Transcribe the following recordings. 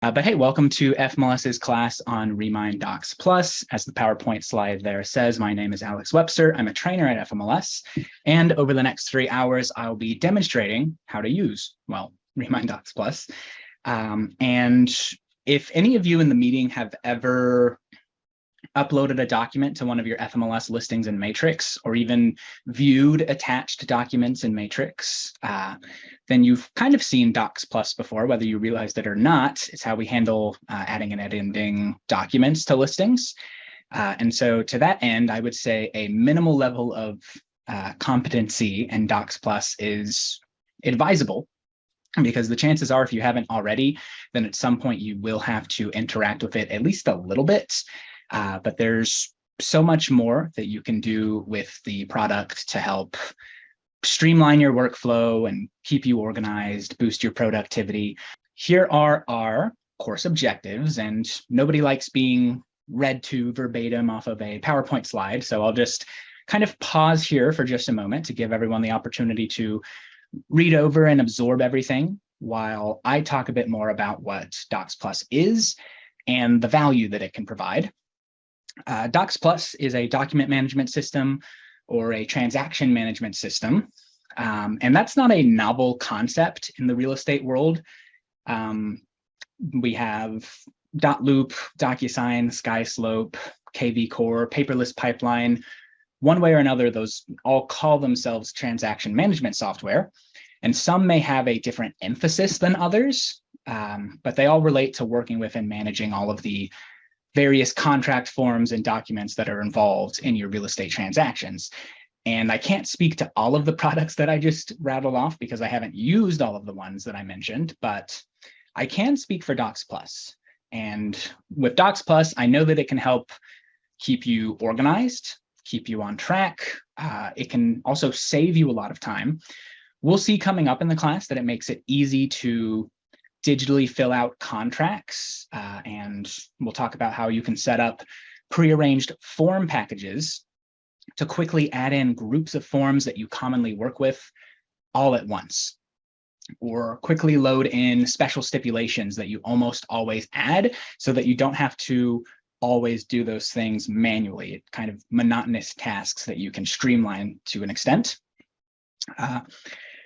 But hey, welcome to FMLS's class on Remine Docs Plus. As the PowerPoint slide there says, my name is Alex Webster. I'm a trainer at FMLS. And over the next 3 hours, I'll be demonstrating how to use, well, Remine Docs Plus. And if any of you in the meeting have ever uploaded a document to one of your FMLS listings in Matrix, or even viewed attached documents in Matrix, then you've kind of seen DocsPlus before, whether you realized it or not. It's how we handle adding and editing documents to listings. And so to that end, I would say a minimal level of competency in DocsPlus is advisable, because the chances are, if you haven't already, then at some point you will have to interact with it at least a little bit. But there's so much more that you can do with the product to help streamline your workflow and keep you organized, boost your productivity. Here are our course objectives, and nobody likes being read to verbatim off of a PowerPoint slide. So I'll just kind of pause here for just a moment to give everyone the opportunity to read over and absorb everything while I talk a bit more about what DocsPlus is and the value that it can provide. DocsPlus is a document management system or a transaction management system. And that's not a novel concept in the real estate world. We have .loop, DocuSign, SkySlope, KV Core, paperless pipeline. One way or another, those all call themselves transaction management software. And some may have a different emphasis than others, but they all relate to working with and managing all of the various contract forms and documents that are involved in your real estate transactions. And I can't speak to all of the products that I just rattled off because I haven't used all of the ones that I mentioned, but I can speak for DocsPlus. And with DocsPlus, I know that it can help keep you organized, keep you on track. It can also save you a lot of time. We'll see coming up in the class that it makes it easy to digitally fill out contracts, and we'll talk about how you can set up prearranged form packages to quickly add in groups of forms that you commonly work with all at once, or quickly load in special stipulations that you almost always add so that you don't have to always do those things manually. It's kind of monotonous tasks that you can streamline to an extent.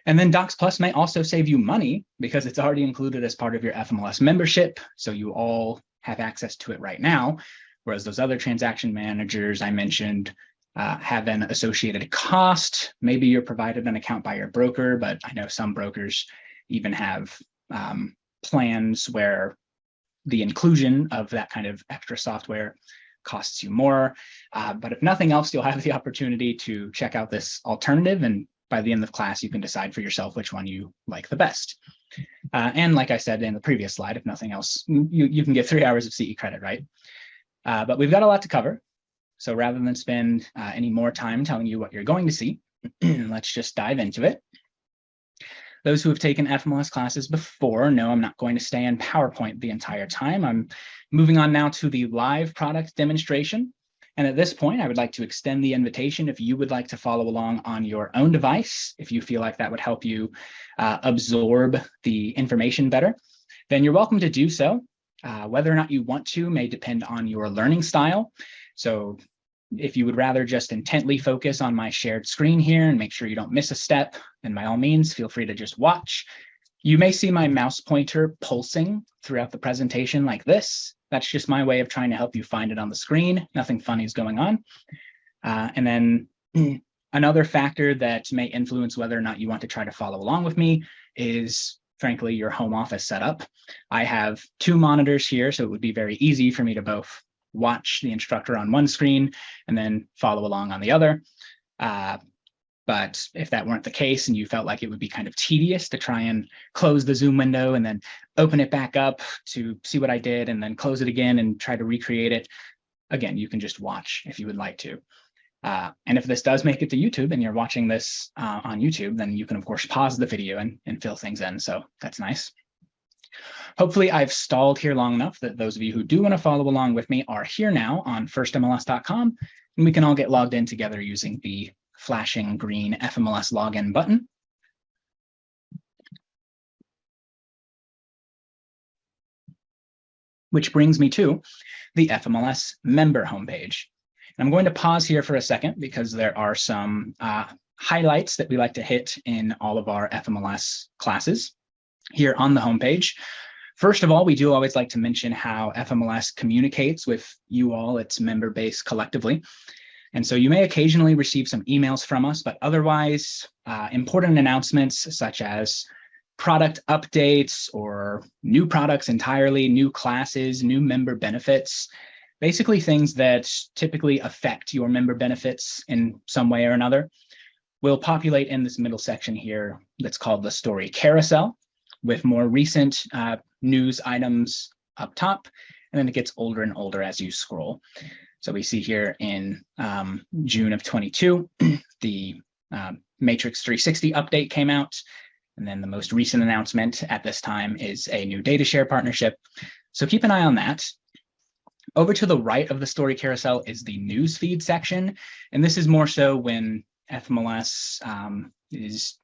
And then DocsPlus may also save you money because it's already included as part of your FMLS membership. So you all have access to it right now, whereas those other transaction managers I mentioned have an associated cost. Maybe you're provided an account by your broker, but I know some brokers even have plans where the inclusion of that kind of extra software costs you more. But if nothing else, you'll have the opportunity to check out this alternative, and by the end of class, you can decide for yourself which one you like the best. And like I said in the previous slide, if nothing else, you can get 3 hours of CE credit, right? But we've got a lot to cover. So rather than spend any more time telling you what you're going to see, let's just dive into it. Those who have taken FMLS classes before know I'm not going to stay in PowerPoint the entire time. I'm moving on now to the live product demonstration. And at this point, I would like to extend the invitation if you would like to follow along on your own device, if you feel like that would help you absorb the information better, then you're welcome to do so. Whether or not you want to may depend on your learning style. So if you would rather just intently focus on my shared screen here and make sure you don't miss a step, then by all means, feel free to just watch. You may see my mouse pointer pulsing throughout the presentation like this. That's just my way of trying to help you find it on the screen. Nothing funny is going on. And then another factor that may influence whether or not you want to try to follow along with me is, frankly, your home office setup. I have 2 monitors here, so it would be very easy for me to both watch the instructor on one screen and then follow along on the other. But if that weren't the case and you felt like it would be kind of tedious to try and close the Zoom window and then open it back up to see what I did and then close it again and try to recreate it, again, you can just watch if you would like to. And if this does make it to YouTube and you're watching this on YouTube, then you can, of course, pause the video and fill things in. So that's nice. Hopefully I've stalled here long enough that those of you who do want to follow along with me are here now on firstmls.com, and we can all get logged in together using the flashing green FMLS login button. which brings me to the FMLS member homepage. And I'm going to pause here for a second because there are some highlights that we like to hit in all of our FMLS classes here on the homepage. First of all, we do always like to mention how FMLS communicates with you all, its member base collectively. And so you may occasionally receive some emails from us, but otherwise important announcements such as product updates or new products entirely, new classes, new member benefits, basically things that typically affect your member benefits in some way or another, will populate in this middle section here that's called the story carousel, with more recent news items up top, and then it gets older and older as you scroll. So we see here in June of 22, the Matrix 360 update came out, and then the most recent announcement at this time is a new data share partnership. So keep an eye on that. Over to the right of the story carousel is the news feed section, and this is more so when FMLS is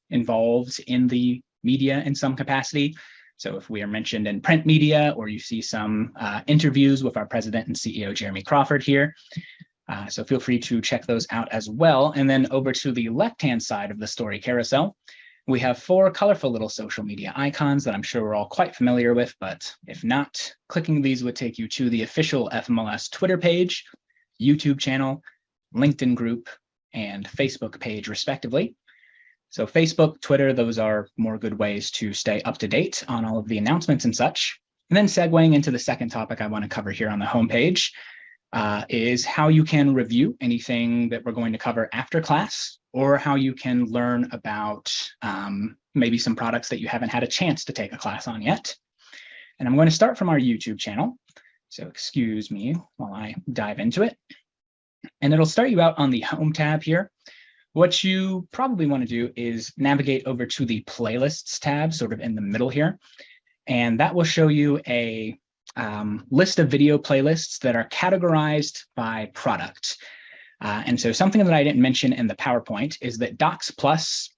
involved in the media in some capacity. So if we are mentioned in print media, or you see some interviews with our president and CEO, Jeremy Crawford here. So feel free to check those out as well. And then over to the left-hand side of the story carousel, we have 4 colorful little social media icons that I'm sure we're all quite familiar with, but if not, clicking these would take you to the official FMLS Twitter page, YouTube channel, LinkedIn group, and Facebook page, respectively. So Facebook, Twitter, those are more good ways to stay up to date on all of the announcements and such. And then segueing into the second topic I want to cover here on the homepage is how you can review anything that we're going to cover after class, or how you can learn about maybe some products that you haven't had a chance to take a class on yet. And I'm going to start from our YouTube channel. So excuse me while I dive into it. And it'll start you out on the Home tab here. What you probably want to do is navigate over to the Playlists tab, sort of in the middle here. And that will show you a list of video playlists that are categorized by product. And so something that I didn't mention in the PowerPoint is that DocsPlus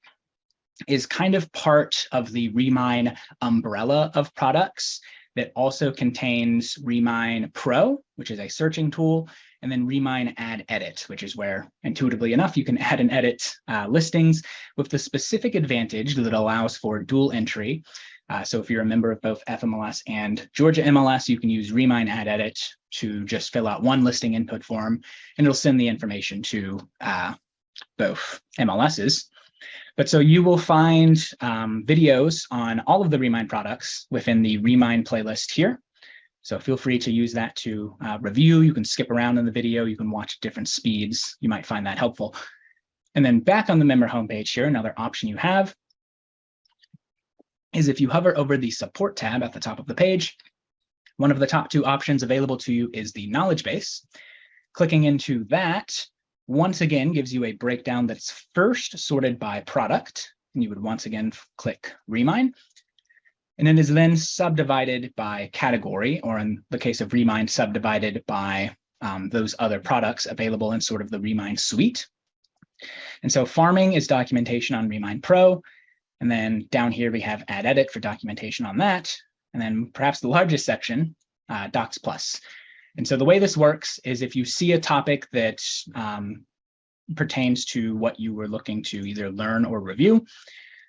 is kind of part of the Remine umbrella of products that also contains Remine Pro, which is a searching tool, and then Remine Add Edit, which is where, intuitively enough, you can add and edit listings with the specific advantage that allows for dual entry. So if you're a member of both FMLS and Georgia MLS, you can use Remine Add Edit to just fill out one listing input form, and it'll send the information to both MLSs. But so you will find videos on all of the Remine products within the Remine playlist here. So feel free to use that to review. You can skip around in the video. You can watch different speeds. You might find that helpful. And then back on the member homepage here, another option you have is if you hover over the support tab at the top of the page, one of the top 2 options available to you is the knowledge base. Clicking into that, once again, gives you a breakdown that's first sorted by product. And you would once again click Remine. And it is then subdivided by category, or in the case of Remine, subdivided by those other products available in sort of the Remine suite. And so farming is documentation on Remine Pro. And then down here, we have Add Edit for documentation on that. And then perhaps the largest section, DocsPlus. And so the way this works is if you see a topic that pertains to what you were looking to either learn or review,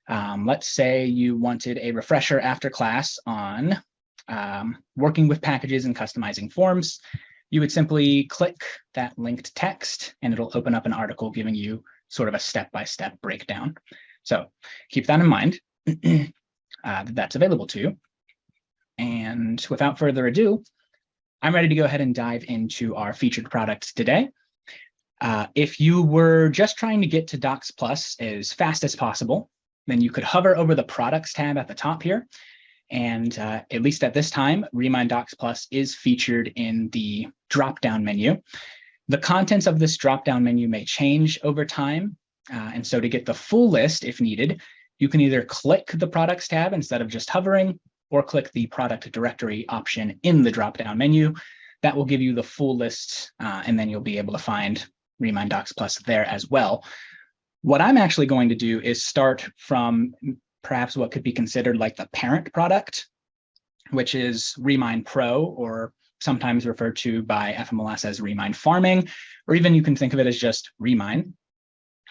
let's say you wanted a refresher after class on working with packages and customizing forms, you would simply click that linked text and it'll open up an article giving you sort of a step-by-step breakdown. So keep that in mind, that's available to you. And without further ado, I'm ready to go ahead and dive into our featured products today. If you were just trying to get to DocsPlus as fast as possible, then you could hover over the products tab at the top here. And at least at this time, Remine DocsPlus is featured in the drop-down menu. The contents of this drop-down menu may change over time. And so to get the full list, if needed, you can either click the products tab instead of just hovering, or click the product directory option in the drop-down menu. That will give you the full list, and then you'll be able to find Remine DocsPlus there as well. What I'm actually going to do is start from perhaps what could be considered like the parent product. which is Remine Pro, or sometimes referred to by FMLS as Remine Farming, or even you can think of it as just Remine.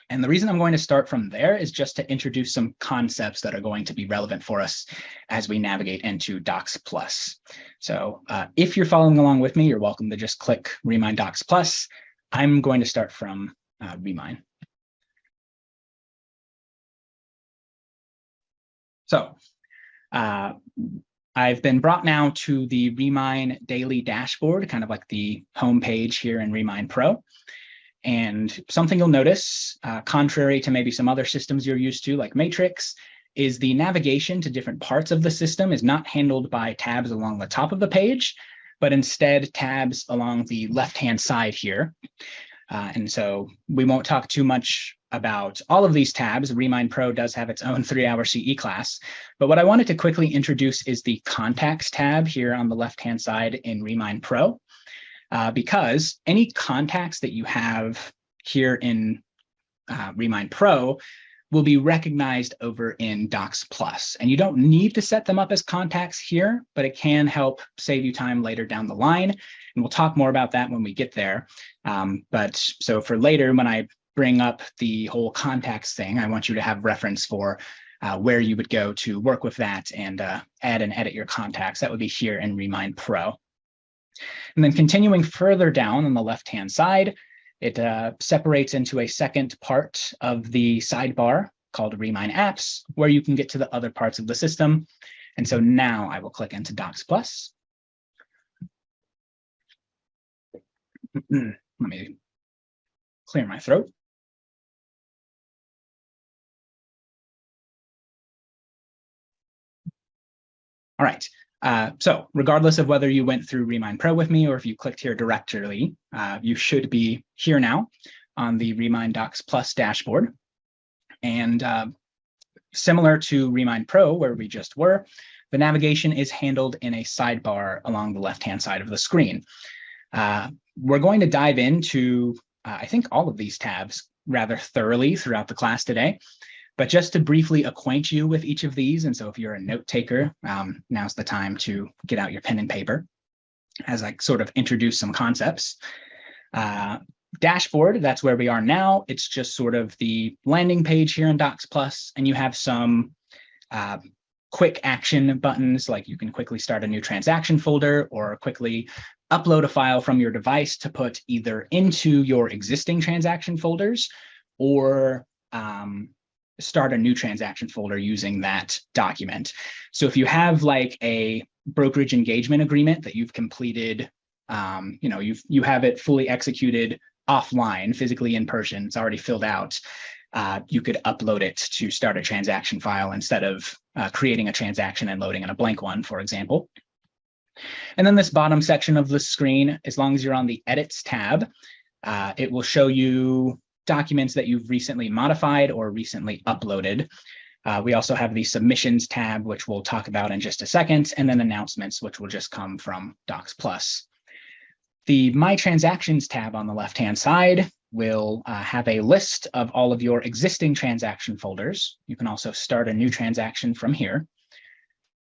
And the reason I'm going to start from there is just to introduce some concepts that are going to be relevant for us as we navigate into DocsPlus. So if you're following along with me, you're welcome to just click Remine DocsPlus. I'm going to start from Remine. So I've been brought now to the Remine daily dashboard, kind of like the home page here in Remine Pro. And something you'll notice, contrary to maybe some other systems you're used to, like Matrix, is the navigation to different parts of the system is not handled by tabs along the top of the page, but instead tabs along the left-hand side here. And so we won't talk too much about all of these tabs. Remine Pro does have its own 3-hour CE class. But what I wanted to quickly introduce is the Contacts tab here on the left-hand side in Remine Pro. Because any contacts that you have here in Remine Pro will be recognized over in DocsPlus. And you don't need to set them up as contacts here, but it can help save you time later down the line. And we'll talk more about that when we get there. But so for later, when I bring up the whole contacts thing, I want you to have reference for where you would go to work with that and add and edit your contacts. That would be here in Remine Pro. And then continuing further down on the left-hand side, it separates into a second part of the sidebar called Remine Apps, where you can get to the other parts of the system. And so now I will click into DocsPlus. Let me clear my throat. All right. So regardless of whether you went through Remine Pro with me or if you clicked here directly, you should be here now on the Remine DocsPlus dashboard. And similar to Remine Pro, where we just were, the navigation is handled in a sidebar along the left-hand side of the screen. We're going to dive into, I think, all of these tabs rather thoroughly throughout the class today. But just to briefly acquaint you with each of these, and so if you're a note taker, now's the time to get out your pen and paper as I sort of introduce some concepts. Dashboard, that's where we are now. It's just sort of the landing page here in DocsPlus, and you have some quick action buttons, like you can quickly start a new transaction folder or quickly upload a file from your device to put either into your existing transaction folders or start a new transaction folder using that document. So if you have like a brokerage engagement agreement that you've completed, you have it fully executed offline, physically in person, it's already filled out, you could upload it to start a transaction file instead of creating a transaction and loading in a blank one, for example. And then this bottom section of the screen, as long as you're on the Edits tab, it will show you documents that you've recently modified or recently uploaded. We also have the Submissions tab, which we'll talk about in just a second, and then Announcements, which will just come from DocsPlus. The My Transactions tab on the left-hand side will have a list of all of your existing transaction folders. You can also start a new transaction from here.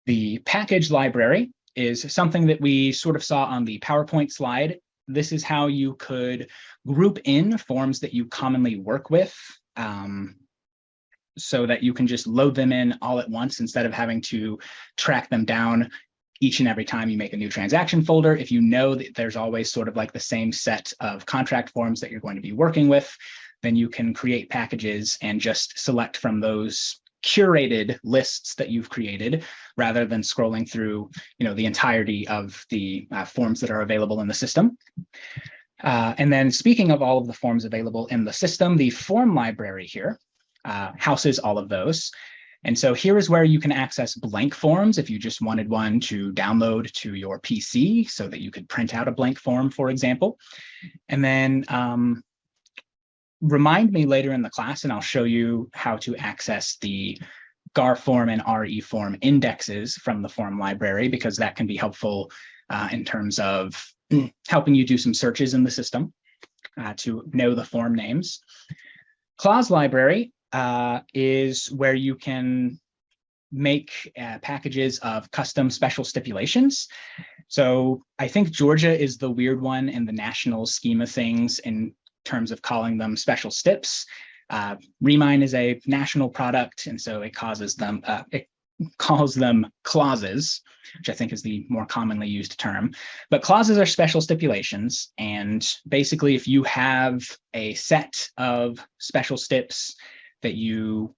The Package Library is something that we sort of saw on the PowerPoint slide. This is how you could group in forms that you commonly work with so that you can just load them in all at once instead of having to track them down each and every time you make a new transaction folder. If you know that there's always sort of like the same set of contract forms that you're going to be working with, then you can create packages and just select from those curated lists that you've created rather than scrolling through the entirety of the forms that are available in the system. And then speaking of all of the forms available in the system, the form library here houses all of those. And so here is where you can access blank forms if you just wanted one to download to your PC so that you could print out a blank form, for example. And then remind me later in the class and I'll show you how to access the GAR form and RE form indexes from the form library, because that can be helpful in terms of helping you do some searches in the system to know the form names. Clause library is where you can make packages of custom special stipulations. So I think Georgia is the weird one in the national scheme of things in terms of calling them special stips. Remine is a national product, and so it calls them clauses, which I think is the more commonly used term. But clauses are special stipulations, and basically if you have a set of special stips that you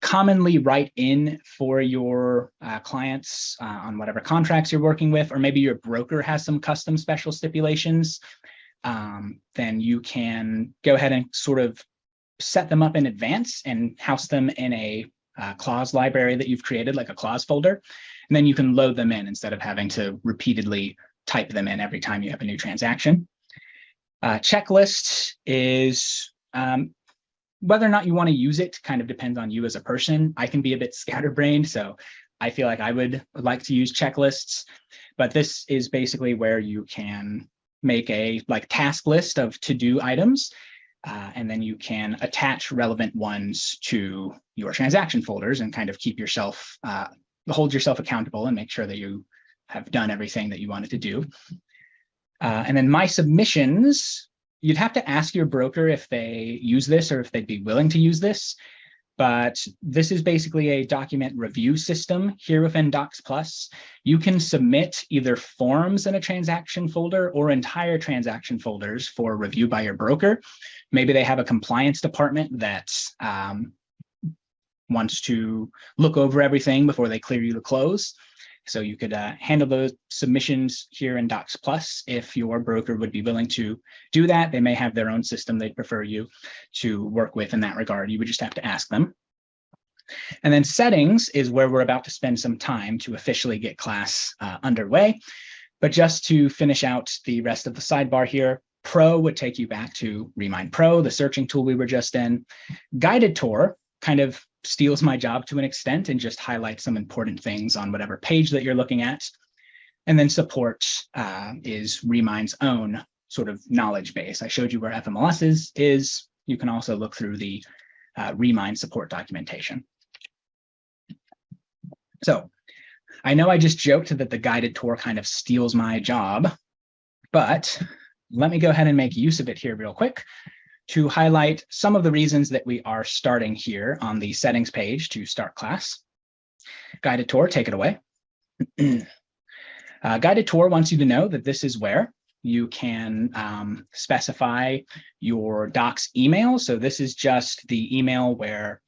commonly write in for your clients on whatever contracts you're working with, or maybe your broker has some custom special stipulations, then you can go ahead and sort of set them up in advance and house them in a clause library that you've created, like a clause folder. And then you can load them in instead of having to repeatedly type them in every time you have a new transaction. Checklist is whether or not you want to use it kind of depends on you as a person. I can be a bit scatterbrained, so I feel like I would like to use checklists, but this is basically where you can make a task list of to-do items, and then you can attach relevant ones to your transaction folders and kind of keep yourself, hold yourself accountable and make sure that you have done everything that you wanted to do. And then my submissions, you'd have to ask your broker if they use this or if they'd be willing to use this. But this is basically a document review system here within DocsPlus. You can submit either forms in a transaction folder or entire transaction folders for review by your broker. Maybe they have a compliance department that wants to look over everything before they clear you to close. So you could handle those submissions here in DocsPlus if your broker would be willing to do that. They may have their own system they'd prefer you to work with in that regard. You would just have to ask them. And then settings is where we're about to spend some time to officially get class underway. But just to finish out the rest of the sidebar here, Pro would take you back to Remine Pro, the searching tool we were just in. Guided tour kind of steals my job to an extent and just highlights some important things on whatever page that you're looking at. And then support is Remine's own sort of knowledge base. I showed you where FMLS is. You can also look through the Remine support documentation. So I know I just joked that the guided tour kind of steals my job, but let me go ahead and make use of it here real quick to highlight some of the reasons that we are starting here on the settings page to start class. Guided tour, take it away. Guided tour wants you to know that this is where you can specify your Docs email. So this is just the email where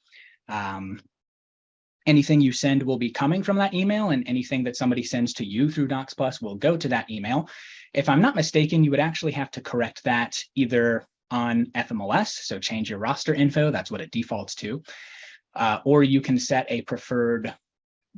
anything you send will be coming from that email, and anything that somebody sends to you through DocsPlus will go to that email. If I'm not mistaken, you would actually have to correct that either on FMLS, so change your roster info, that's what it defaults to, or you can set a preferred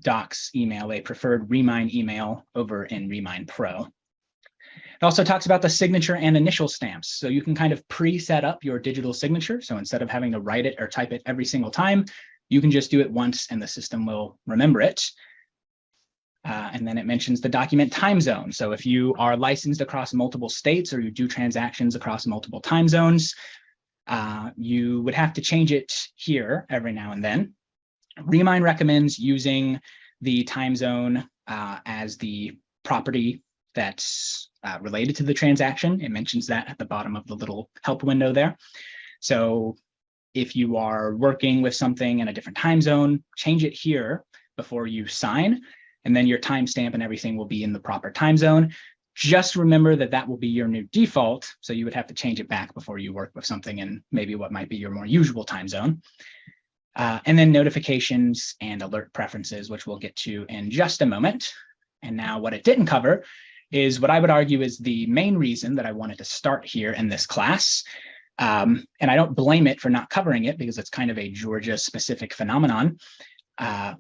Docs email, a preferred Remine email over in Remine Pro. It also talks about the signature and initial stamps. So you can kind of pre-set up your digital signature. So instead of having to write it or type it every single time, you can just do it once and the system will remember it. And then it mentions the document time zone. So if you are licensed across multiple states or you do transactions across multiple time zones, you would have to change it here every now and then. Remine recommends using the time zone as the property that's related to the transaction. It mentions that at the bottom of the little help window there. So if you are working with something in a different time zone, change it here before you sign, and then your timestamp and everything will be in the proper time zone. Just remember that that will be your new default, so you would have to change it back before you work with something in maybe what might be your more usual time zone. And then notifications and alert preferences, which we'll get to in just a moment. And now what it didn't cover is what I would argue is the main reason that I wanted to start here in this class. And I don't blame it for not covering it because it's kind of a Georgia-specific phenomenon.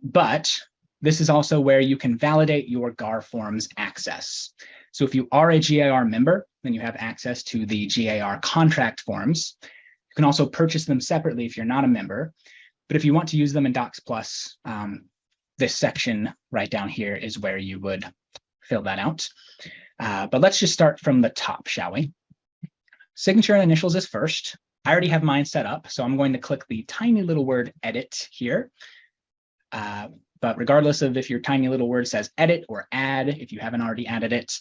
But this is also where you can validate your GAR forms access. So if you are a GAR member, then you have access to the GAR contract forms. You can also purchase them separately if you're not a member. But if you want to use them in DocsPlus, this section right down here is where you would fill that out. But let's just start from the top, shall we? Signature and initials is first. I already have mine set up, so I'm going to click the tiny little word edit here. But regardless of if your tiny little word says edit or add, if you haven't already added it,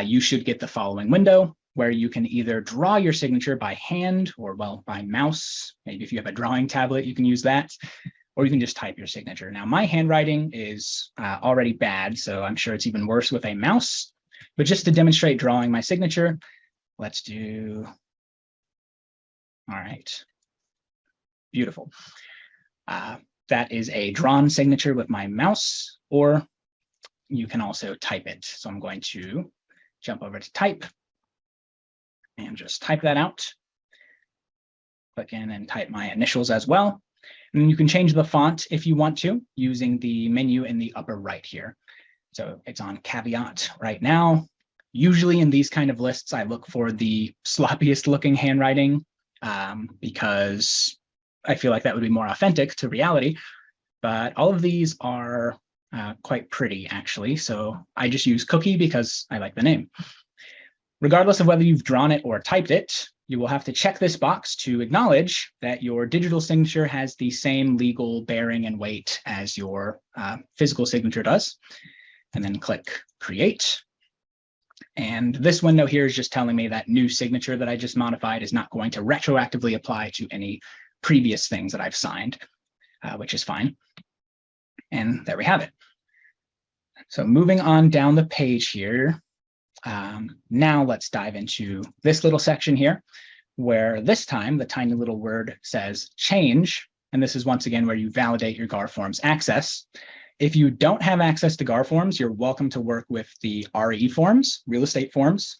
you should get the following window where you can either draw your signature by hand or, well, by mouse. Maybe if you have a drawing tablet, you can use that, or you can just type your signature. Now, my handwriting is already bad, so I'm sure it's even worse with a mouse. But just to demonstrate drawing my signature, let's do, all right, beautiful. That is a drawn signature with my mouse, or you can also type it. So I'm going to jump over to type and just type that out. Click in and type my initials as well. And you can change the font if you want to using the menu in the upper right here. So it's on caveat right now. Usually in these kind of lists, I look for the sloppiest looking handwriting because I feel like that would be more authentic to reality. But all of these are quite pretty, actually. So I just use Cookie because I like the name. Regardless of whether you've drawn it or typed it, you will have to check this box to acknowledge that your digital signature has the same legal bearing and weight as your physical signature does. And then click Create. And this window here is just telling me that new signature that I just modified is not going to retroactively apply to any previous things that I've signed, which is fine. And there we have it. So moving on down the page here, now let's dive into this little section here, where this time the tiny little word says change. And this is once again where you validate your GAR forms access. If you don't have access to GAR forms, you're welcome to work with the RE forms, real estate forms,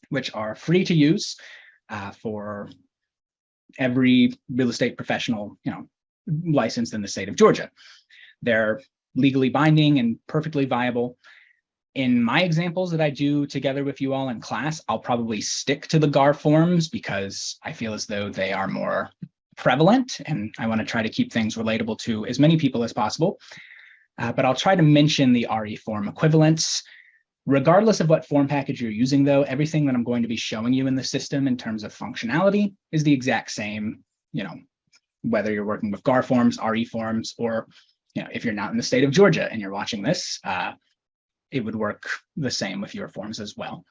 which are free to use for every real estate professional, licensed in the state of Georgia. They're legally binding and perfectly viable. In my examples that I do together with you all in class, I'll probably stick to the GAR forms because I feel as though they are more prevalent and I want to try to keep things relatable to as many people as possible. But I'll try to mention the RE form equivalents. Regardless of what form package you're using, though, everything that I'm going to be showing you in the system in terms of functionality is the exact same, whether you're working with GAR forms, RE forms, or if you're not in the state of Georgia and you're watching this, it would work the same with your forms as well.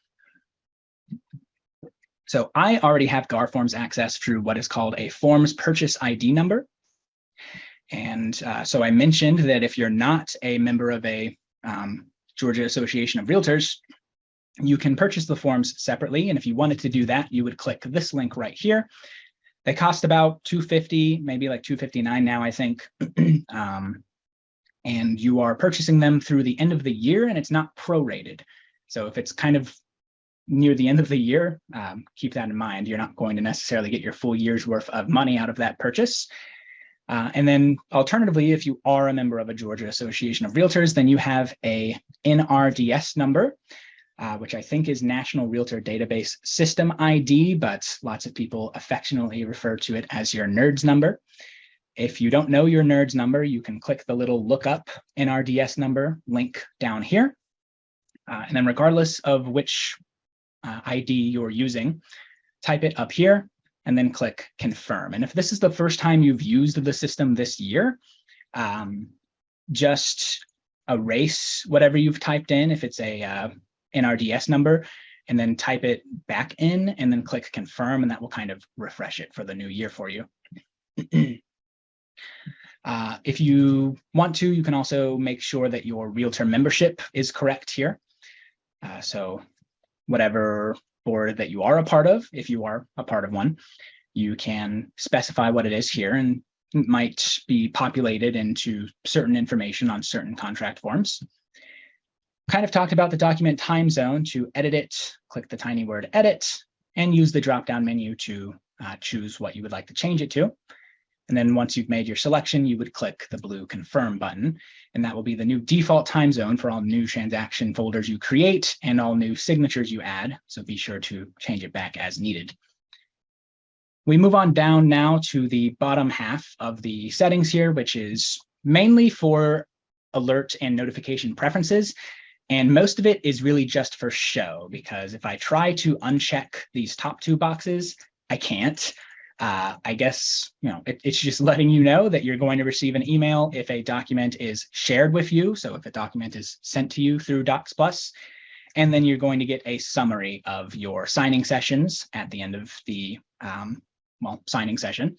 So I already have GAR forms access through what is called a forms purchase ID number. And so I mentioned that if you're not a member of a Georgia Association of Realtors, you can purchase the forms separately. And if you wanted to do that, you would click this link right here. They cost about $250, maybe like $259 now, I think. And you are purchasing them through the end of the year, and it's not prorated. So if it's kind of near the end of the year, keep that in mind. You're not going to necessarily get your full year's worth of money out of that purchase. And then alternatively, if you are a member of a Georgia Association of Realtors, then you have a NRDS number, which I think is National Realtor Database System ID, but lots of people affectionately refer to it as your NERDS number. If you don't know your NERDS number, you can click the little look up NRDS number link down here. And then regardless of which ID you're using, type it up here and then click confirm. And if this is the first time you've used the system this year, just erase whatever you've typed in if it's a NRDS number, and then type it back in and then click confirm, and that will kind of refresh it for the new year for you. If you want to, you can also make sure that your realtor membership is correct here. So whatever board that you are a part of, if you are a part of one, you can specify what it is here, and it might be populated into certain information on certain contract forms. Kind of talked about the document time zone. To edit it, click the tiny word edit and use the drop-down menu to choose what you would like to change it to. And then once you've made your selection, you would click the blue confirm button, and that will be the new default time zone for all new transaction folders you create and all new signatures you add. So be sure to change it back as needed. We move on down now to the bottom half of the settings here, which is mainly for alert and notification preferences. And most of it is really just for show, because if I try to uncheck these top two boxes, I can't. I guess, it's just letting you know that you're going to receive an email if a document is shared with you. So if a document is sent to you through DocsPlus, and then you're going to get a summary of your signing sessions at the end of the signing session.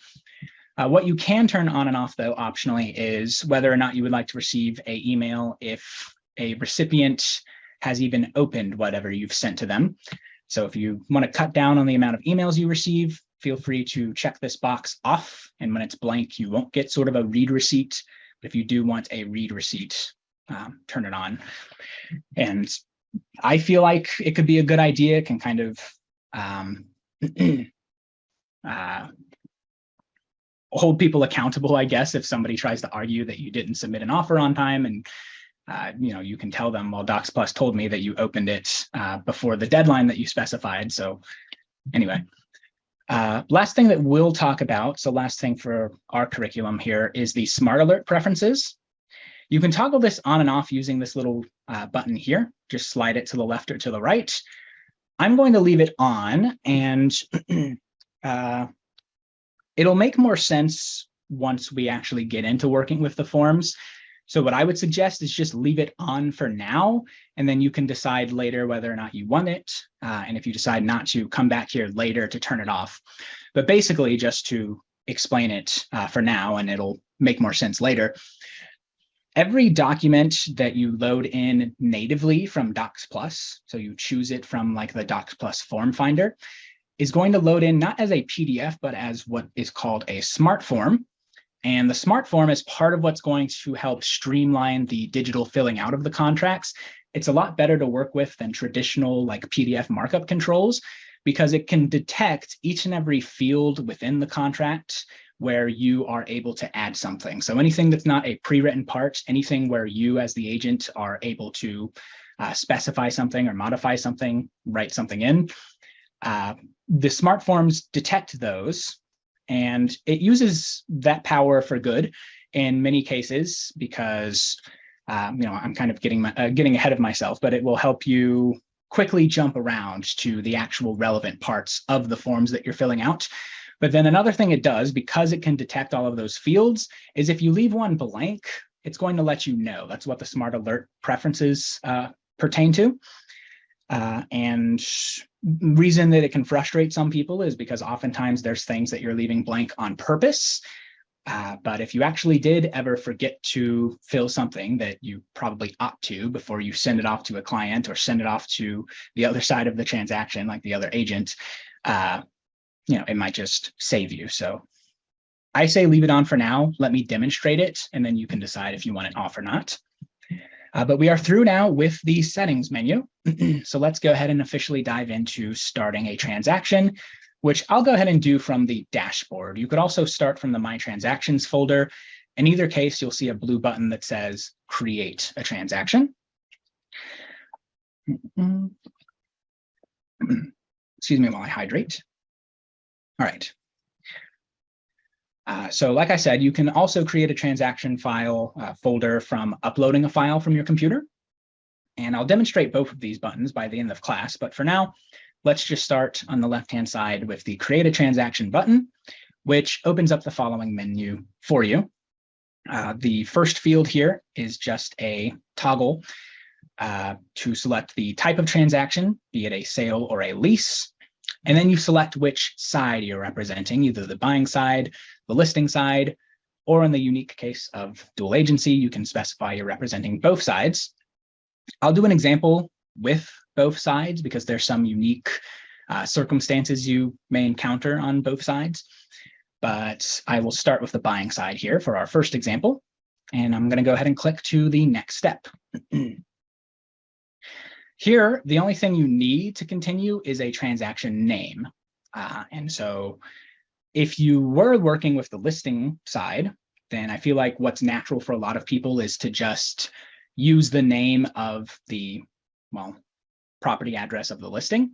What you can turn on and off, though, optionally, is whether or not you would like to receive an email if a recipient has even opened whatever you've sent to them. So if you want to cut down on the amount of emails you receive, feel free to check this box off. And when it's blank, you won't get sort of a read receipt. But if you do want a read receipt, turn it on. And I feel like it could be a good idea. It can kind of hold people accountable, I guess, if somebody tries to argue that you didn't submit an offer on time, and you can tell them, well, DocsPlus told me that you opened it before the deadline that you specified. So anyway, last thing that we'll talk about, so last thing for our curriculum here, is the Smart Alert preferences. You can toggle this on and off using this little button here. Just slide it to the left or to the right. I'm going to leave it on, and it'll make more sense once we actually get into working with the forms. So what I would suggest is just leave it on for now, and then you can decide later whether or not you want it. And if you decide not to, come back here later to turn it off. But basically, just to explain it for now, and it'll make more sense later. Every document that you load in natively from DocsPlus, so you choose it from like the DocsPlus form finder, is going to load in not as a PDF, but as what is called a smart form. And the smart form is part of what's going to help streamline the digital filling out of the contracts. It's a lot better to work with than traditional like PDF markup controls, because it can detect each and every field within the contract where you are able to add something. So anything that's not a pre-written part, anything where you as the agent are able to specify something or modify something, write something in, the smart forms detect those, and it uses that power for good in many cases, because I'm kind of getting ahead of myself, but it will help you quickly jump around to the actual relevant parts of the forms that you're filling out. But then another thing it does, because it can detect all of those fields, is if you leave one blank, it's going to let you know. That's what the Smart Alert preferences pertain to. And reason that it can frustrate some people is because oftentimes there's things that you're leaving blank on purpose. But if you actually did ever forget to fill something that you probably ought to before you send it off to a client or send it off to the other side of the transaction, like the other agent, it might just save you. So I say leave it on for now. Let me demonstrate it, and then you can decide if you want it off or not. But we are through now with the settings menu. So let's go ahead and officially dive into starting a transaction, which I'll go ahead and do from the dashboard. You could also start from the My Transactions folder. In either case, you'll see a blue button that says Create a Transaction. Excuse me while I hydrate. All right. So like I said, you can also create a transaction file folder from uploading a file from your computer. And I'll demonstrate both of these buttons by the end of class. But for now, let's just start on the left-hand side with the Create a Transaction button, which opens up the following menu for you. The first field here is just a toggle to select the type of transaction, be it a sale or a lease. And then you select which side you're representing, either the buying side, the listing side, or in the unique case of dual agency, you can specify you're representing both sides. I'll do an example with both sides because there's some unique circumstances you may encounter on both sides. But I will start with the buying side here for our first example. And I'm going to go ahead and click to the next step. Here, the only thing you need to continue is a transaction name. And so if you were working with the listing side, then I feel like what's natural for a lot of people is to just use the name of the, property address of the listing.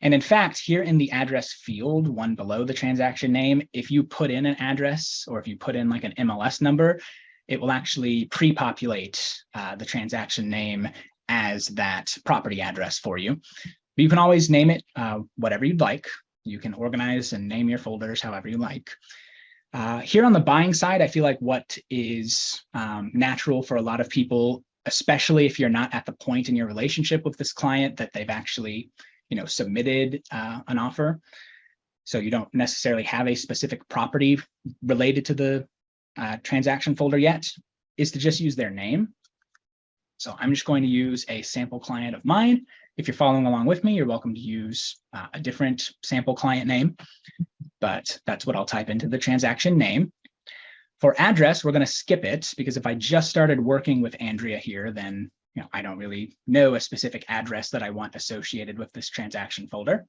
And in fact, here in the address field, one below the transaction name, if you put in an address or if you put in like an MLS number, it will actually pre-populate the transaction name as that property address for you. But you can always name it whatever you'd like. You can organize and name your folders however you like. Here on the buying side, I feel like what is natural for a lot of people, especially if you're not at the point in your relationship with this client that they've actually, submitted an offer. So you don't necessarily have a specific property related to the transaction folder yet, is to just use their name. So I'm just going to use a sample client of mine. If you're following along with me, you're welcome to use a different sample client name, but that's what I'll type into the transaction name. For address, we're going to skip it because if I just started working with Andrea here, then I don't really know a specific address that I want associated with this transaction folder.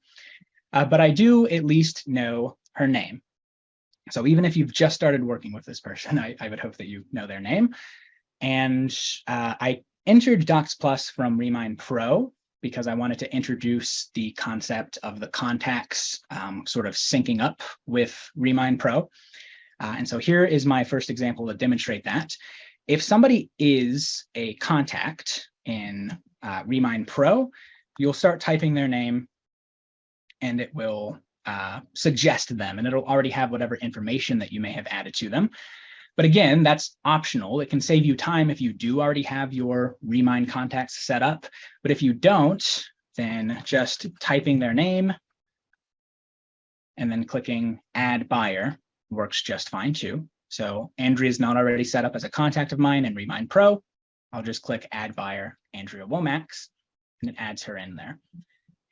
But I do at least know her name. So even if you've just started working with this person, I would hope that you know their name. And I entered DocsPlus from Remine Pro because I wanted to introduce the concept of the contacts sort of syncing up with Remine Pro. And so here is my first example to demonstrate that. If somebody is a contact in Remine Pro, you'll start typing their name and it will suggest them, and it'll already have whatever information that you may have added to them. But again, that's optional. It can save you time if you do already have your Remine contacts set up. But if you don't, then just typing their name and then clicking Add Buyer works just fine too. So Andrea is not already set up as a contact of mine in Remine Pro. I'll just click Add Buyer, Andrea Womack, and it adds her in there.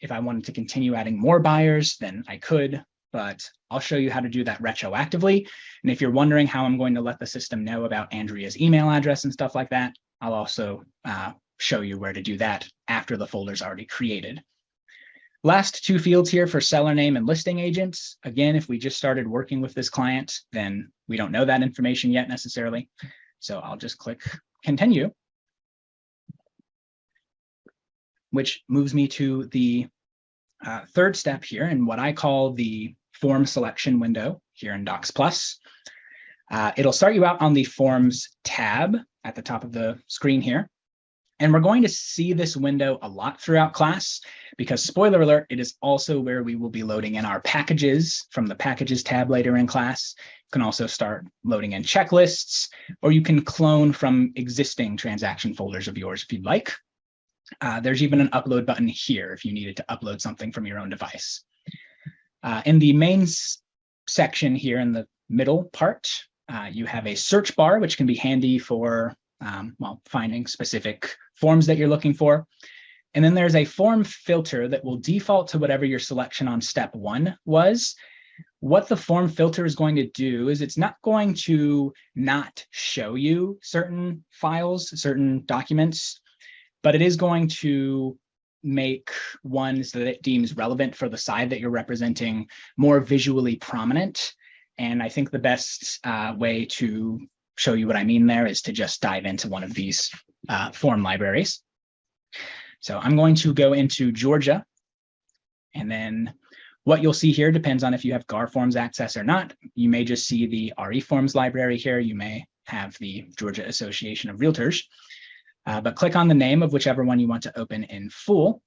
If I wanted to continue adding more buyers, then I could, but I'll show you how to do that retroactively. And if you're wondering how I'm going to let the system know about Andrea's email address and stuff like that, I'll also show you where to do that after the folder's already created. Last two fields here for seller name and listing agents. Again, if we just started working with this client, then we don't know that information yet necessarily. So I'll just click Continue, which moves me to the third step here in what I call the form selection window here in DocsPlus. It'll start you out on the Forms tab at the top of the screen here. And we're going to see this window a lot throughout class because, spoiler alert, it is also where we will be loading in our packages from the Packages tab later in class. You can also start loading in checklists, or you can clone from existing transaction folders of yours if you'd like. There's even an upload button here if you needed to upload something from your own device. In the mains section here in the middle part, you have a search bar, which can be handy for finding specific forms that you're looking for. And then there's a form filter that will default to whatever your selection on step 1 was. What the form filter is going to do is it's not going to not show you certain files, certain documents, but it is going to make ones that it deems relevant for the side that you're representing more visually prominent. And I think the best way to show you what I mean there is to just dive into one of these form libraries. So I'm going to go into Georgia, and then what you'll see here depends on if you have GAR Forms access or not. You may just see the RE Forms library here. You may have the Georgia Association of Realtors. But click on the name of whichever one you want to open in full,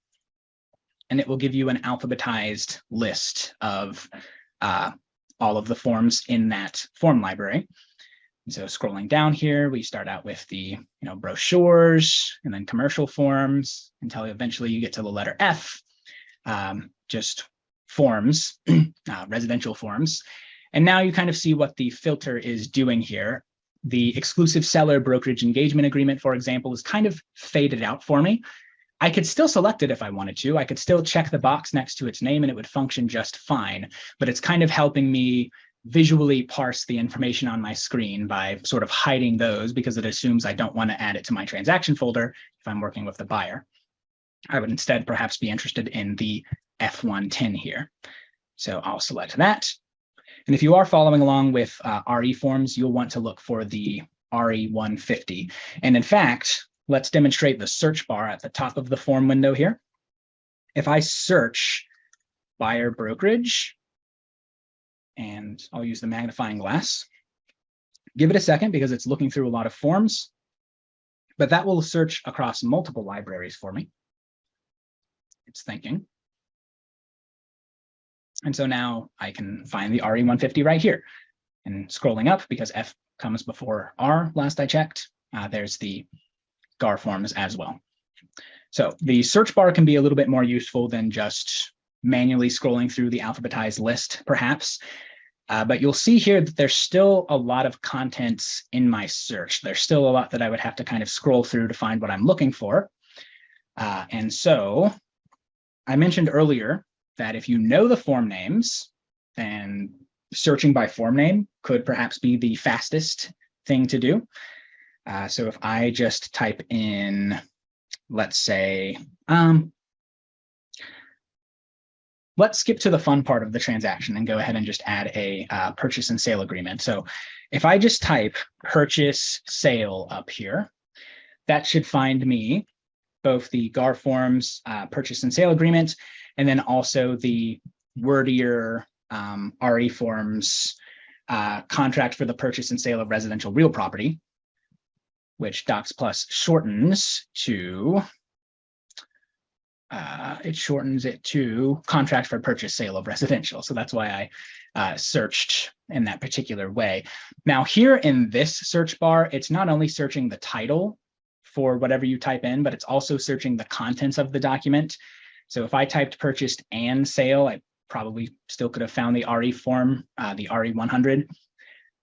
and it will give you an alphabetized list of all of the forms in that form library. And so scrolling down here, we start out with the brochures and then commercial forms until eventually you get to the letter F, just forms, residential forms. And now you kind of see what the filter is doing here. The exclusive seller brokerage engagement agreement, for example, is kind of faded out for me. I could still select it if I wanted to. I could still check the box next to its name and it would function just fine, but it's kind of helping me visually parse the information on my screen by sort of hiding those because it assumes I don't want to add it to my transaction folder if I'm working with the buyer. I would instead perhaps be interested in the F110 here. So I'll select that. And if you are following along with RE forms, you'll want to look for the RE150. And in fact, let's demonstrate the search bar at the top of the form window here. If I search buyer brokerage, and I'll use the magnifying glass, give it a second because it's looking through a lot of forms, but that will search across multiple libraries for me. It's thinking. And so now I can find the RE150 right here. And scrolling up, because F comes before R last I checked, there's the GAR forms as well. So the search bar can be a little bit more useful than just manually scrolling through the alphabetized list, perhaps. But you'll see here that there's still a lot of contents in my search. There's still a lot that I would have to kind of scroll through to find what I'm looking for. And so I mentioned earlier that if you know the form names, then searching by form name could perhaps be the fastest thing to do. So if I just type in, let's say, let's skip to the fun part of the transaction and go ahead and just add a purchase and sale agreement. So if I just type purchase sale up here, that should find me both the GAR forms purchase and sale agreement, and then also the wordier RE forms contract for the purchase and sale of residential real property, which DocsPlus shortens to, it shortens it to contract for purchase sale of residential. So that's why I searched in that particular way. Now here in this search bar, it's not only searching the title for whatever you type in, but it's also searching the contents of the document. So if I typed purchased and sale, I probably still could have found the RE form, the RE100.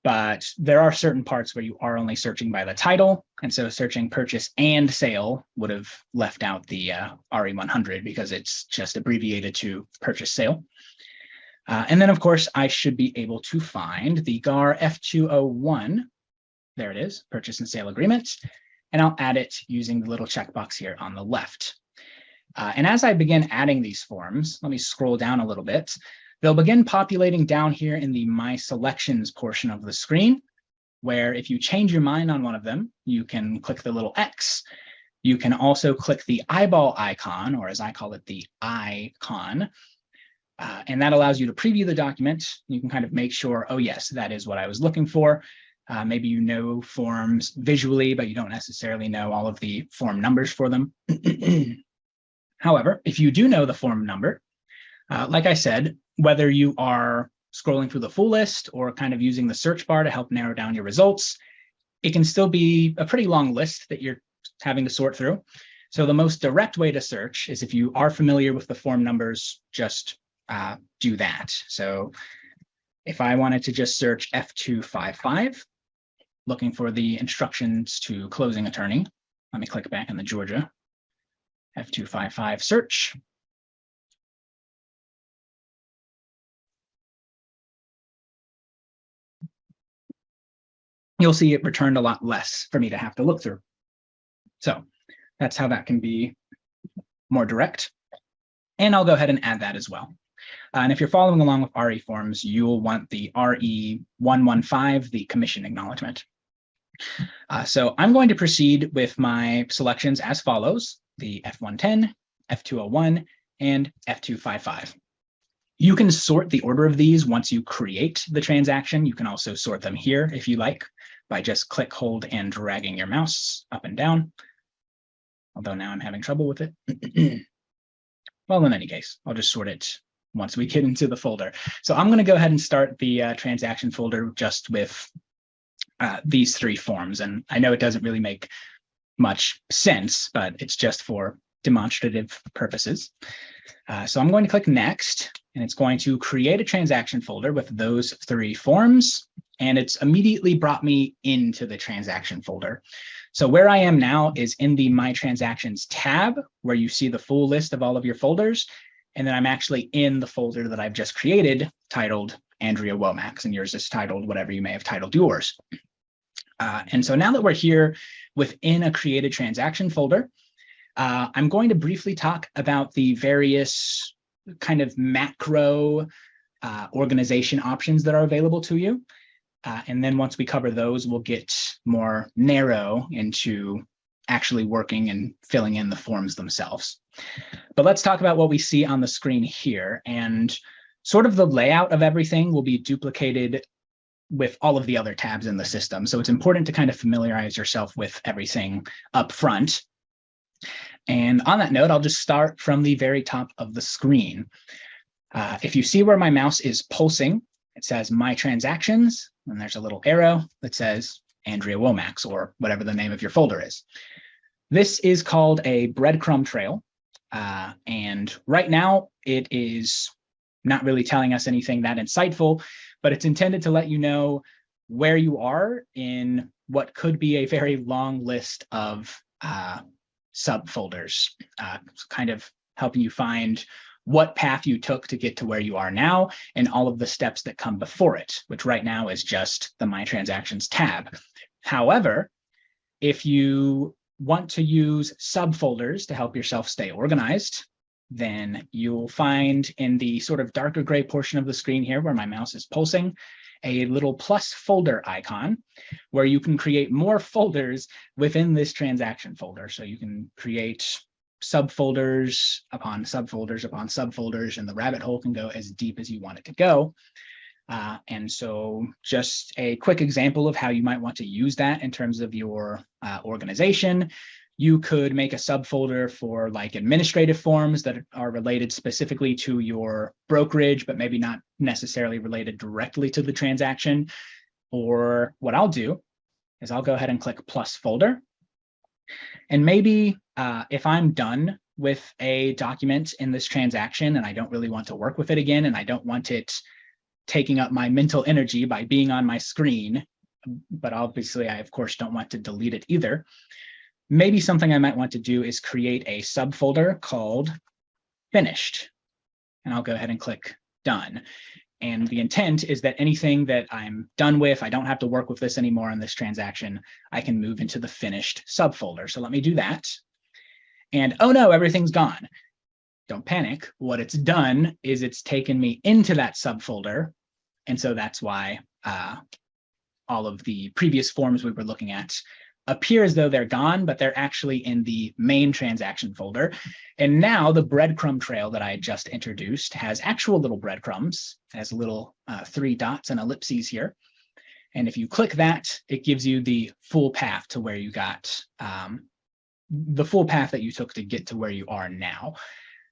But there are certain parts where you are only searching by the title. And so searching purchase and sale would have left out the RE100 because it's just abbreviated to purchase sale. And then, of course, I should be able to find the GAR F201. There it is, purchase and sale agreement. And I'll add it using the little checkbox here on the left. And as I begin adding these forms, let me scroll down a little bit. They'll begin populating down here in the My Selections portion of the screen, where if you change your mind on one of them, you can click the little X. You can also click the eyeball icon, or as I call it, the icon. And that allows you to preview the document. You can kind of make sure, oh yes, that is what I was looking for. Maybe you know forms visually, but you don't necessarily know all of the form numbers for them. However, if you do know the form number, like I said, whether you are scrolling through the full list or kind of using the search bar to help narrow down your results, it can still be a pretty long list that you're having to sort through. So the most direct way to search is if you are familiar with the form numbers, just do that. So if I wanted to just search F255, looking for the instructions to closing attorney, let me click back in the Georgia, F255 search. You'll see it returned a lot less for me to have to look through. So that's how that can be more direct. And I'll go ahead and add that as well. And if you're following along with RE forms, you'll want the RE115, the commission acknowledgement. So I'm going to proceed with my selections as follows: the F110, F201, and F255. You can sort the order of these once you create the transaction. You can also sort them here if you like by just click, hold, and dragging your mouse up and down. Although now I'm having trouble with it. Well, in any case, I'll just sort it once we get into the folder. So I'm going to go ahead and start the transaction folder just with these three forms. And I know it doesn't really make much sense, but it's just for demonstrative purposes. So I'm going to click next, and it's going to create a transaction folder with those three forms. And it's immediately brought me into the transaction folder. So where I am now is in the My Transactions tab, where you see the full list of all of your folders. And then I'm actually in the folder that I've just created titled Andrea Womack, and yours is titled whatever you may have titled yours. And so now that we're here within a created transaction folder, I'm going to briefly talk about the various kind of macro organization options that are available to you. And then once we cover those, we'll get more narrow into actually working and filling in the forms themselves. But let's talk about what we see on the screen here. And sort of the layout of everything will be duplicated with all of the other tabs in the system. So it's important to kind of familiarize yourself with everything up front. And on that note, I'll just start from the very top of the screen. If you see where my mouse is pulsing, it says My Transactions, and there's a little arrow that says Andrea Womack, or whatever the name of your folder is. This is called a breadcrumb trail. And right now, it is not really telling us anything that insightful, but it's intended to let you know where you are in what could be a very long list of subfolders, kind of helping you find what path you took to get to where you are now and all of the steps that come before it, which right now is just the My Transactions tab. However, if you want to use subfolders to help yourself stay organized, then you'll find in the sort of darker gray portion of the screen here where my mouse is pulsing, a little plus folder icon where you can create more folders within this transaction folder. So you can create subfolders upon subfolders upon subfolders, and the rabbit hole can go as deep as you want it to go. And so just a quick example of how you might want to use that in terms of your organization. You could make a subfolder for like administrative forms that are related specifically to your brokerage, but maybe not necessarily related directly to the transaction. Or what I'll do is I'll go ahead and click plus folder. And maybe if I'm done with a document in this transaction and I don't really want to work with it again, and I don't want it taking up my mental energy by being on my screen, but obviously I, of course, don't want to delete it either. Maybe something I might want to do is create a subfolder called finished. And I'll go ahead and click done. And the intent is that anything that I'm done with, I don't have to work with this anymore in this transaction, I can move into the finished subfolder. So let me do that. And oh no, everything's gone. Don't panic. What it's done is it's taken me into that subfolder. And so that's why all of the previous forms we were looking at appear as though they're gone, but they're actually in the main transaction folder. And now the breadcrumb trail that I just introduced has actual little breadcrumbs, has little 3 dots and ellipses here. And if you click that, it gives you the full path to where you got, the full path that you took to get to where you are now.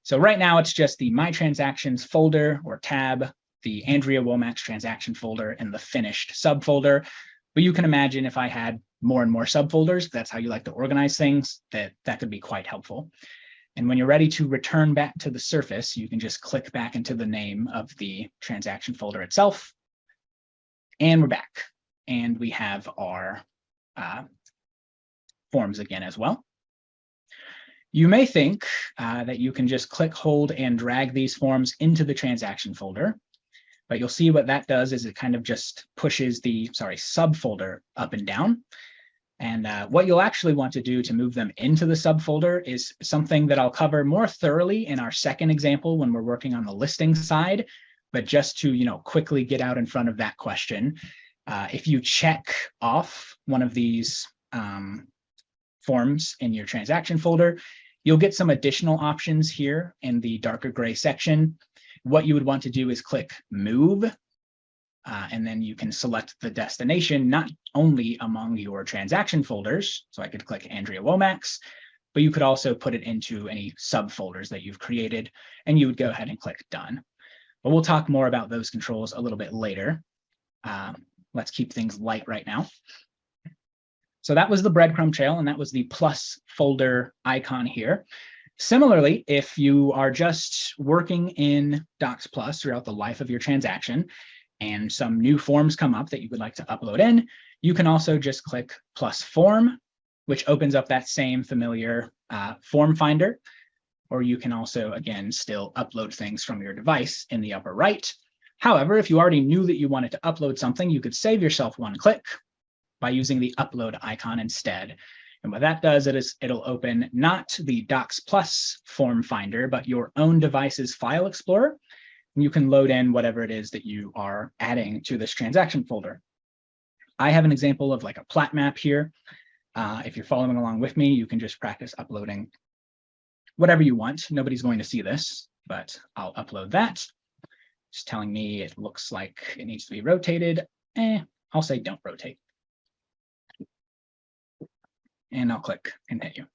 So right now it's just the My Transactions folder or tab, the Andrea Womack's transaction folder, and the finished subfolder. But you can imagine if I had more and more subfolders, that's how you like to organize things, that could be quite helpful. And when you're ready to return back to the surface, you can just click back into the name of the transaction folder itself. And we're back. And we have our forms again as well. You may think that you can just click, hold, and drag these forms into the transaction folder. But you'll see what that does is it kind of just pushes the, subfolder up and down. And what you'll actually want to do to move them into the subfolder is something that I'll cover more thoroughly in our second example when we're working on the listing side. But just to, quickly get out in front of that question, if you check off one of these forms in your transaction folder, you'll get some additional options here in the darker gray section. What you would want to do is click move, and then you can select the destination, not only among your transaction folders. So I could click Andrea Womack's, but you could also put it into any subfolders that you've created, and you would go ahead and click done. But we'll talk more about those controls a little bit later. Let's keep things light right now. So that was the breadcrumb trail, and that was the plus folder icon here. Similarly, if you are just working in DocsPlus throughout the life of your transaction and some new forms come up that you would like to upload in, you can also just click plus form, which opens up that same familiar form finder. Or you can also, again, still upload things from your device in the upper right. However, if you already knew that you wanted to upload something, you could save yourself one click by using the upload icon instead. And what that does is it'll open not the DocsPlus form finder, but your own device's file explorer. And you can load in whatever it is that you are adding to this transaction folder. I have an example of like a plat map here. If you're following along with me, you can just practice uploading whatever you want. Nobody's going to see this, but I'll upload that. It's telling me it looks like it needs to be rotated. I'll say don't rotate. And I'll click continue.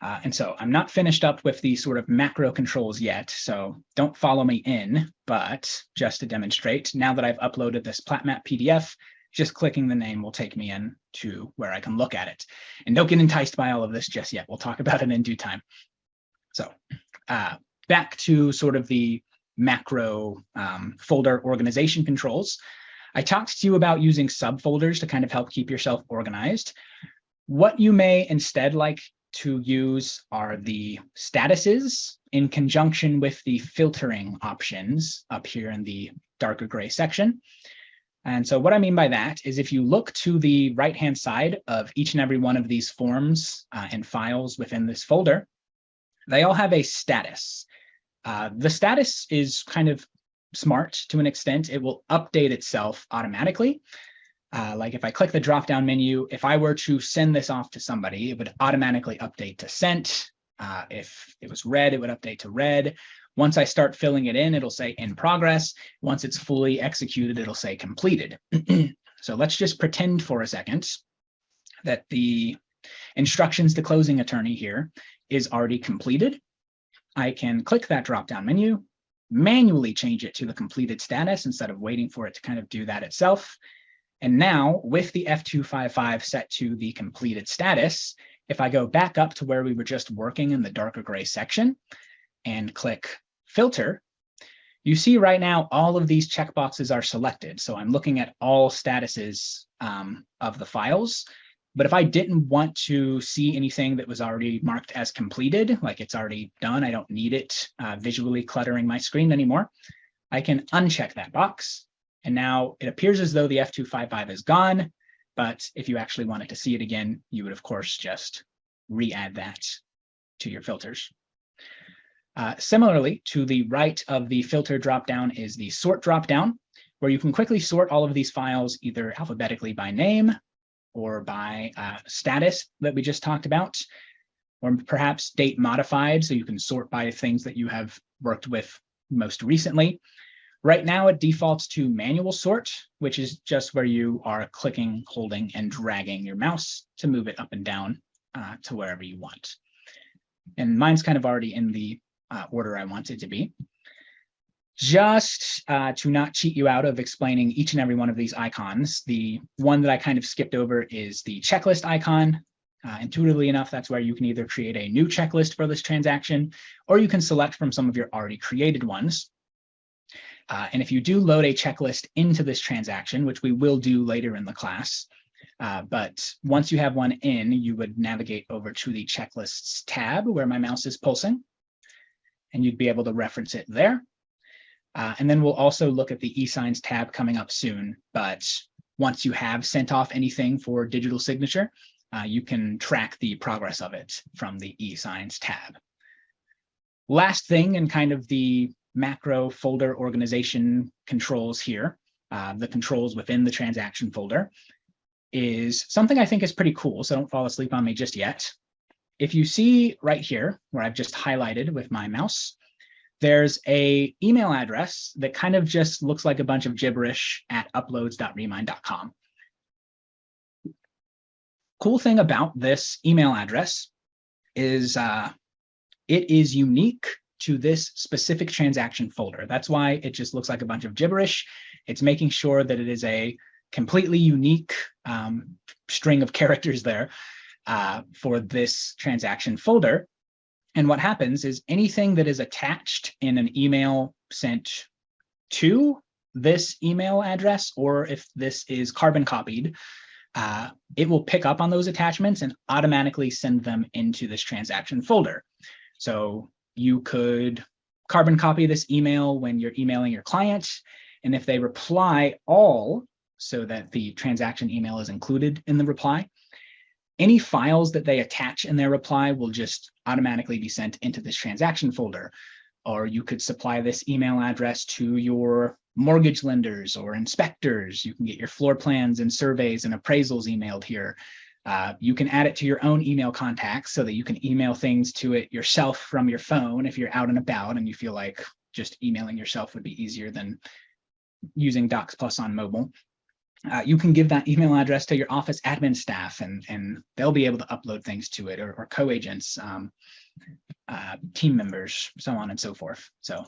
And so I'm not finished up with the sort of macro controls yet, so don't follow me in, but just to demonstrate, now that I've uploaded this PlatMap PDF, just clicking the name will take me in to where I can look at it. And don't get enticed by all of this just yet. We'll talk about it in due time. So back to sort of the macro folder organization controls. I talked to you about using subfolders to kind of help keep yourself organized. What you may instead like to use are the statuses in conjunction with the filtering options up here in the darker gray section. And so what I mean by that is if you look to the right-hand side of each and every one of these forms and files within this folder, they all have a status. The status is kind of smart to an extent. It will update itself automatically. Like if I click the drop-down menu, if I were to send this off to somebody, it would automatically update to sent. If it was red, it would update to red. Once I start filling it in, it'll say in progress. Once it's fully executed, it'll say completed. So let's just pretend for a second that the instructions to closing attorney here is already completed. I can click that drop-down menu, manually change it to the completed status instead of waiting for it to kind of do that itself. And now with the F255 set to the completed status, if I go back up to where we were just working in the darker gray section and click filter, you see right now all of these checkboxes are selected. So I'm looking at all statuses of the files. But if I didn't want to see anything that was already marked as completed, like it's already done, I don't need it visually cluttering my screen anymore, I can uncheck that box. And now it appears as though the F255 is gone. But if you actually wanted to see it again, you would, of course, just re-add that to your filters. Similarly, to the right of the filter dropdown is the sort dropdown, where you can quickly sort all of these files either alphabetically by name or by status that we just talked about, or perhaps date modified, so you can sort by things that you have worked with most recently. Right now, it defaults to manual sort, which is just where you are clicking, holding, and dragging your mouse to move it up and down to wherever you want. And mine's kind of already in the order I want it to be. Just to not cheat you out of explaining each and every one of these icons, the one that I kind of skipped over is the checklist icon. Intuitively enough, that's where you can either create a new checklist for this transaction, or you can select from some of your already created ones. And if you do load a checklist into this transaction, which we will do later in the class, but once you have one in, you would navigate over to the checklists tab where my mouse is pulsing, and you'd be able to reference it there. And then we'll also look at the eSigns tab coming up soon. But once you have sent off anything for digital signature, you can track the progress of it from the eSigns tab. Last thing in kind of the macro folder organization controls here, the controls within the transaction folder, is something I think is pretty cool, so don't fall asleep on me just yet. If you see right here, where I've just highlighted with my mouse, there's an email address that kind of just looks like a bunch of gibberish at uploads.remine.com. Cool thing about this email address is it is unique to this specific transaction folder. That's why it just looks like a bunch of gibberish. It's making sure that it is a completely unique string of characters there for this transaction folder. And what happens is anything that is attached in an email sent to this email address, or if this is carbon copied, it will pick up on those attachments and automatically send them into this transaction folder. So you could carbon copy this email when you're emailing your client, and if they reply all, so that the transaction email is included in the reply, any files that they attach in their reply will just automatically be sent into this transaction folder. Or you could supply this email address to your mortgage lenders or inspectors. You can get your floor plans and surveys and appraisals emailed here. You can add it to your own email contacts so that you can email things to it yourself from your phone if you're out and about and you feel like just emailing yourself would be easier than using DocsPlus on mobile. You can give that email address to your office admin staff, and they'll be able to upload things to it, or co-agents, team members, so on and so forth. So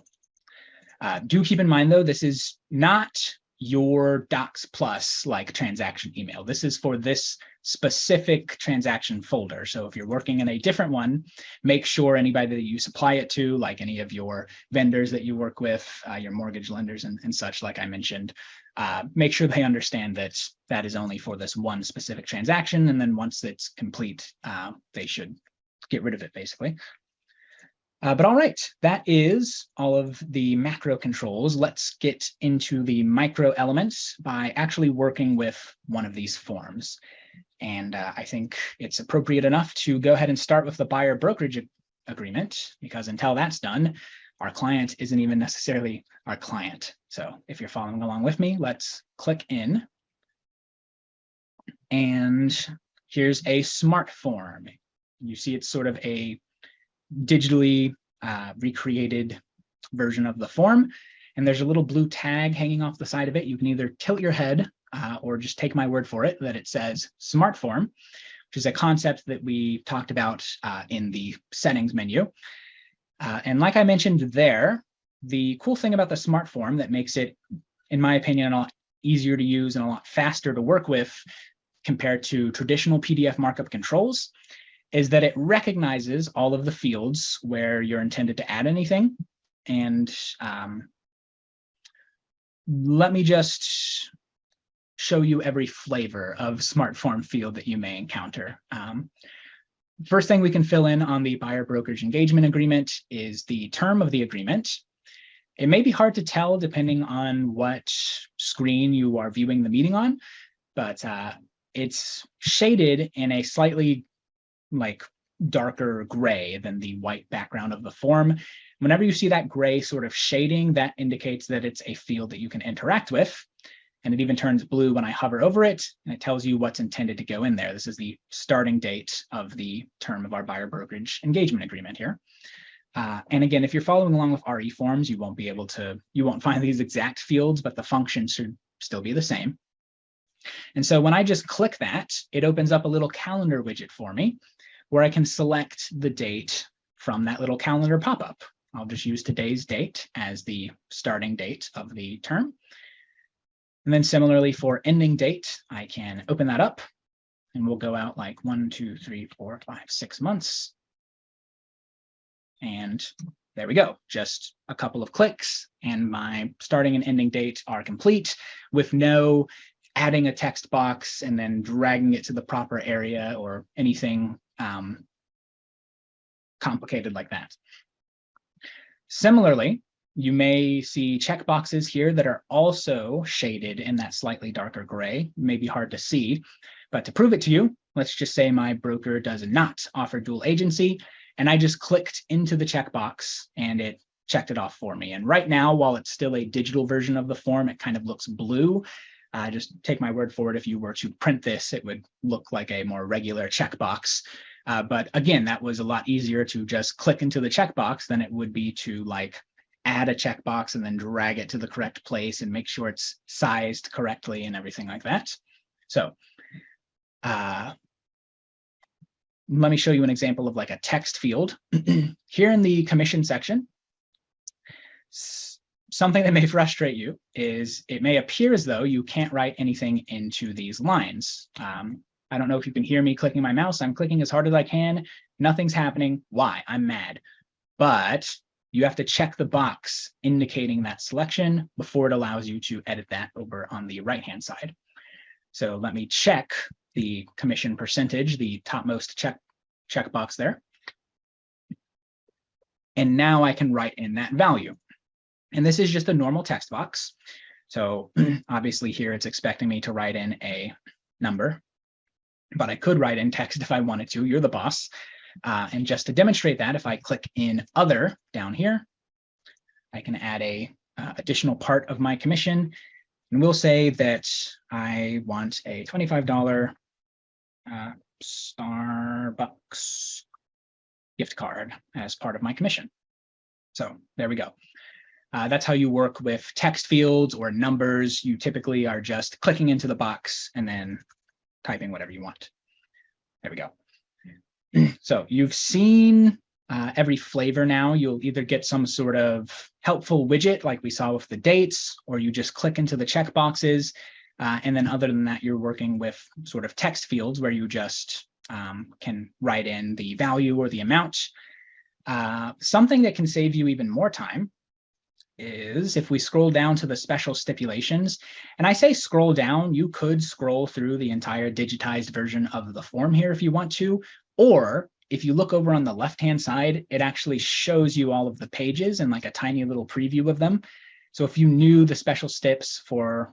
do keep in mind, though, this is not your DocsPlus like transaction email. This is for this specific transaction folder. So if you're working in a different one, make sure anybody that you supply it to, like any of your vendors that you work with, your mortgage lenders and such, like I mentioned, make sure they understand that that is only for this one specific transaction. And then once it's complete, they should get rid of it, basically. But all right, that is all of the macro controls. Let's get into the micro elements by actually working with one of these forms. And I think it's appropriate enough to go ahead and start with the buyer brokerage agreement, because until that's done, our client isn't even necessarily our client. So if you're following along with me, let's click in. And here's a smart form. You see it's sort of a digitally recreated version of the form. And there's a little blue tag hanging off the side of it. You can either tilt your head or just take my word for it that it says smart form, which is a concept that we talked about in the settings menu. And like I mentioned there, the cool thing about the smart form that makes it, in my opinion, a lot easier to use and a lot faster to work with compared to traditional PDF markup controls is that it recognizes all of the fields where you're intended to add anything. And let me just show you every flavor of smart form field that you may encounter. First thing we can fill in on the buyer brokerage engagement agreement is the term of the agreement. It may be hard to tell depending on what screen you are viewing the meeting on, but it's shaded in a slightly like darker gray than the white background of the form. Whenever you see that gray sort of shading, that indicates that it's a field that you can interact with. And it even turns blue when I hover over it, and it tells you what's intended to go in there. This is the starting date of the term of our buyer brokerage engagement agreement here. And again, if you're following along with RE forms, you won't find these exact fields, but the function should still be the same. And so when I just click that, it opens up a little calendar widget for me where I can select the date from that little calendar pop-up. I'll just use today's date as the starting date of the term. And then similarly for ending date, I can open that up and we'll go out like 1, 2, 3, 4, 5, 6 months. And there we go. Just a couple of clicks and my starting and ending date are complete with no adding a text box and then dragging it to the proper area or anything complicated like that. Similarly, you may see checkboxes here that are also shaded in that slightly darker gray. May be hard to see, but to prove it to you, let's just say my broker does not offer dual agency, and I just clicked into the checkbox and it checked it off for me. And right now, while it's still a digital version of the form, it kind of looks blue. Just take my word for it. If you were to print this, it would look like a more regular checkbox. But again, that was a lot easier to just click into the checkbox than it would be to like add a checkbox and then drag it to the correct place and make sure it's sized correctly and everything like that. So let me show you an example of like a text field. Here in the commission section, something that may frustrate you is it may appear as though you can't write anything into these lines. I don't know if you can hear me clicking my mouse. I'm clicking as hard as I can. Nothing's happening. Why? I'm mad. But you have to check the box indicating that selection before it allows you to edit that over on the right-hand side. So let me check the commission percentage, the topmost checkbox there. And now I can write in that value. And this is just a normal text box. So obviously here it's expecting me to write in a number, but I could write in text if I wanted to. You're the boss. And just to demonstrate that, if I click in other down here, I can add a additional part of my commission. And we'll say that I want a $25 Starbucks gift card as part of my commission. So there we go. That's how you work with text fields or numbers. You typically are just clicking into the box and then typing whatever you want. There we go. So you've seen every flavor now. You'll either get some sort of helpful widget like we saw with the dates, or you just click into the checkboxes. And then other than that, you're working with sort of text fields where you just can write in the value or the amount. Something that can save you even more time is if we scroll down to the special stipulations, and I say scroll down, you could scroll through the entire digitized version of the form here if you want to, or if you look over on the left-hand side, it actually shows you all of the pages and like a tiny little preview of them. So if you knew the special stips for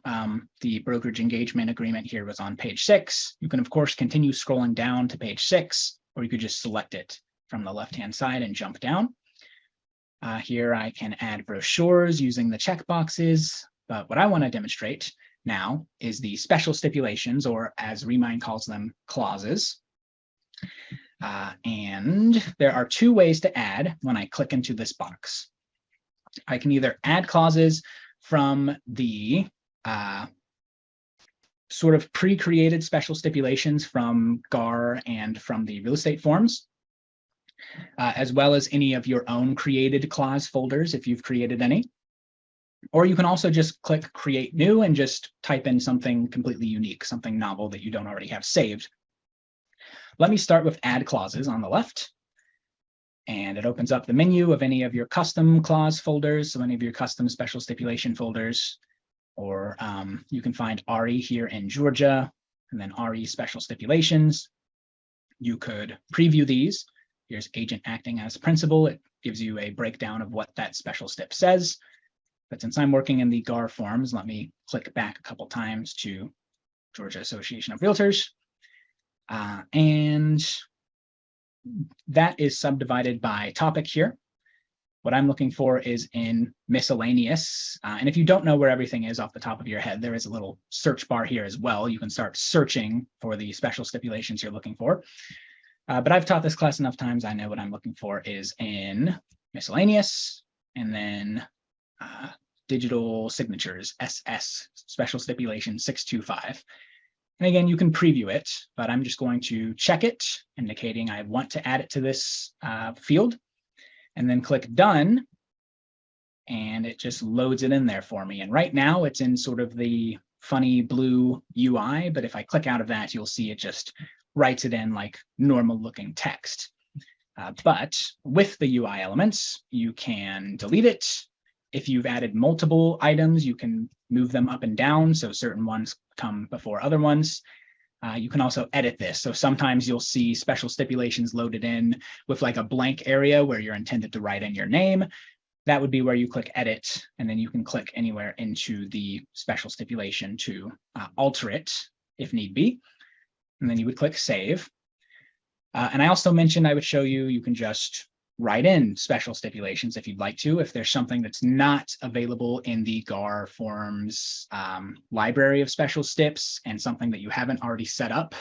the brokerage engagement agreement here was on page 6, you can of course continue scrolling down to page 6, or you could just select it from the left-hand side and jump down. Here I can add brochures using the checkboxes, but what I want to demonstrate now is the special stipulations, or as Remine calls them, clauses. And there are 2 ways to add when I click into this box. I can either add clauses from the sort of pre-created special stipulations from GAR and from the real estate forms, as well as any of your own created clause folders if you've created any. Or you can also just click create new and just type in something completely unique, something novel that you don't already have saved. Let me start with add clauses on the left. And it opens up the menu of any of your custom clause folders, so any of your custom special stipulation folders, or you can find RE here in Georgia, and then RE special stipulations. You could preview these. Here's agent acting as principal. It gives you a breakdown of what that special stip says. But since I'm working in the GAR forms, let me click back a couple times to Georgia Association of Realtors. And that is subdivided by topic here. What I'm looking for is in miscellaneous. And if you don't know where everything is off the top of your head, there is a little search bar here as well. You can start searching for the special stipulations you're looking for. But I've taught this class enough times, I know what I'm looking for is in miscellaneous, and then digital signatures, SS, special stipulation 625. And again, you can preview it, but I'm just going to check it, indicating I want to add it to this field, and then click done, and it just loads it in there for me. And right now it's in sort of the funny blue UI, but if I click out of that, you'll see it just writes it in like normal looking text. But with the UI elements, you can delete it. If you've added multiple items, you can move them up and down, so certain ones come before other ones. You can also edit this. So sometimes you'll see special stipulations loaded in with like a blank area where you're intended to write in your name. That would be where you click edit, and then you can click anywhere into the special stipulation to alter it if need be. And then you would click save. And I also mentioned I would show you, you can just write in special stipulations if you'd like to, if there's something that's not available in the GAR forms library of special stips and something that you haven't already set up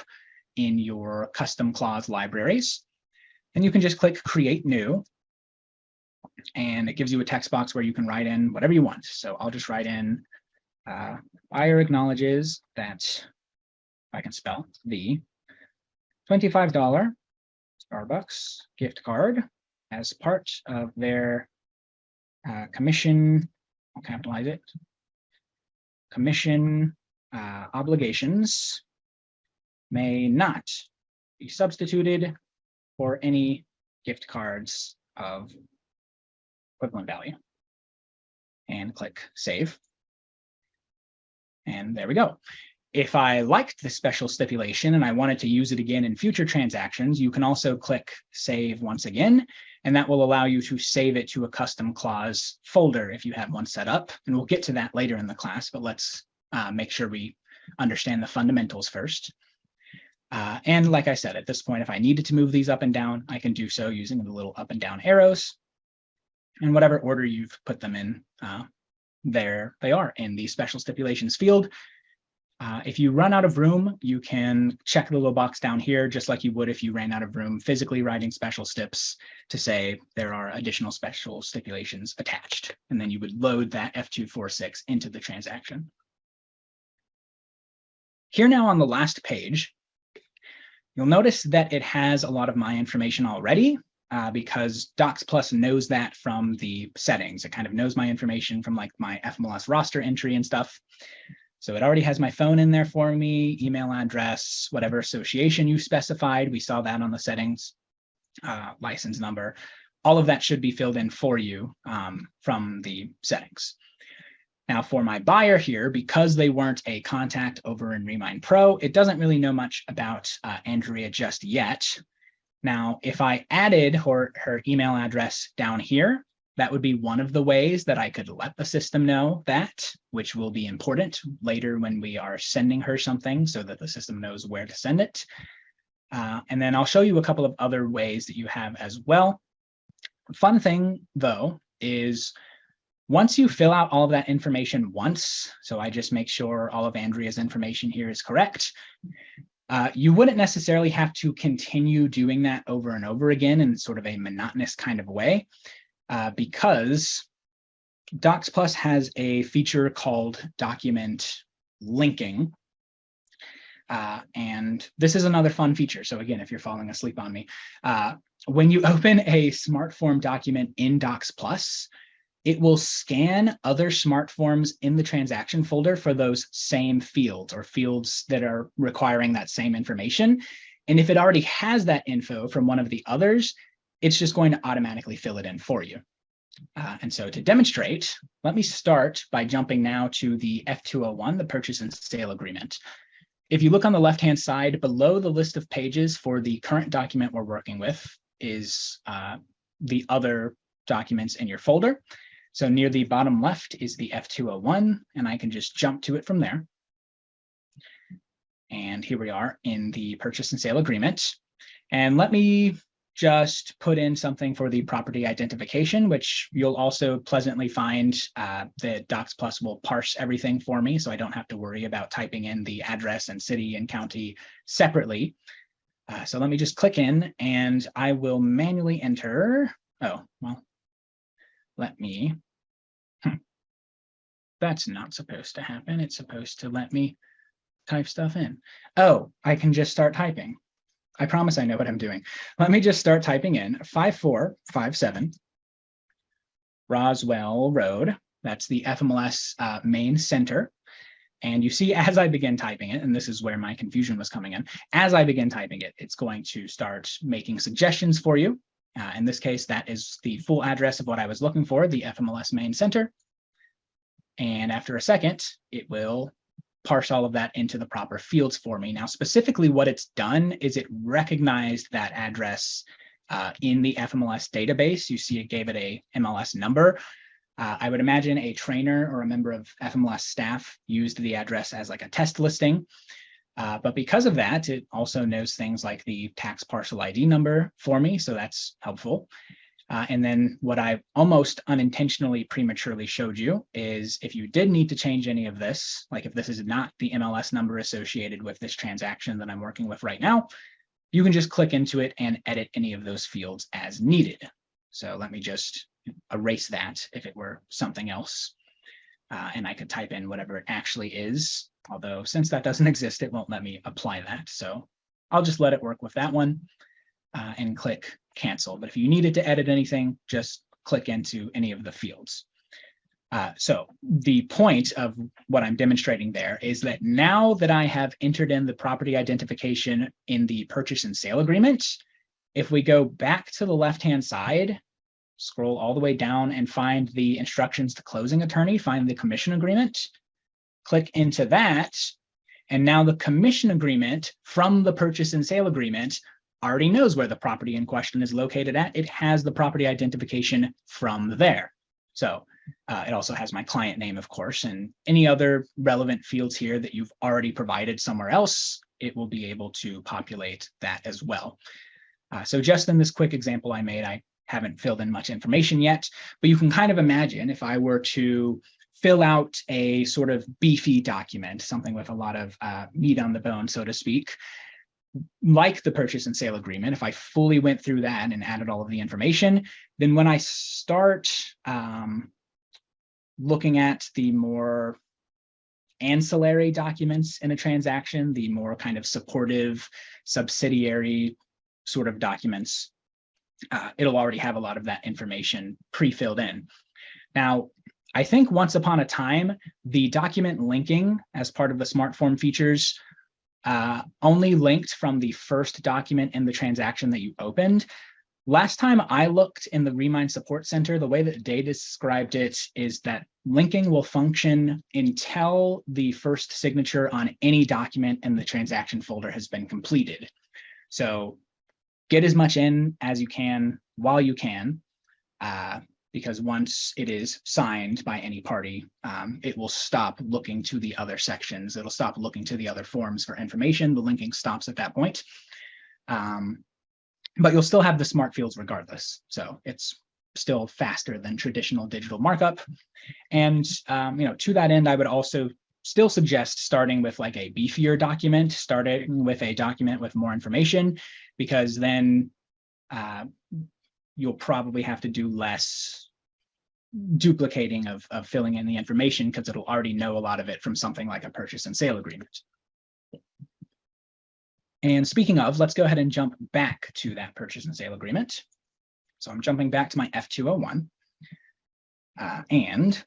in your custom clause libraries. Then you can just click create new, and it gives you a text box where you can write in whatever you want. So I'll just write in buyer acknowledges that, I can spell, the $25 Starbucks gift card as part of their commission, I'll capitalize it, commission obligations may not be substituted for any gift cards of equivalent value. And click save. And there we go. If I liked the special stipulation and I wanted to use it again in future transactions, you can also click save once again, and that will allow you to save it to a custom clause folder if you have one set up. And we'll get to that later in the class, but let's make sure we understand the fundamentals first. And like I said, at this point, if I needed to move these up and down, I can do so using the little up and down arrows. In whatever order you've put them in, there they are in the special stipulations field. If you run out of room, you can check the little box down here, just like you would if you ran out of room physically writing special steps to say there are additional special stipulations attached. And then you would load that F246 into the transaction. Here now on the last page, you'll notice that it has a lot of my information already because DocsPlus knows that from the settings. It kind of knows my information from like my FMLS roster entry and stuff. So it already has my phone in there for me, email address, whatever association you specified. We saw that on the settings, license number. All of that should be filled in for you from the settings. Now for my buyer here, because they weren't a contact over in Remine Pro, it doesn't really know much about Andrea just yet. Now, if I added her email address down here, that would be one of the ways that I could let the system know that, which will be important later when we are sending her something so that the system knows where to send it. And then I'll show you a couple of other ways that you have as well. Fun thing, though, is once you fill out all of that information once, so I just make sure all of Andrea's information here is correct, you wouldn't necessarily have to continue doing that over and over again in sort of a monotonous kind of way. Because DocsPlus has a feature called document linking. And this is another fun feature. So again, if you're falling asleep on me, when you open a smart form document in DocsPlus, it will scan other smart forms in the transaction folder for those same fields or fields that are requiring that same information. And if it already has that info from one of the others, it's just going to automatically fill it in for you. And so to demonstrate, let me start by jumping now to the F201, the purchase and sale agreement. If you look on the left-hand side, below the list of pages for the current document we're working with is the other documents in your folder. So near the bottom left is the F201, and I can just jump to it from there. And here we are in the purchase and sale agreement. And let me just put in something for the property identification, which you'll also pleasantly find that DocsPlus will parse everything for me, so I don't have to worry about typing in the address and city and county separately. So let me just click in, and I will manually enter. Oh, well, let me. That's not supposed to happen. It's supposed to let me type stuff in. Oh, I can just start typing. I promise I know what I'm doing. Let me just start typing in 5457 Roswell Road. That's the FMLS main center. And you see, as I begin typing it, and this is where my confusion was coming in, as I begin typing it, it's going to start making suggestions for you. In this case, that is the full address of what I was looking for, the FMLS main center. And after a second, it will parse all of that into the proper fields for me. Now, specifically what it's done is it recognized that address in the FMLS database. You see it gave it a MLS number. I would imagine a trainer or a member of FMLS staff used the address as like a test listing. But because of that, it also knows things like the tax parcel ID number for me. So that's helpful. And then what I almost unintentionally prematurely showed you is if you did need to change any of this, like if this is not the MLS number associated with this transaction that I'm working with right now, you can just click into it and edit any of those fields as needed. So let me just erase that if it were something else. And I could type in whatever it actually is. Although since that doesn't exist, it won't let me apply that. So I'll just let it work with that one and click cancel. But if you needed to edit anything, just click into any of the fields. So the point of what I'm demonstrating there is that now that I have entered in the property identification in the purchase and sale agreement, if we go back to the left-hand side, scroll all the way down and find the instructions to closing attorney, find the commission agreement, click into that, and now the commission agreement from the purchase and sale agreement already knows where the property in question is located at. It has the property identification from there. So it also has my client name, of course, and any other relevant fields here that you've already provided somewhere else, it will be able to populate that as well. So just in this quick example I made, I haven't filled in much information yet, but you can kind of imagine if I were to fill out a sort of beefy document, something with a lot of meat on the bone, so to speak, like the purchase and sale agreement, if I fully went through that and added all of the information, then when I start looking at the more ancillary documents in a transaction, the more kind of supportive, subsidiary sort of documents, it'll already have a lot of that information pre-filled in. Now, I think once upon a time, the document linking as part of the smart form features only linked from the first document in the transaction that you opened. Last time I looked in the Remine Support Center, the way that they described it is that linking will function until the first signature on any document in the transaction folder has been completed. So get as much in as you can while you can, because once it is signed by any party, it will stop looking to the other sections. It'll stop looking to the other forms for information. The linking stops at that point. But you'll still have the smart fields regardless. So it's still faster than traditional digital markup. And to that end, I would also still suggest starting with like a beefier document, starting with a document with more information, because then you'll probably have to do less duplicating of filling in the information, because it'll already know a lot of it from something like a purchase and sale agreement. And speaking of, let's go ahead and jump back to that purchase and sale agreement. So I'm jumping back to my F201. And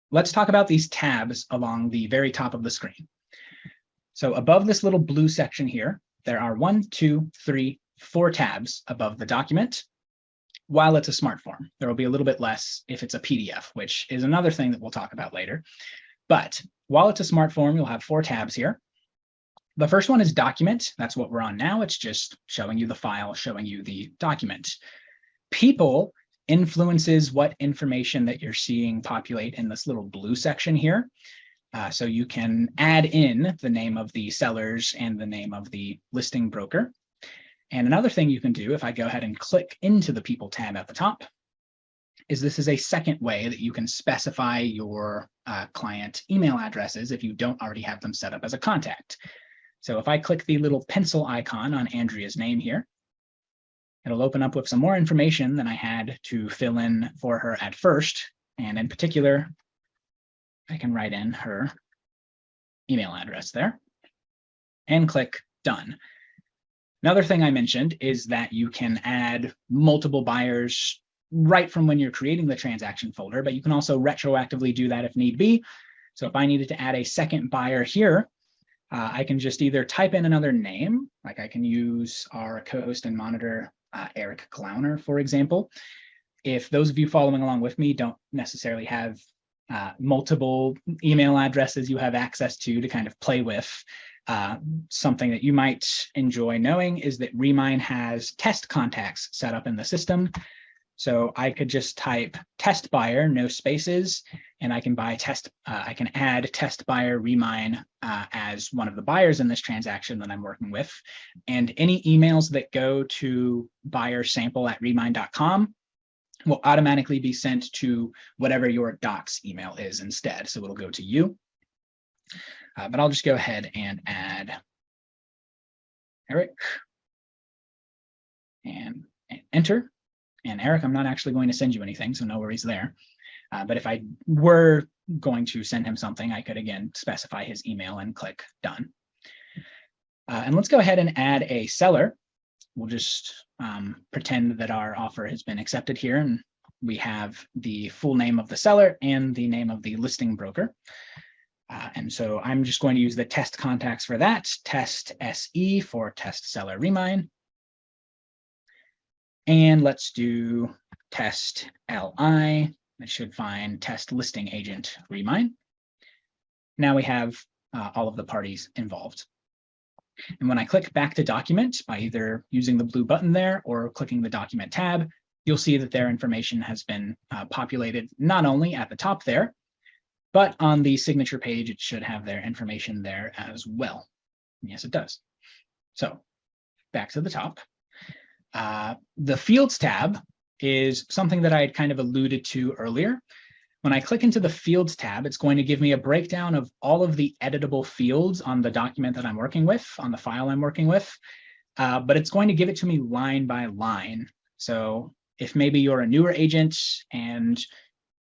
let's talk about these tabs along the very top of the screen. So above this little blue section here, there are 1, 2, 3, 4 tabs above the document. While it's a smart form, there will be a little bit less if it's a PDF, which is another thing that we'll talk about later. But while it's a smart form, you'll have 4 tabs here. The first one is document. That's what we're on now. It's just showing you the file, showing you the document. People influences what information that you're seeing populate in this little blue section here. So you can add in the name of the sellers and the name of the listing broker. And another thing you can do, if I go ahead and click into the people tab at the top, is this is a second way that you can specify your client email addresses if you don't already have them set up as a contact. So if I click the little pencil icon on Andrea's name here, it'll open up with some more information than I had to fill in for her at first. And in particular, I can write in her email address there and click done. Another thing I mentioned is that you can add multiple buyers right from when you're creating the transaction folder, but you can also retroactively do that if need be. So if I needed to add a second buyer here, I can just either type in another name, like I can use our co-host and monitor, Eric Glauner, for example. If those of you following along with me don't necessarily have multiple email addresses you have access to kind of play with, something that you might enjoy knowing is that Remine has test contacts set up in the system. So I could just type test buyer, no spaces, and I can add test buyer Remine as one of the buyers in this transaction that I'm working with. And any emails that go to buyersample@remine.com will automatically be sent to whatever your Docs email is instead. So it'll go to you. But I'll just go ahead and add Eric and enter. And Eric, I'm not actually going to send you anything, so no worries there. But if I were going to send him something, I could again specify his email and click done. And let's go ahead and add a seller. We'll just pretend that our offer has been accepted here, and we have the full name of the seller and the name of the listing broker. And so I'm just going to use the test contacts for that, test SE for test seller Remine. And let's do test LI. It should find test listing agent Remine. Now we have all of the parties involved. And when I click back to document by either using the blue button there or clicking the document tab, you'll see that their information has been populated not only at the top there, but on the signature page, it should have their information there as well. Yes, it does. So back to the top. The Fields tab is something that I had kind of alluded to earlier. When I click into the Fields tab, it's going to give me a breakdown of all of the editable fields on the document that I'm working with, on the file I'm working with, but it's going to give it to me line by line. So if maybe you're a newer agent and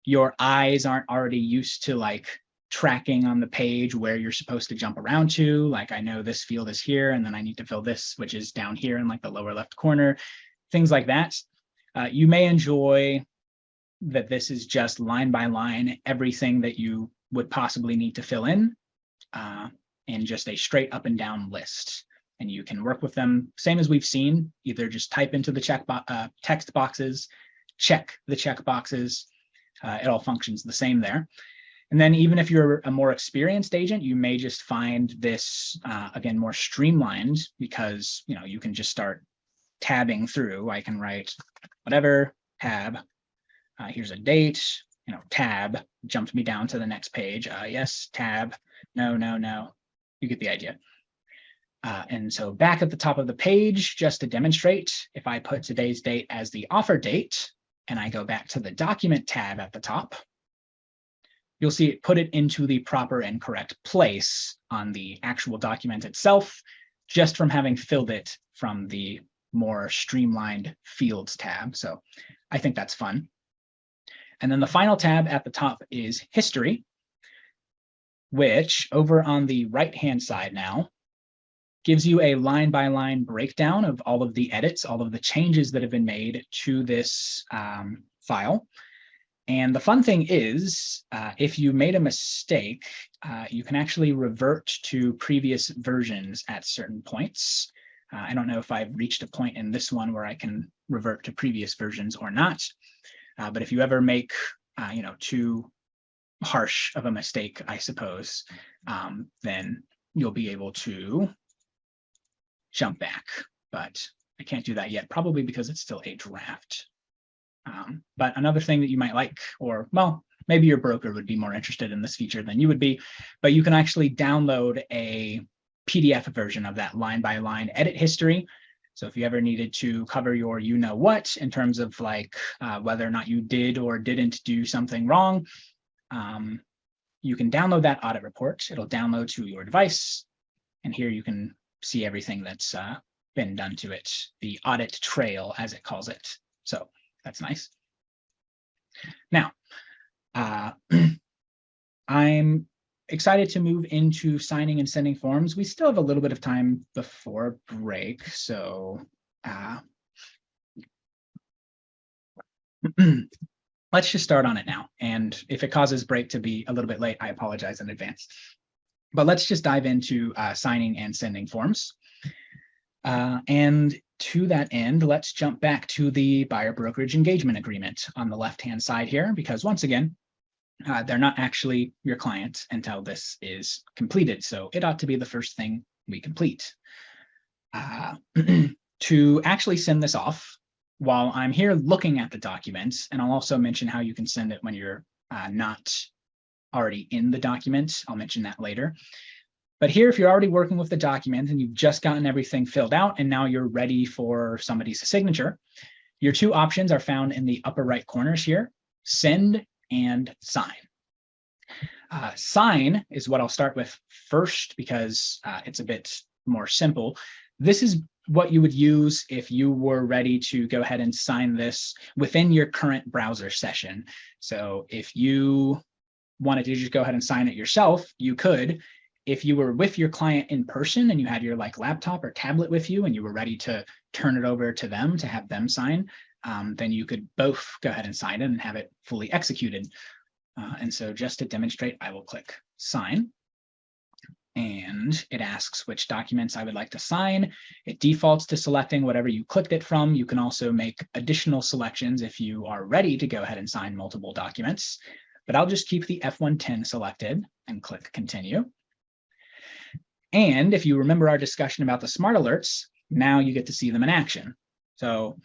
your eyes aren't already used to like tracking on the page where you're supposed to jump around to, like I know this field is here and then I need to fill this, which is down here in like the lower left corner, things like that. You may enjoy that this is just line by line, everything that you would possibly need to fill in just a straight up and down list. And you can work with them, same as we've seen, either just type into the text boxes, check the check boxes. It all functions the same there. And then even if you're a more experienced agent, you may just find this, again, more streamlined because, you know, you can just start tabbing through. I can write whatever, tab, here's a date, you know, tab, jumped me down to the next page. Yes, tab, no, no, no. You get the idea. And so back at the top of the page, just to demonstrate, if I put today's date as the offer date, and I go back to the document tab at the top, you'll see it put it into the proper and correct place on the actual document itself, just from having filled it from the more streamlined Fields tab. So I think that's fun. And then the final tab at the top is History, which over on the right-hand side now gives you a line-by-line breakdown of all of the edits, all of the changes that have been made to this file. And the fun thing is, if you made a mistake, you can actually revert to previous versions at certain points. I don't know if I've reached a point in this one where I can revert to previous versions or not. But if you ever make, you know, too harsh of a mistake, I suppose, then you'll be able to jump back. But I can't do that yet, probably because it's still a draft. But another thing that you might like, or well, maybe your broker would be more interested in this feature than you would be, but you can actually download a PDF version of that line-by-line edit history. So if you ever needed to cover your you-know-what in terms of like whether or not you did or didn't do something wrong, you can download that audit report. It'll download to your device. And here you can see everything that's been done to it, the audit trail, as it calls it. So that's nice. Now, I'm excited to move into signing and sending forms. We still have a little bit of time before break, so let's just start on it now. And if it causes break to be a little bit late, I apologize in advance. But let's just dive into signing and sending forms. And to that end, let's jump back to the buyer brokerage engagement agreement on the left-hand side here, because once again, they're not actually your client until this is completed. So it ought to be the first thing we complete. To actually send this off, while I'm here looking at the documents, and I'll also mention how you can send it when you're not already in the document. I'll mention that later. But here, if you're already working with the document and you've just gotten everything filled out and now you're ready for somebody's signature, your two options are found in the upper right corners here, send and sign. Sign is what I'll start with first because it's a bit more simple. This is what you would use if you were ready to go ahead and sign this within your current browser session. So if you wanted to just go ahead and sign it yourself, you could. If you were with your client in person and you had your like laptop or tablet with you and you were ready to turn it over to them to have them sign, then you could both go ahead and sign it and have it fully executed. And so just to demonstrate, I will click sign. And it asks which documents I would like to sign. It defaults to selecting whatever you clicked it from. You can also make additional selections if you are ready to go ahead and sign multiple documents. But I'll just keep the F110 selected and click continue. And if you remember our discussion about the smart alerts, now you get to see them in action. So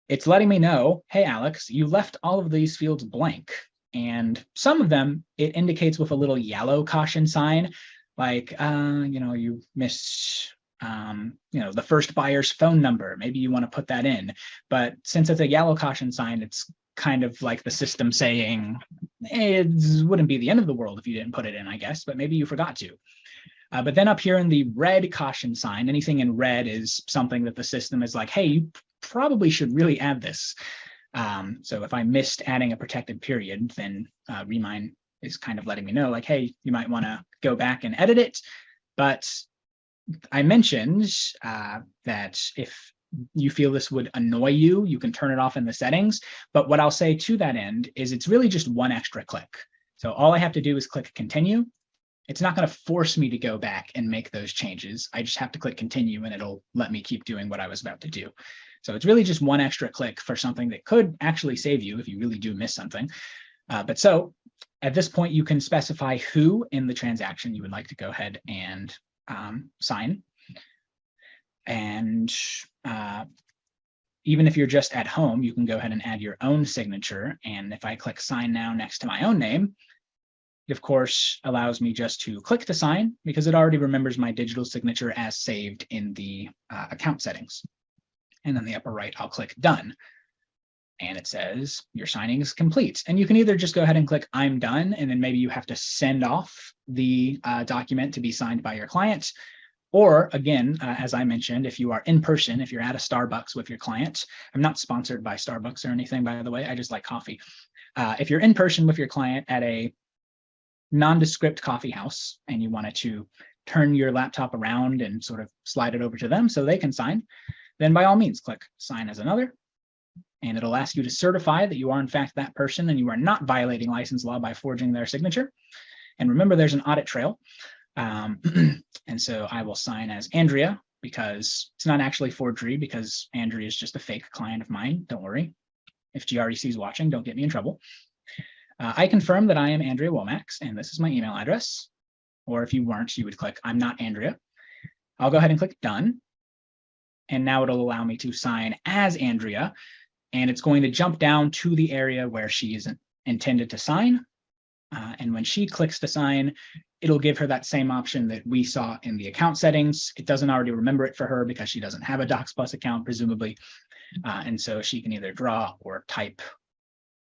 it's letting me know, hey, Alex, you left all of these fields blank. And some of them, it indicates with a little yellow caution sign, like, you know, you missed the first buyer's phone number. Maybe you want to put that in. But since it's a yellow caution sign, it's kind of like the system saying, it wouldn't be the end of the world if you didn't put it in, I guess, but maybe you forgot to. But then up here in the red caution sign, anything in red is something that the system is like, hey, you probably should really add this. So if I missed adding a protected period, then Remine is kind of letting me know, like, hey, you might want to go back and edit it. But I mentioned that if you feel this would annoy you, you can turn it off in the settings. But what I'll say to that end is it's really just one extra click. So all I have to do is click continue. It's not going to force me to go back and make those changes. I just have to click continue and it'll let me keep doing what I was about to do. So it's really just one extra click for something that could actually save you if you really do miss something. But so at this point, you can specify who in the transaction you would like to go ahead and sign. And even if you're just at home, you can go ahead and add your own signature. And if I click sign now next to my own name, it of course allows me just to click to sign because it already remembers my digital signature as saved in the account settings. And then the upper right, I'll click done. And it says your signing is complete. And you can either just go ahead and click I'm done, and then maybe you have to send off the document to be signed by your client. Or again, as I mentioned, if you are in person, if you're at a Starbucks with your client, I'm not sponsored by Starbucks or anything, by the way, I just like coffee. If you're in person with your client at a nondescript coffee house and you wanted to turn your laptop around and sort of slide it over to them so they can sign, then by all means, click sign as another. And it'll ask you to certify that you are in fact that person and you are not violating license law by forging their signature. And remember, there's an audit trail. And so I will sign as Andrea because it's not actually forgery because Andrea is just a fake client of mine. Don't worry. If GREC is watching, don't get me in trouble. I confirm that I am Andrea Womax and this is my email address. Or if you weren't, you would click I'm not Andrea. I'll go ahead and click done. And now it'll allow me to sign as Andrea. And it's going to jump down to the area where she is intended to sign. And when she clicks to sign, it'll give her that same option that we saw in the account settings. It doesn't already remember it for her because she doesn't have a DocsPlus account, presumably. And so she can either draw or type.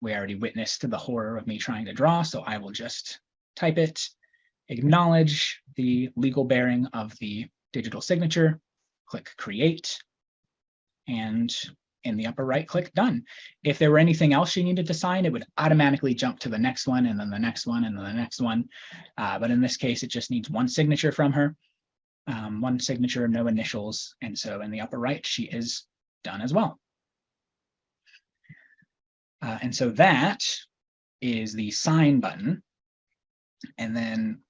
We already witnessed the horror of me trying to draw, so I will just type it, acknowledge the legal bearing of the digital signature, click create, and in the upper right, click done. If there were anything else she needed to sign, it would automatically jump to the next one and then the next one and then the next one. But in this case, it just needs one signature from her, one signature, no initials. And so in the upper right, she is done as well. And so that is the sign button. And then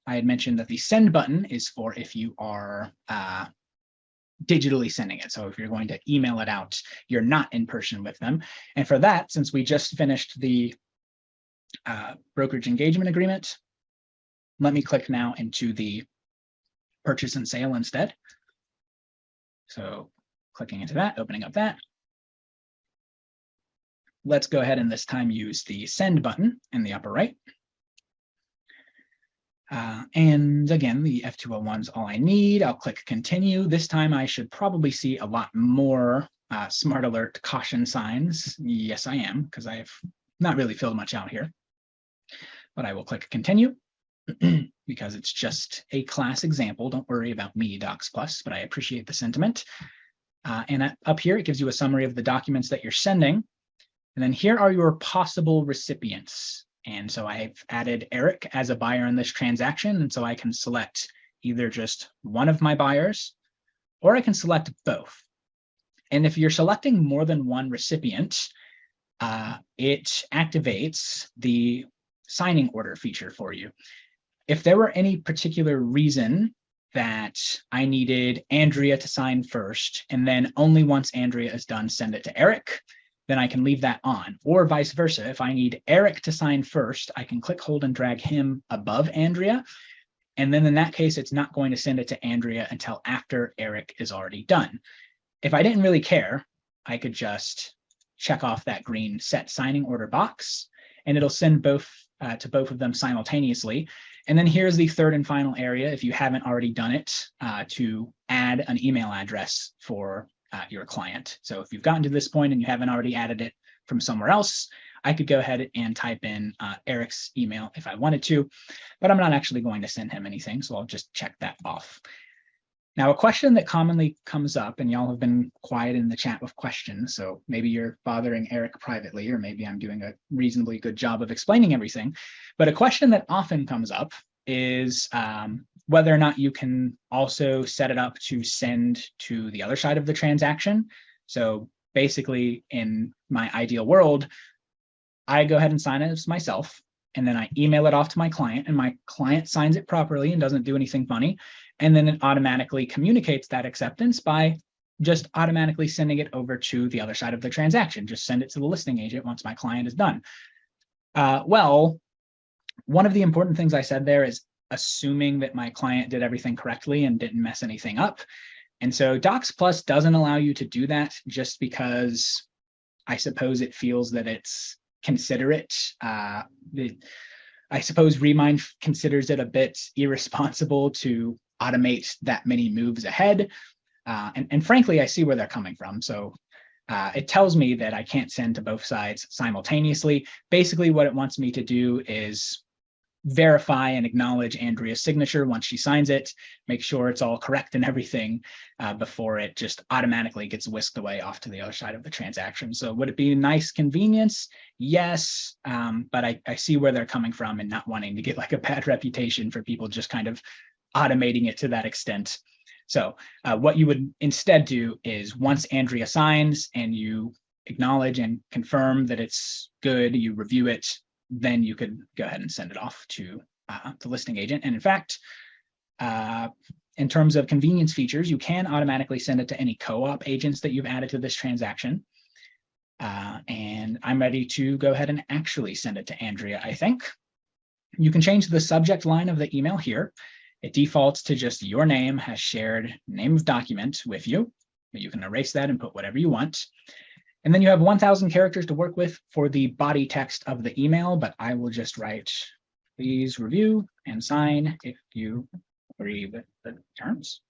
I had mentioned that the send button is for if you are digitally sending it. So if you're going to email it out, you're not in person with them. And for that, since we just finished the brokerage engagement agreement, let me click now into the purchase and sale instead. So clicking into that, opening up that. Let's go ahead and this time use the send button in the upper right. And again, the F201 is all I need. I'll click continue. This time I should probably see a lot more smart alert caution signs. Yes, I am, because I've not really filled much out here. But I will click continue because it's just a class example. Don't worry about me, DocsPlus, but I appreciate the sentiment. And up here, it gives you a summary of the documents that you're sending. And then here are your possible recipients. And so I've added Eric as a buyer in this transaction. And so I can select either just one of my buyers, or I can select both. And if you're selecting more than one recipient, it activates the signing order feature for you. If there were any particular reason that I needed Andrea to sign first, and then only once Andrea is done, send it to Eric, then I can leave that on. Or vice versa, if I need Eric to sign first, I can click, hold, and drag him above Andrea. And then in that case, it's not going to send it to Andrea until after Eric is already done. If I didn't really care, I could just check off that green set signing order box, and it'll send both to both of them simultaneously. And then here's the third and final area, if you haven't already done it, to add an email address for your client. So if you've gotten to this point and you haven't already added it from somewhere else, I could go ahead and type in Eric's email if I wanted to, but I'm not actually going to send him anything, so I'll just check that off. Now, a question that commonly comes up, and y'all have been quiet in the chat with questions, so maybe you're bothering Eric privately, or maybe I'm doing a reasonably good job of explaining everything, but a question that often comes up is whether or not you can also set it up to send to the other side of the transaction. So basically, in my ideal world, I go ahead and sign it as myself, and then I email it off to my client, and my client signs it properly and doesn't do anything funny. And then it automatically communicates that acceptance by just automatically sending it over to the other side of the transaction. Just send it to the listing agent once my client is done. Well, one of the important things I said there is assuming that my client did everything correctly and didn't mess anything up. And so DocsPlus doesn't allow you to do that just because I suppose it feels that it's considerate. I suppose Remine considers it a bit irresponsible to automate that many moves ahead. And frankly, I see where they're coming from. So it tells me that I can't send to both sides simultaneously. Basically, what it wants me to do is verify and acknowledge Andrea's signature once she signs it, make sure it's all correct and everything before it just automatically gets whisked away off to the other side of the transaction. So would it be a nice convenience? Yes, but I see where they're coming from and not wanting to get like a bad reputation for people just kind of automating it to that extent. So what you would instead do is once Andrea signs and you acknowledge and confirm that it's good, you review it, then you could go ahead and send it off to the listing agent. And in fact, in terms of convenience features, you can automatically send it to any co-op agents that you've added to this transaction. And I'm ready to go ahead and actually send it to Andrea, I think. You can change the subject line of the email here. It defaults to just your name has shared name of document with you. You can erase that and put whatever you want. And then you have 1,000 characters to work with for the body text of the email, but I will just write, please review and sign if you agree with the terms.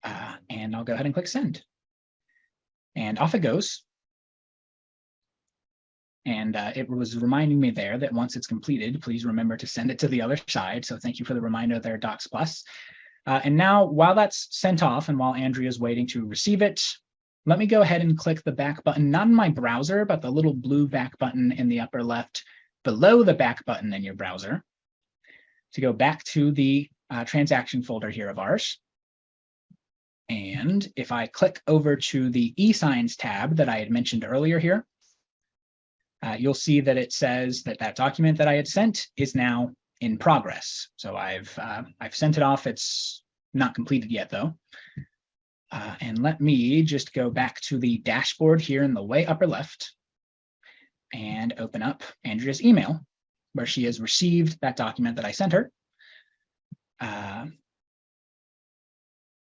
And I'll go ahead and click send. And off it goes. And it was reminding me there that once it's completed, please remember to send it to the other side. So thank you for the reminder there, DocsPlus. And now while that's sent off and while Andrea's waiting to receive it, let me go ahead and click the back button, not in my browser, but the little blue back button in the upper left below the back button in your browser to go back to the transaction folder here of ours. And if I click over to the e-signs tab that I had mentioned earlier here, you'll see that it says that that document that I had sent is now in progress. So I've sent it off. It's not completed yet, though. And let me just go back to the dashboard here in the way upper left and open up Andrea's email where she has received that document that I sent her.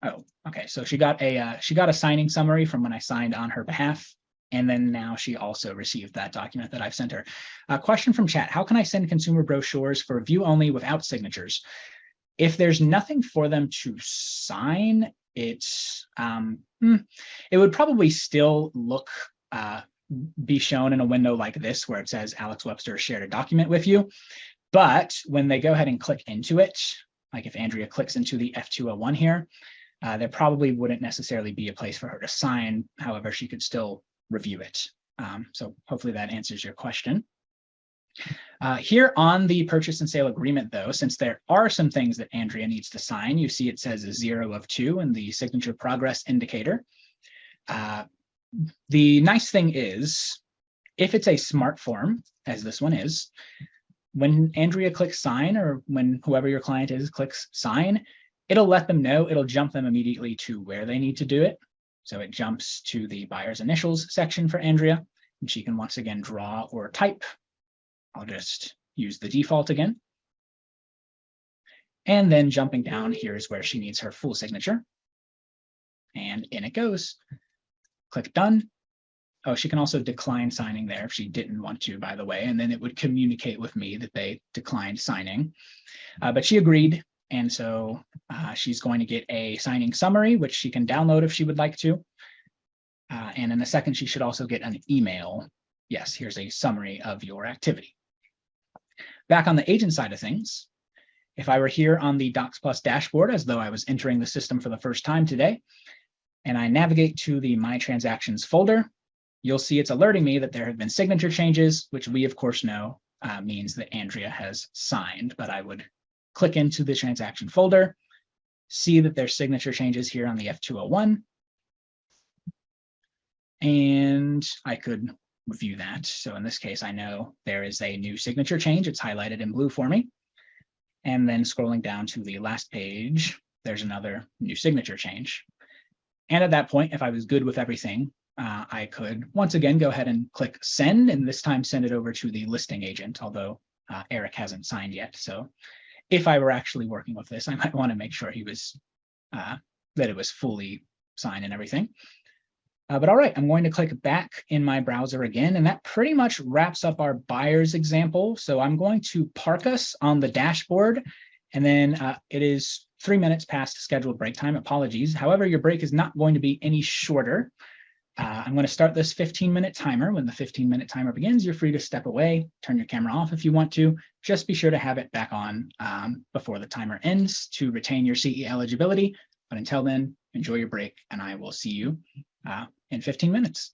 Oh, okay. So she got a signing summary from when I signed on her behalf. And then now she also received that document that I've sent her. A question from chat: how can I send consumer brochures for view only without signatures? If there's nothing for them to sign, it would probably still be shown in a window like this where it says Alex Webster shared a document with you. But when they go ahead and click into it, like if Andrea clicks into the F201 here, there probably wouldn't necessarily be a place for her to sign. However, she could still review it. So hopefully that answers your question. Here on the purchase and sale agreement, though, since there are some things that Andrea needs to sign, you see it says 0 of 2 in the signature progress indicator. The nice thing is, if it's a smart form, as this one is, when Andrea clicks sign, or when whoever your client is clicks sign, it'll let them know, it'll jump them immediately to where they need to do it. So it jumps to the buyer's initials section for Andrea, and she can once again draw or type. I'll just use the default again. And then jumping down, here's where she needs her full signature. And in it goes. Click done. Oh, she can also decline signing there if she didn't want to, by the way, and then it would communicate with me that they declined signing. But she agreed, and so she's going to get a signing summary, which she can download if she would like to. And in a second, she should also get an email. Yes, here's a summary of your activity. Back on the agent side of things, if I were here on the DocsPlus dashboard, as though I was entering the system for the first time today, and I navigate to the My Transactions folder, you'll see it's alerting me that there have been signature changes, which we, of course, know means that Andrea has signed. But I would click into the transaction folder, see that there's signature changes here on the F201, and I could review that. So in this case, I know there is a new signature change. It's highlighted in blue for me. And then scrolling down to the last page, there's another new signature change. And at that point, if I was good with everything, I could once again go ahead and click send, and this time send it over to the listing agent, although Eric hasn't signed yet. So if I were actually working with this, I might want to make sure he was that it was fully signed and everything. But all right, I'm going to click back in my browser again, and that pretty much wraps up our buyer's example. So I'm going to park us on the dashboard, and then it is 3 minutes past scheduled break time. Apologies. However, your break is not going to be any shorter. I'm going to start this 15-minute timer. When the 15-minute timer begins, you're free to step away, turn your camera off if you want to. Just be sure to have it back on before the timer ends to retain your CE eligibility. But until then, enjoy your break, and I will see you in 15 minutes.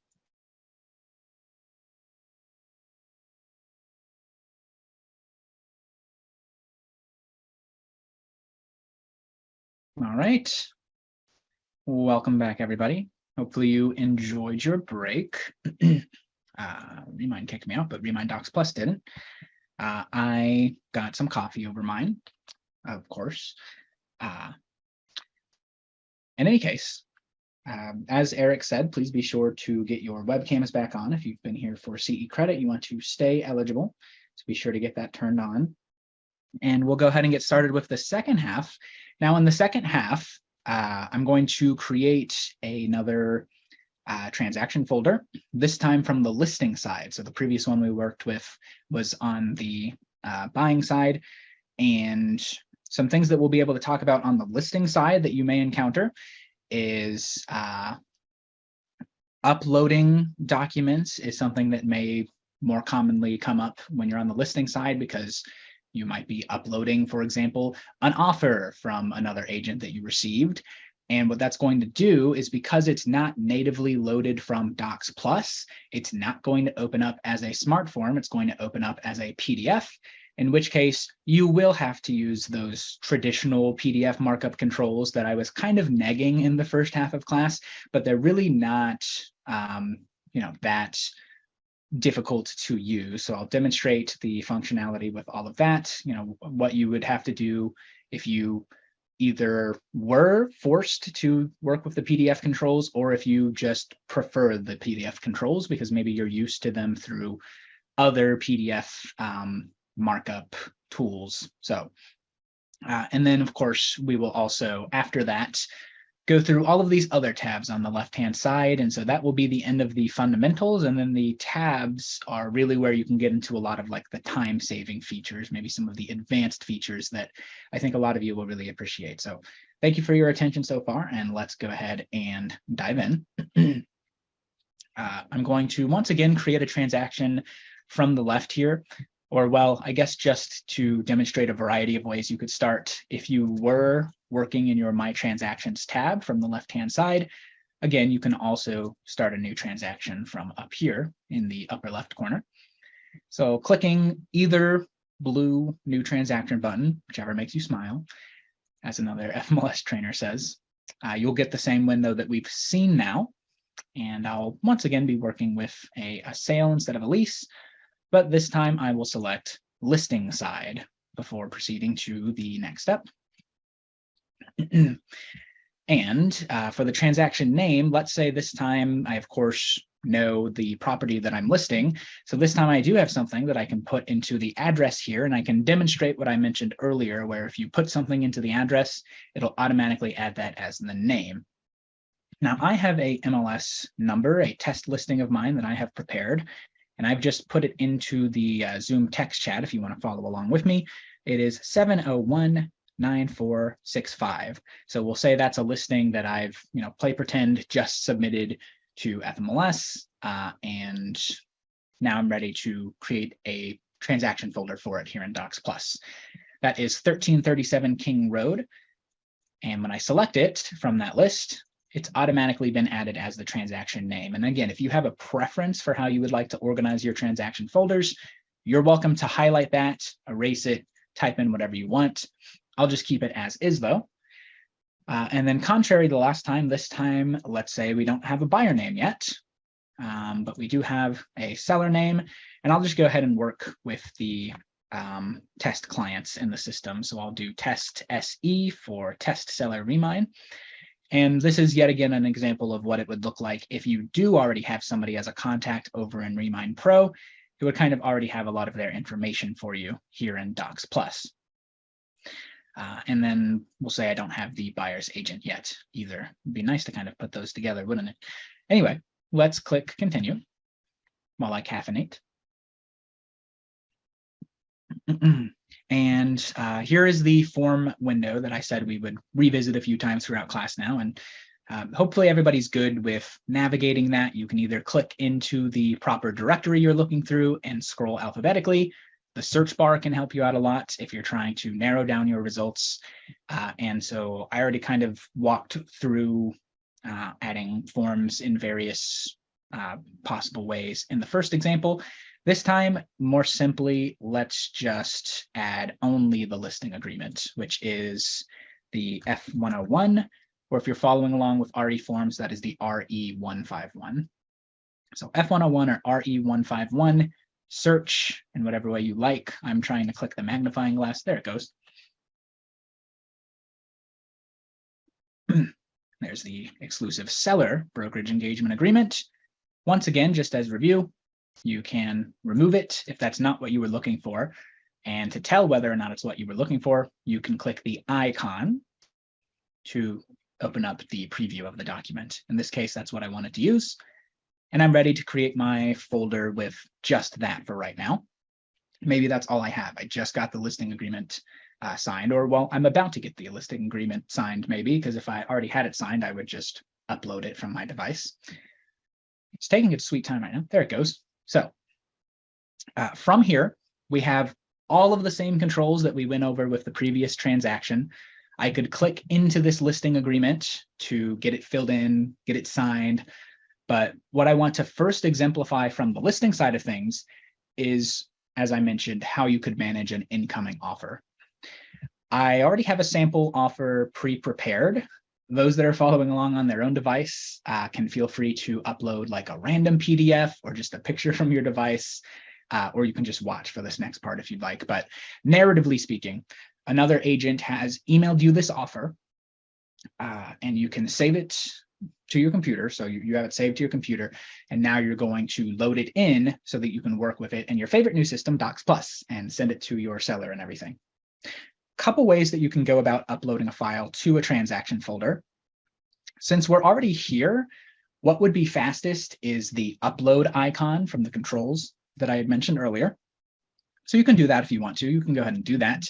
All right. Welcome back, everybody. Hopefully you enjoyed your break. Remine kicked me out, but Remine DocsPlus didn't. I got some coffee over mine, of course. In any case, as Eric said, please be sure to get your webcams back on. If you've been here for CE credit, you want to stay eligible. So be sure to get that turned on. And we'll go ahead and get started with the second half. Now, in the second half, I'm going to create another transaction folder, this time from the listing side. So the previous one we worked with was on the buying side. And some things that we'll be able to talk about on the listing side that you may encounter is uploading documents is something that may more commonly come up when you're on the listing side, because you might be uploading, for example, an offer from another agent that you received. And what that's going to do is, because it's not natively loaded from DocsPlus, it's not going to open up as a smart form. It's going to open up as a PDF, in which case you will have to use those traditional PDF markup controls that I was kind of negging in the first half of class, but they're really not that difficult to use. So I'll demonstrate the functionality with all of that, what you would have to do if you either were forced to work with the PDF controls, or if you just prefer the PDF controls because maybe you're used to them through other PDF markup tools. So, and then of course, we will also, after that, go through all of these other tabs on the left-hand side. And so that will be the end of the fundamentals. And then the tabs are really where you can get into a lot of like the time-saving features, maybe some of the advanced features that I think a lot of you will really appreciate. So thank you for your attention so far, and let's go ahead and dive in. I'm going to once again create a transaction from the left here. Or, well, I guess just to demonstrate a variety of ways you could start. If you were working in your My Transactions tab from the left-hand side, again, you can also start a new transaction from up here in the upper left corner. So clicking either blue New Transaction button, whichever makes you smile, as another FMLS trainer says, you'll get the same window that we've seen now. And I'll once again be working with a sale instead of a lease. But this time I will select listing side before proceeding to the next step. And for the transaction name, let's say this time I, of course, know the property that I'm listing. So this time I do have something that I can put into the address here, and I can demonstrate what I mentioned earlier, where if you put something into the address, it'll automatically add that as the name. Now I have a MLS number, a test listing of mine that I have prepared, and I've just put it into the Zoom text chat if you want to follow along with me. It is 7019465. So we'll say that's a listing that I've, play pretend just submitted to FMLS, and now I'm ready to create a transaction folder for it here in DocsPlus. That is 1337 King Road. And when I select it from that list, it's automatically been added as the transaction name. And again, if you have a preference for how you would like to organize your transaction folders, you're welcome to highlight that, erase it, type in whatever you want. I'll just keep it as is though. And then contrary to last time, this time, let's say we don't have a buyer name yet, but we do have a seller name. And I'll just go ahead and work with the test clients in the system. So I'll do test SE for test seller Remine. And this is yet again an example of what it would look like if you do already have somebody as a contact over in Remine Pro, who would kind of already have a lot of their information for you here in DocsPlus. And then we'll say I don't have the buyer's agent yet either. It'd be nice to kind of put those together, wouldn't it? Anyway, let's click continue while I caffeinate. And here is the form window that I said we would revisit a few times throughout class now. And hopefully everybody's good with navigating that. You can either click into the proper directory you're looking through and scroll alphabetically. The search bar can help you out a lot if you're trying to narrow down your results. And so I already kind of walked through adding forms in various possible ways in the first example. This time, more simply, let's just add only the listing agreement, which is the F101, or if you're following along with RE forms, that is the RE151. So F101 or RE151, search in whatever way you like. I'm trying to click the magnifying glass. There it goes. There's the exclusive seller brokerage engagement agreement. Once again, just as review, you can remove it if that's not what you were looking for. And to tell whether or not it's what you were looking for, you can click the icon to open up the preview of the document. In this case, that's what I wanted to use. And I'm ready to create my folder with just that for right now. Maybe that's all I have. I just got the listing agreement signed, or well, I'm about to get the listing agreement signed maybe, because if I already had it signed, I would just upload it from my device. It's taking its sweet time right now. There it goes. So from here, we have all of the same controls that we went over with the previous transaction. I could click into this listing agreement to get it filled in, get it signed. But what I want to first exemplify from the listing side of things is, as I mentioned, how you could manage an incoming offer. I already have a sample offer pre-prepared. Those that are following along on their own device can feel free to upload like a random PDF or just a picture from your device, or you can just watch for this next part if you'd like. But narratively speaking, another agent has emailed you this offer, and you can save it to your computer. So you have it saved to your computer, and now you're going to load it in so that you can work with it in your favorite new system, DocsPlus, and send it to your seller and everything. Couple ways that you can go about uploading a file to a transaction folder. Since we're already here, what would be fastest is the upload icon from the controls that I had mentioned earlier. So you can do that if you want to. You can go ahead and do that.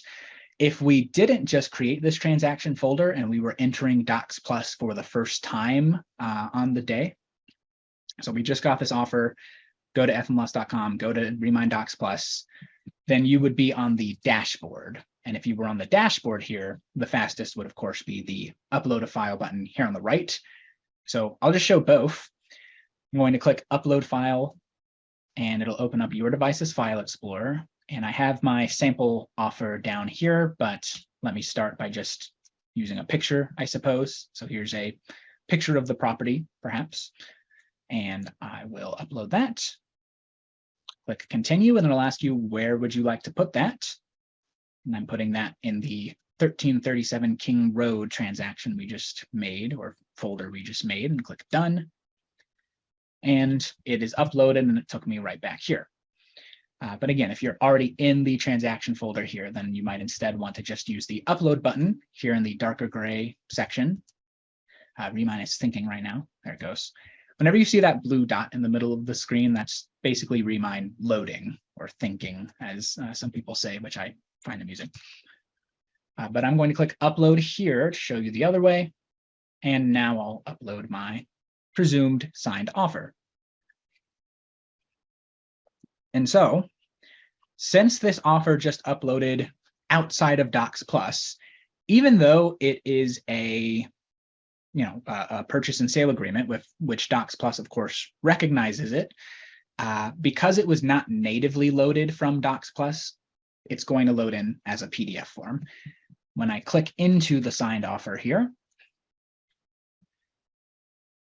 If we didn't just create this transaction folder and we were entering DocsPlus for the first time on the day, so we just got this offer, go to fmls.com, go to Remine DocsPlus, then you would be on the dashboard. And if you were on the dashboard here, the fastest would, of course, be the upload a file button here on the right. So I'll just show both. I'm going to click upload file, and it'll open up your device's file explorer. And I have my sample offer down here, but let me start by just using a picture, I suppose. So here's a picture of the property, perhaps, and I will upload that. Click continue, and it'll ask you, where would you like to put that? And I'm putting that in the 1337 King Road transaction we just made, or folder we just made, and click done. And it is uploaded, and it took me right back here. But again, if you're already in the transaction folder here, then you might instead want to just use the upload button here in the darker gray section. Remine is thinking right now. There it goes. Whenever you see that blue dot in the middle of the screen, that's basically Remine loading or thinking, as some people say, which I find amusing. But I'm going to click upload here to show you the other way. And now I'll upload my presumed signed offer. And so, since this offer just uploaded outside of DocsPlus, even though it is a purchase and sale agreement with which DocsPlus, of course, recognizes it, because it was not natively loaded from DocsPlus, it's going to load in as a PDF form. When I click into the signed offer here,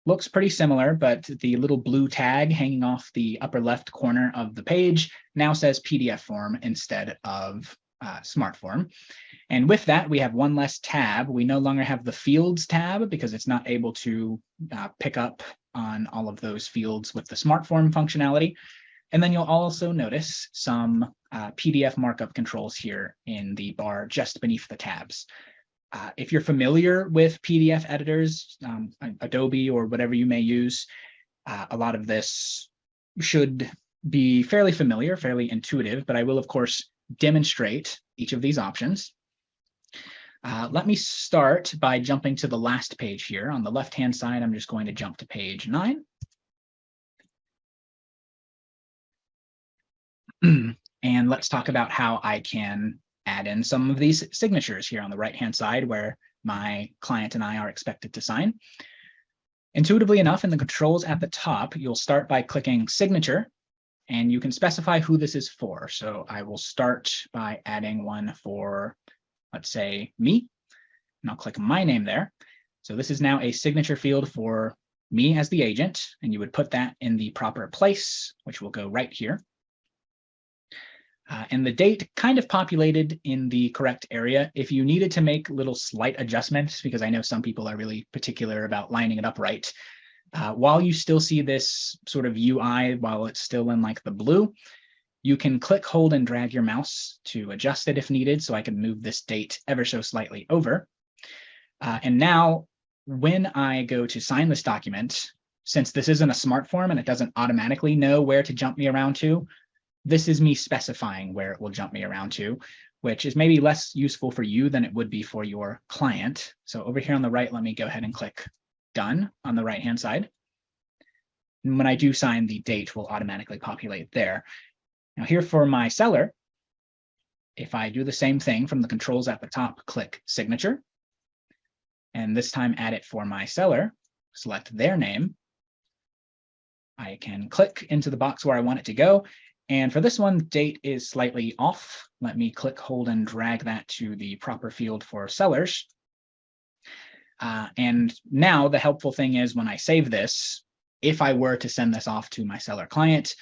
looks pretty similar, but the little blue tag hanging off the upper left corner of the page now says PDF form instead of Smart Form. And with that, we have one less tab. We no longer have the Fields tab because it's not able to pick up on all of those fields with the Smart Form functionality. And then you'll also notice some PDF markup controls here in the bar just beneath the tabs. If you're familiar with PDF editors, Adobe or whatever you may use, a lot of this should be fairly familiar, fairly intuitive, but I will, of course, demonstrate each of these options. Let me start by jumping to the last page here. On the left-hand side, I'm just going to jump to page 9. And let's talk about how I can add in some of these signatures here on the right-hand side where my client and I are expected to sign. Intuitively enough, in the controls at the top, you'll start by clicking Signature, and you can specify who this is for. So I will start by adding one for, let's say, me, and I'll click my name there. So this is now a signature field for me as the agent, and you would put that in the proper place, which will go right here. And the date kind of populated in the correct area. If you needed to make little slight adjustments, because I know some people are really particular about lining it up right, while you still see this sort of UI, while it's still in like the blue, you can click, hold, and drag your mouse to adjust it if needed. So I can move this date ever so slightly over. And now when I go to sign this document, since this isn't a smart form and it doesn't automatically know where to jump me around to, this is me specifying where it will jump me around to, which is maybe less useful for you than it would be for your client. So over here on the right, let me go ahead and click Done on the right-hand side. And when I do sign, the date will automatically populate there. Now here for my seller, if I do the same thing from the controls at the top, click Signature, and this time add it for my seller, select their name, I can click into the box where I want it to go. And for this one, the date is slightly off. Let me click, hold, and drag that to the proper field for sellers. And now the helpful thing is when I save this, if I were to send this off to my seller client,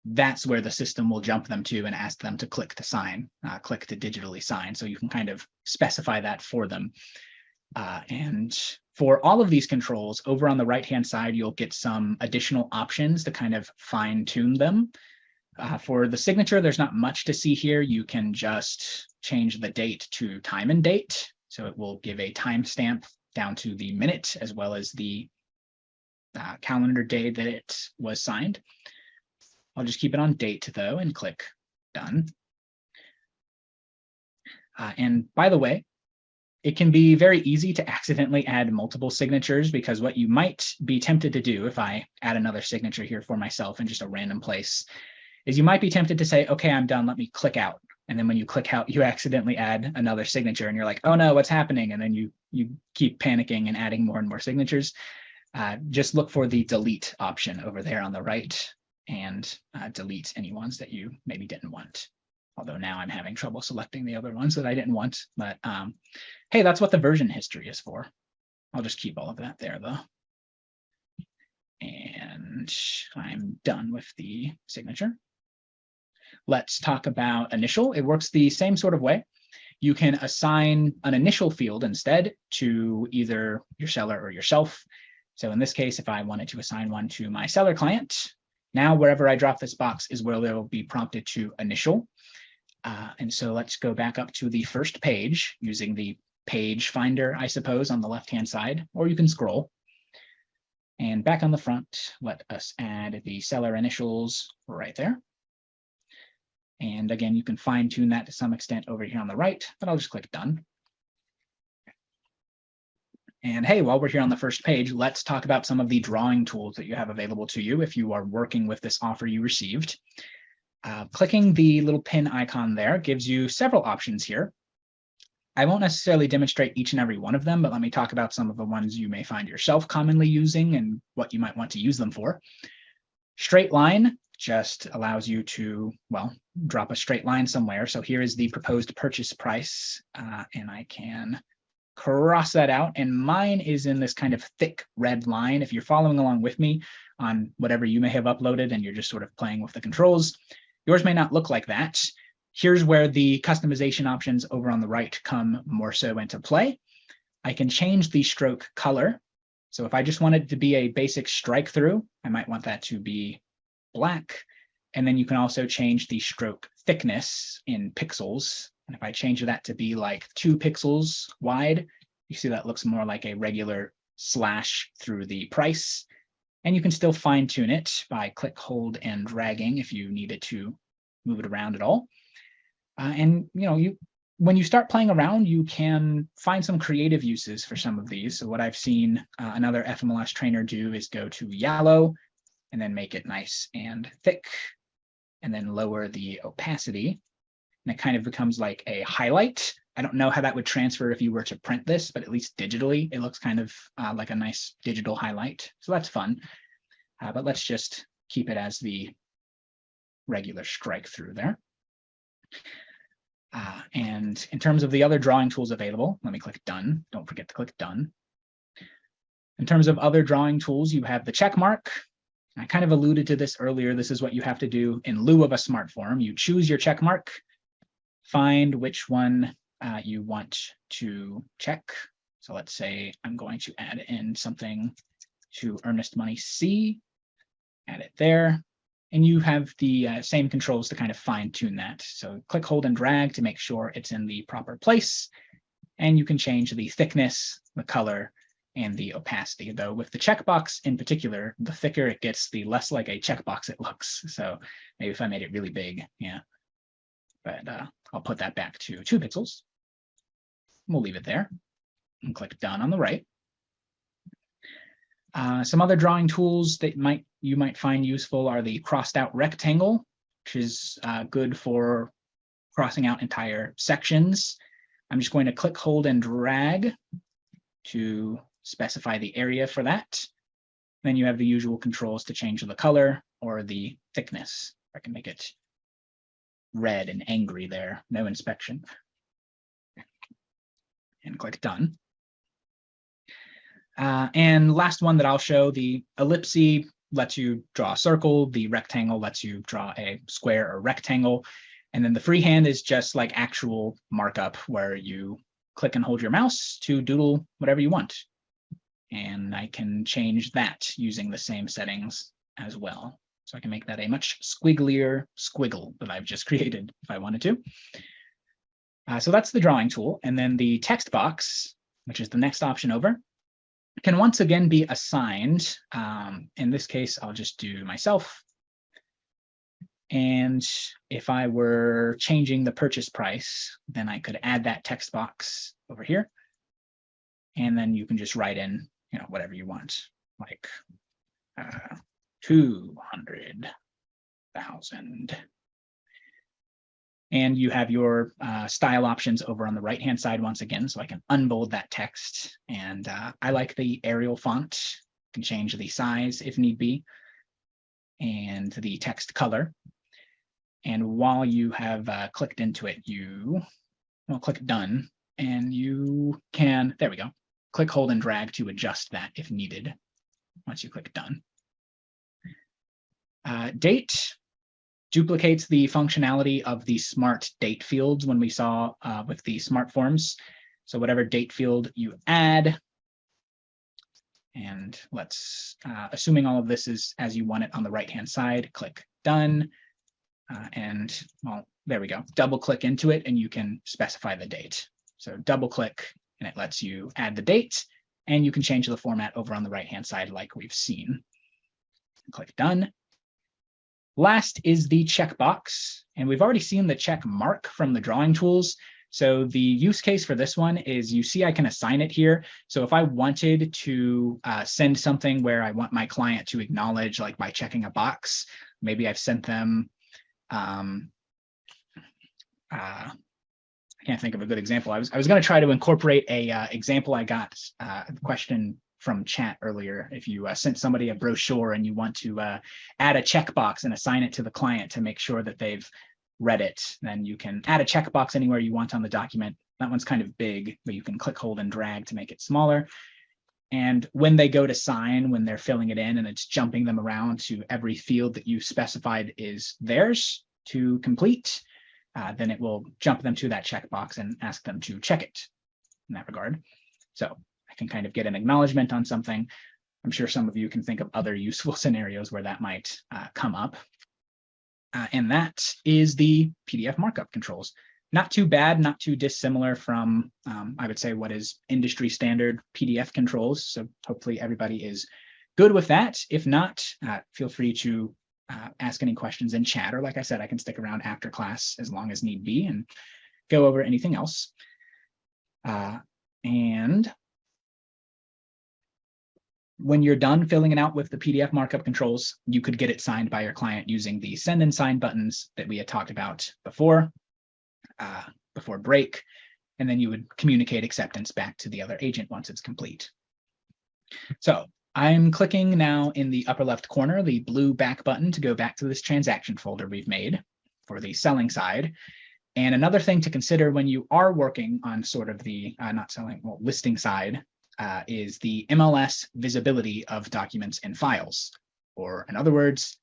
that's where the system will jump them to and ask them to click to sign, click to digitally sign. So you can kind of specify that for them. And for all of these controls, over on the right-hand side, you'll get some additional options to kind of fine-tune them. For the signature, there's not much to see here. You can just change the date to time and date. So it will give a timestamp down to the minute as well as the calendar day that it was signed. I'll just keep it on date though and click Done. And by the way, it can be very easy to accidentally add multiple signatures, because what you might be tempted to do if I add another signature here for myself in just a random place is you might be tempted to say, okay, I'm done, let me click out. And then when you click out, you accidentally add another signature and you're like, oh no, what's happening? And then you keep panicking and adding more and more signatures. Just look for the delete option over there on the right and delete any ones that you maybe didn't want. Although now I'm having trouble selecting the other ones that I didn't want. But hey, that's what the version history is for. I'll just keep all of that there though. And I'm done with the signature. Let's talk about initial. It works the same sort of way. You can assign an initial field instead to either your seller or yourself. So in this case, if I wanted to assign one to my seller client, now wherever I drop this box is where they'll be prompted to initial. And so let's go back up to the first page using the page finder, I suppose, on the left-hand side, or you can scroll. And back on the front, let us add the seller initials right there. And again, you can fine tune that to some extent over here on the right, but I'll just click done. And hey, while we're here on the first page, let's talk about some of the drawing tools that you have available to you if you are working with this offer you received. Clicking the little pin icon there gives you several options here. I won't necessarily demonstrate each and every one of them, but let me talk about some of the ones you may find yourself commonly using and what you might want to use them for. Straight line just allows you to, well, drop a straight line somewhere. So here is the proposed purchase price, and I can cross that out. And mine is in this kind of thick red line. If you're following along with me on whatever you may have uploaded and you're just sort of playing with the controls, yours may not look like that. Here's where the customization options over on the right come more so into play. I can change the stroke color. So if I just wanted it to be a basic strike through, I might want that to be black. And then you can also change the stroke thickness in pixels. And if I change that to be like 2 pixels wide, you see that looks more like a regular slash through the price. And you can still fine tune it by click, hold, and dragging if you needed to move it around at all. And when you start playing around, you can find some creative uses for some of these. So what I've seen another FMLS trainer do is go to yellow and then make it nice and thick and then lower the opacity. And it kind of becomes like a highlight. I don't know how that would transfer if you were to print this, but at least digitally, it looks kind of like a nice digital highlight. So that's fun. But let's just keep it as the regular strike through there. And in terms of the other drawing tools available, let me click done. Don't forget to click done. In terms of other drawing tools, you have the check mark. I kind of alluded to this earlier. This is what you have to do in lieu of a smart form. You choose your check mark, find which one you want to check. So let's say I'm going to add in something to earnest money C, add it there. And you have the same controls to kind of fine tune that. So click, hold, and drag to make sure it's in the proper place. And you can change the thickness, the color, and the opacity. Though with the checkbox in particular, the thicker it gets, the less like a checkbox it looks. So maybe if I made it really big, yeah. But I'll put that back to 2 pixels. We'll leave it there and click done on the right. Some other drawing tools that you might find useful are the crossed out rectangle, which is good for crossing out entire sections. I'm just going to click, hold, and drag to specify the area for that. Then you have the usual controls to change the color or the thickness. I can make it red and angry there, no inspection. And click done. And last one that I'll show, the ellipse lets you draw a circle, the rectangle lets you draw a square or rectangle, and then the freehand is just like actual markup where you click and hold your mouse to doodle whatever you want. And I can change that using the same settings as well. So I can make that a much squigglier squiggle that I've just created if I wanted to. So that's the drawing tool. And then the text box, which is the next option over, can once again be assigned. In this case, I'll just do myself. And if I were changing the purchase price, then I could add that text box over here. And then you can just write in, whatever you want, like 200,000. And you have your style options over on the right-hand side once again, so I can unbold that text. And I like the Arial font. I can change the size if need be, and the text color. And while you have clicked into it, click done, and you can, there we go, click, hold, and drag to adjust that if needed once you click done. Date duplicates the functionality of the smart date fields when we saw with the smart forms. So whatever date field you add, and let's, assuming all of this is as you want it on the right-hand side, click done. And well, there we go. Double click into it and you can specify the date. So double click and it lets you add the date. and you can change the format over on the right-hand side like we've seen. Click Done. Last is the checkbox, and we've already seen the check mark from the drawing tools. So the use case for this one is, you see I can assign it here. So if I wanted to send something where I want my client to acknowledge, like by checking a box, maybe I've sent them, I can't think of a good example. I was going to try to incorporate a example I got a question from chat earlier. If you sent somebody a brochure and you want to add a checkbox and assign it to the client to make sure that they've read it, then you can add a checkbox anywhere you want on the document. That one's kind of big, but you can click, hold, and drag to make it smaller. And when they go to sign, when they're filling it in and it's jumping them around to every field that you specified is theirs to complete, then it will jump them to that checkbox and ask them to check it in that regard. So I can kind of get an acknowledgement on something. I'm sure some of you can think of other useful scenarios where that might come up. And that is the PDF markup controls. Not too bad, not too dissimilar from, I would say, what is industry standard PDF controls. So hopefully everybody is good with that. If not, feel free to ask any questions in chat, or like I said, I can stick around after class as long as need be and go over anything else. And when you're done filling it out with the PDF markup controls, you could get it signed by your client using the send and sign buttons that we had talked about before break, and then you would communicate acceptance back to the other agent once it's complete. So I'm clicking now in the upper left corner, the blue back button, to go back to this transaction folder we've made for the selling side. And another thing to consider when you are working on sort of the listing side is the MLS visibility of documents and files, or in other words,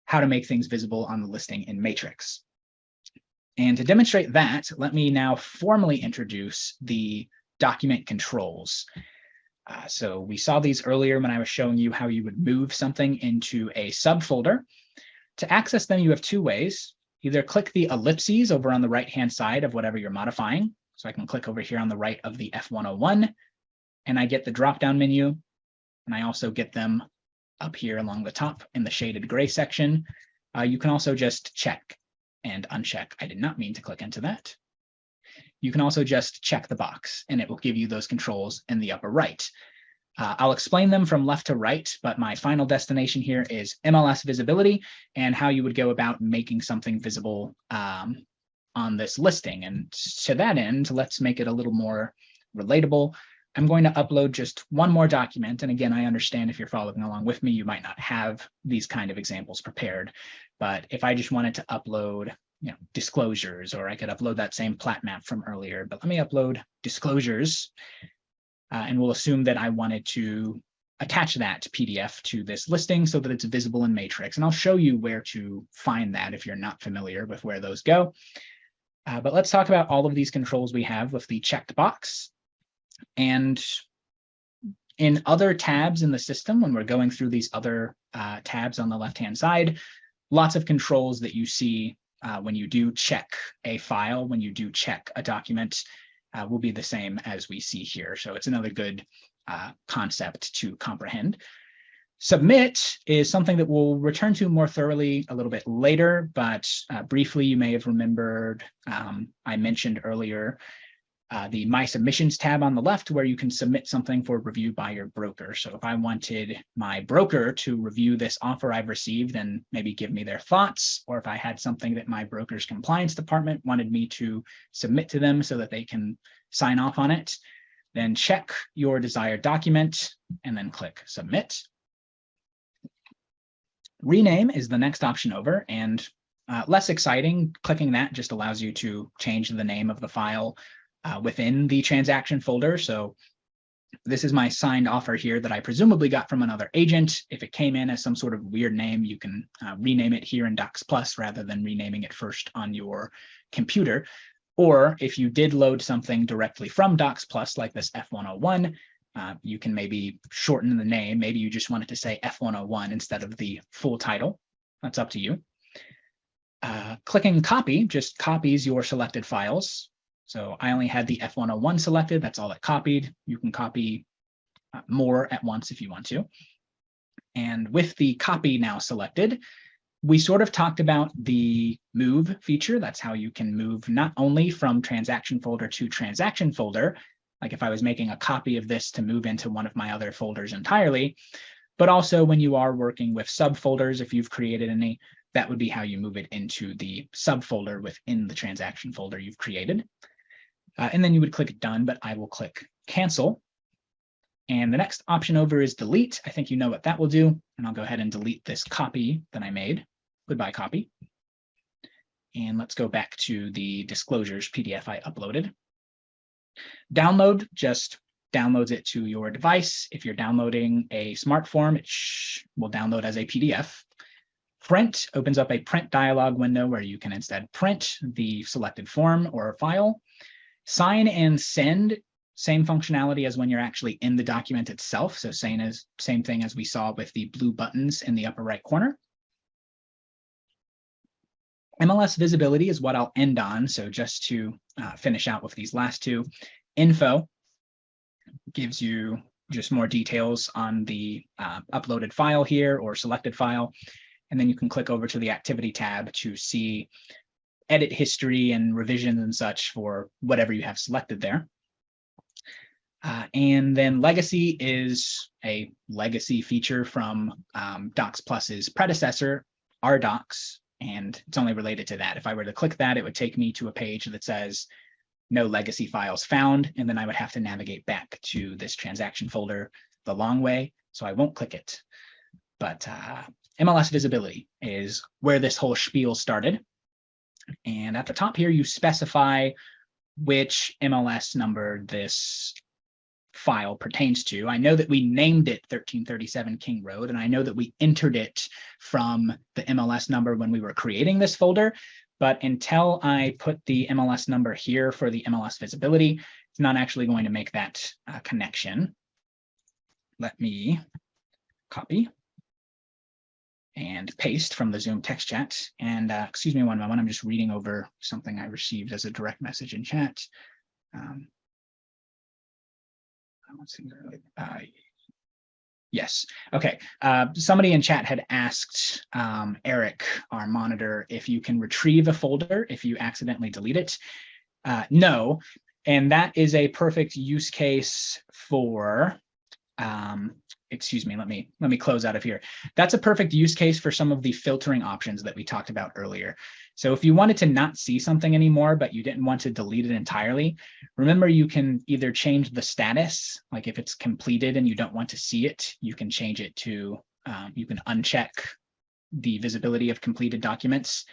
how to make things visible on the listing in Matrix. And to demonstrate that, let me now formally introduce the document controls. So we saw these earlier when I was showing you how you would move something into a subfolder. To access them, you have two ways. Either click the ellipses over on the right-hand side of whatever you're modifying. So I can click over here on the right of the F101, and I get the drop-down menu, and I also get them up here along the top in the shaded gray section. You can also just check and uncheck. I did not mean to click into that. You can also just check the box, and it will give you those controls in the upper right. I'll explain them from left to right, but my final destination here is MLS visibility and how you would go about making something visible on this listing. And to that end, let's make it a little more relatable. I'm going to upload just one more document. And again, I understand if you're following along with me, you might not have these kind of examples prepared. But if I just wanted to upload, disclosures, or I could upload that same plat map from earlier, but let me upload disclosures. And we'll assume that I wanted to attach that PDF to this listing so that it's visible in Matrix. And I'll show you where to find that if you're not familiar with where those go. But let's talk about all of these controls we have with the checked box. And in other tabs in the system, when we're going through these other tabs on the left-hand side, lots of controls that you see when you do check a file, when you do check a document, will be the same as we see here. So it's another good concept to comprehend. Submit is something that we'll return to more thoroughly a little bit later, but briefly, you may have remembered I mentioned earlier the My Submissions tab on the left, where you can submit something for review by your broker. So if I wanted my broker to review this offer I've received and maybe give me their thoughts, or if I had something that my broker's compliance department wanted me to submit to them so that they can sign off on it, then check your desired document and then click Submit. Rename is the next option over, and less exciting. Clicking that just allows you to change the name of the file within the transaction folder. So this is my signed offer here that I presumably got from another agent. If it came in as some sort of weird name, you can rename it here in DocsPlus rather than renaming it first on your computer. Or if you did load something directly from DocsPlus, like this F101, you can maybe shorten the name. Maybe you just want it to say F101 instead of the full title. That's up to you. Clicking copy just copies your selected files. So I only had the F101 selected. That's all it copied. You can copy more at once if you want to. And with the copy now selected, we sort of talked about the move feature. That's how you can move not only from transaction folder to transaction folder, like if I was making a copy of this to move into one of my other folders entirely, but also when you are working with subfolders, if you've created any, that would be how you move it into the subfolder within the transaction folder you've created. And then you would click done, but I will click cancel. And the next option over is delete. I think you know what that will do. And I'll go ahead and delete this copy that I made. Goodbye, copy. And let's go back to the disclosures PDF I uploaded. Download just downloads it to your device. If you're downloading a smart form, it will download as a PDF. Print opens up a print dialog window where you can instead print the selected form or file. Sign and send, same functionality as when you're actually in the document itself. So same thing as we saw with the blue buttons in the upper right corner. MLS visibility is what I'll end on. So just to finish out with these last two, info gives you just more details on the uploaded file here or selected file. And then you can click over to the activity tab to see edit history and revisions and such for whatever you have selected there. And then legacy is a legacy feature from DocsPlus's predecessor, RDocs, and it's only related to that. If I were to click that, it would take me to a page that says no legacy files found, and then I would have to navigate back to this transaction folder the long way, so I won't click it. But MLS visibility is where this whole spiel started. And at the top here, you specify which MLS number this file pertains to. I know that we named it 1337 King Road, and I know that we entered it from the MLS number when we were creating this folder, but until I put the MLS number here for the MLS visibility, it's not actually going to make that connection. Let me copy and paste from the Zoom text chat. And excuse me one moment, I'm just reading over something I received as a direct message in chat. Yes. Okay. Somebody in chat had asked Eric, our monitor, if you can retrieve a folder if you accidentally delete it. No. And that is a perfect use case for, excuse me, let me close out of here. That's a perfect use case for some of the filtering options that we talked about earlier. So if you wanted to not see something anymore, but you didn't want to delete it entirely, remember you can either change the status, like if it's completed and you don't want to see it, you can change it to, you can uncheck the visibility of completed documents.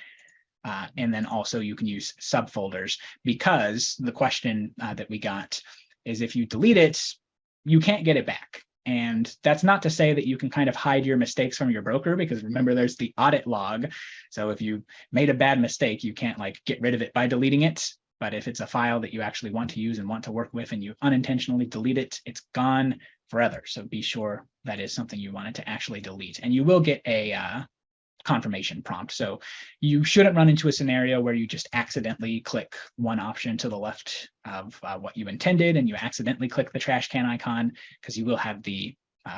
And then also you can use subfolders, because the question that we got is if you delete it, you can't get it back. And that's not to say that you can kind of hide your mistakes from your broker, because remember, there's the audit log. So if you made a bad mistake, you can't like get rid of it by deleting it. But if it's a file that you actually want to use and want to work with and you unintentionally delete it, it's gone forever. So be sure that is something you wanted to actually delete. And you will get a confirmation prompt. So you shouldn't run into a scenario where you just accidentally click one option to the left of what you intended and you accidentally click the trash can icon, because you will have the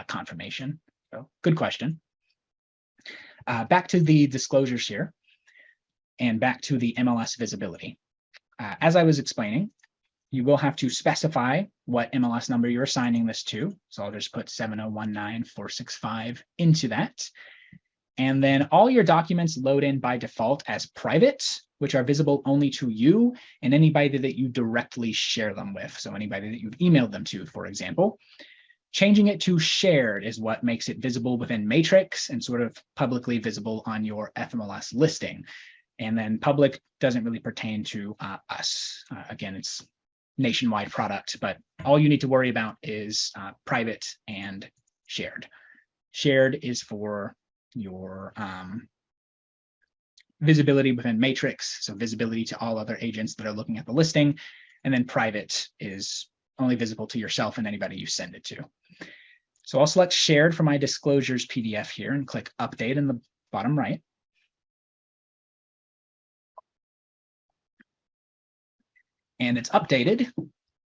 confirmation. So good question. Back to the disclosures here and back to the MLS visibility. As I was explaining, you will have to specify what MLS number you're assigning this to. So I'll just put 7019465 into that. And then all your documents load in by default as private, which are visible only to you and anybody that you directly share them with. So anybody that you've emailed them to, for example. Changing it to shared is what makes it visible within Matrix and sort of publicly visible on your FMLS listing. And then public doesn't really pertain to us. Again, it's nationwide product, but all you need to worry about is private and shared. Shared is for your visibility within Matrix, so visibility to all other agents that are looking at the listing, and then private is only visible to yourself and anybody you send it to. So I'll select shared for my disclosures PDF here and click update in the bottom right. And it's updated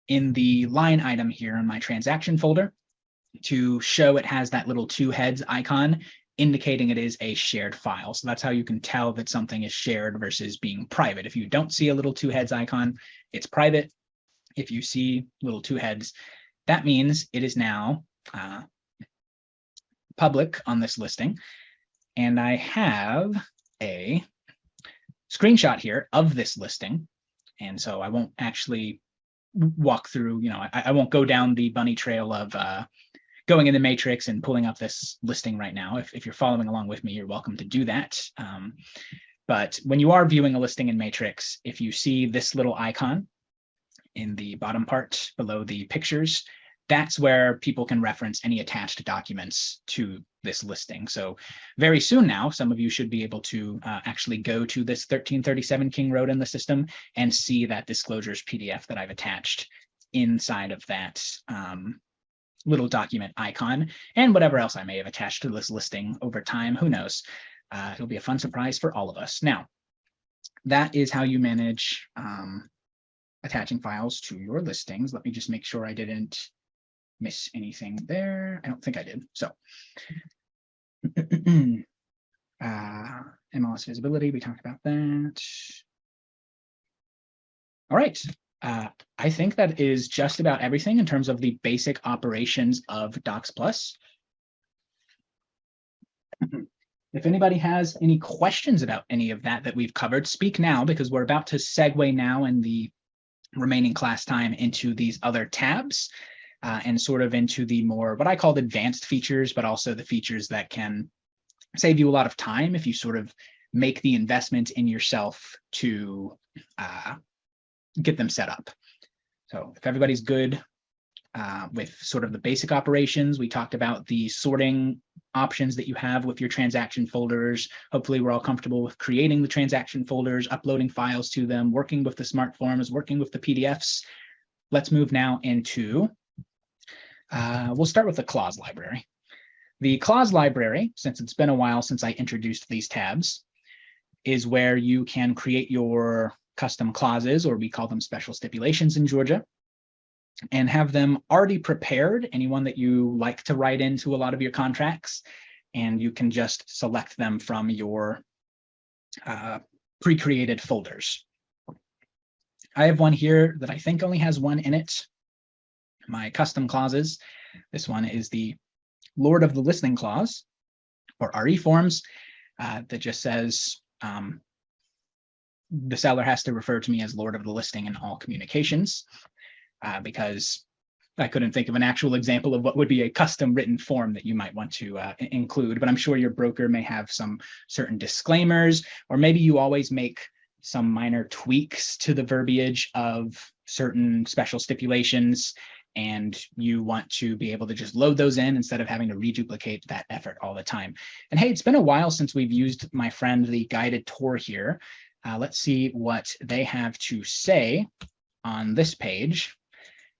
in the line item here in my transaction folder. to show it has that little two heads icon, indicating it is a shared file. So that's how you can tell that something is shared versus being private. If you don't see a little two heads icon, it's private. If you see little two heads, that means it is now public on this listing. And I have a screenshot here of this listing. And so I won't actually walk through, I won't go down the bunny trail of going in the matrix and pulling up this listing right now. If you're following along with me, you're welcome to do that. But when you are viewing a listing in matrix, if you see this little icon in the bottom part below the pictures, that's where people can reference any attached documents to this listing. So very soon now, some of you should be able to actually go to this 1337 King Road in the system and see that disclosures PDF that I've attached inside of that little document icon, and whatever else I may have attached to this listing over time, who knows? It'll be a fun surprise for all of us. Now, that is how you manage attaching files to your listings. Let me just make sure I didn't miss anything there. I don't think I did. So MLS visibility, we talked about that. All right. I think that is just about everything in terms of the basic operations of DocsPlus. If anybody has any questions about any of that we've covered, speak now, because we're about to segue now in the remaining class time into these other tabs and sort of into the more what I called advanced features, but also the features that can save you a lot of time if you sort of make the investment in yourself to get them set up. So if everybody's good with sort of the basic operations, we talked about the sorting options that you have with your transaction folders. Hopefully we're all comfortable with creating the transaction folders, uploading files to them, working with the smart forms, working with the PDFs. Let's move now into, we'll start with the clause library. The clause library, since it's been a while since I introduced these tabs, is where you can create your custom clauses, or we call them special stipulations in Georgia, and have them already prepared, anyone that you like to write into a lot of your contracts, and you can just select them from your pre-created folders. I have one here that I think only has one in it, my custom clauses. This one is the Lord of the Listing clause, or RE forms, that just says, the seller has to refer to me as Lord of the Listing in all communications, because I couldn't think of an actual example of what would be a custom written form that you might want to include, but I'm sure your broker may have some certain disclaimers, or maybe you always make some minor tweaks to the verbiage of certain special stipulations, and you want to be able to just load those in instead of having to reduplicate that effort all the time. And hey, it's been a while since we've used, my friend, the guided tour here. Let's see what they have to say on this page.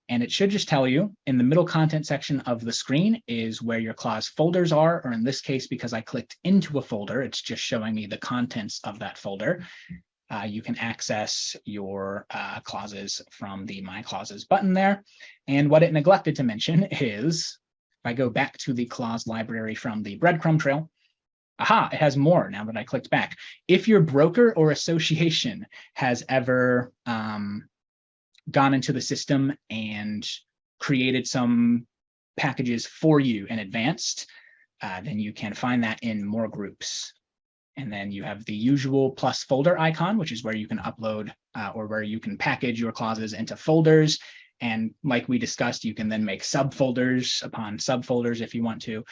And it should just tell you in the middle content section of the screen is where your clause folders are, or in this case, because I clicked into a folder, it's just showing me the contents of that folder. You can access your clauses from the My Clauses button there. And what it neglected to mention is, if I go back to the clause library from the breadcrumb trail, aha, it has more now that I clicked back. If your broker or association has ever gone into the system and created some packages for you in advance, then you can find that in more groups. And then you have the usual plus folder icon, which is where you can upload or where you can package your clauses into folders. And like we discussed, you can then make subfolders upon subfolders if you want to.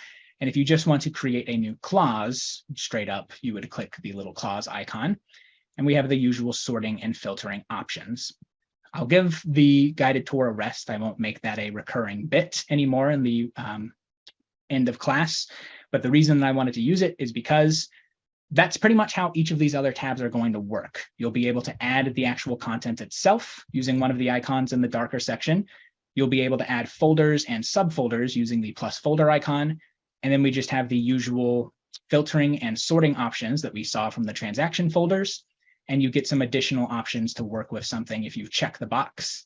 And if you just want to create a new clause straight up, you would click the little clause icon. And we have the usual sorting and filtering options. I'll give the guided tour a rest. I won't make that a recurring bit anymore in the end of class. But the reason I wanted to use it is because that's pretty much how each of these other tabs are going to work. You'll be able to add the actual content itself using one of the icons in the darker section. You'll be able to add folders and subfolders using the plus folder icon. And then we just have the usual filtering and sorting options that we saw from the transaction folders. And you get some additional options to work with something if you check the box.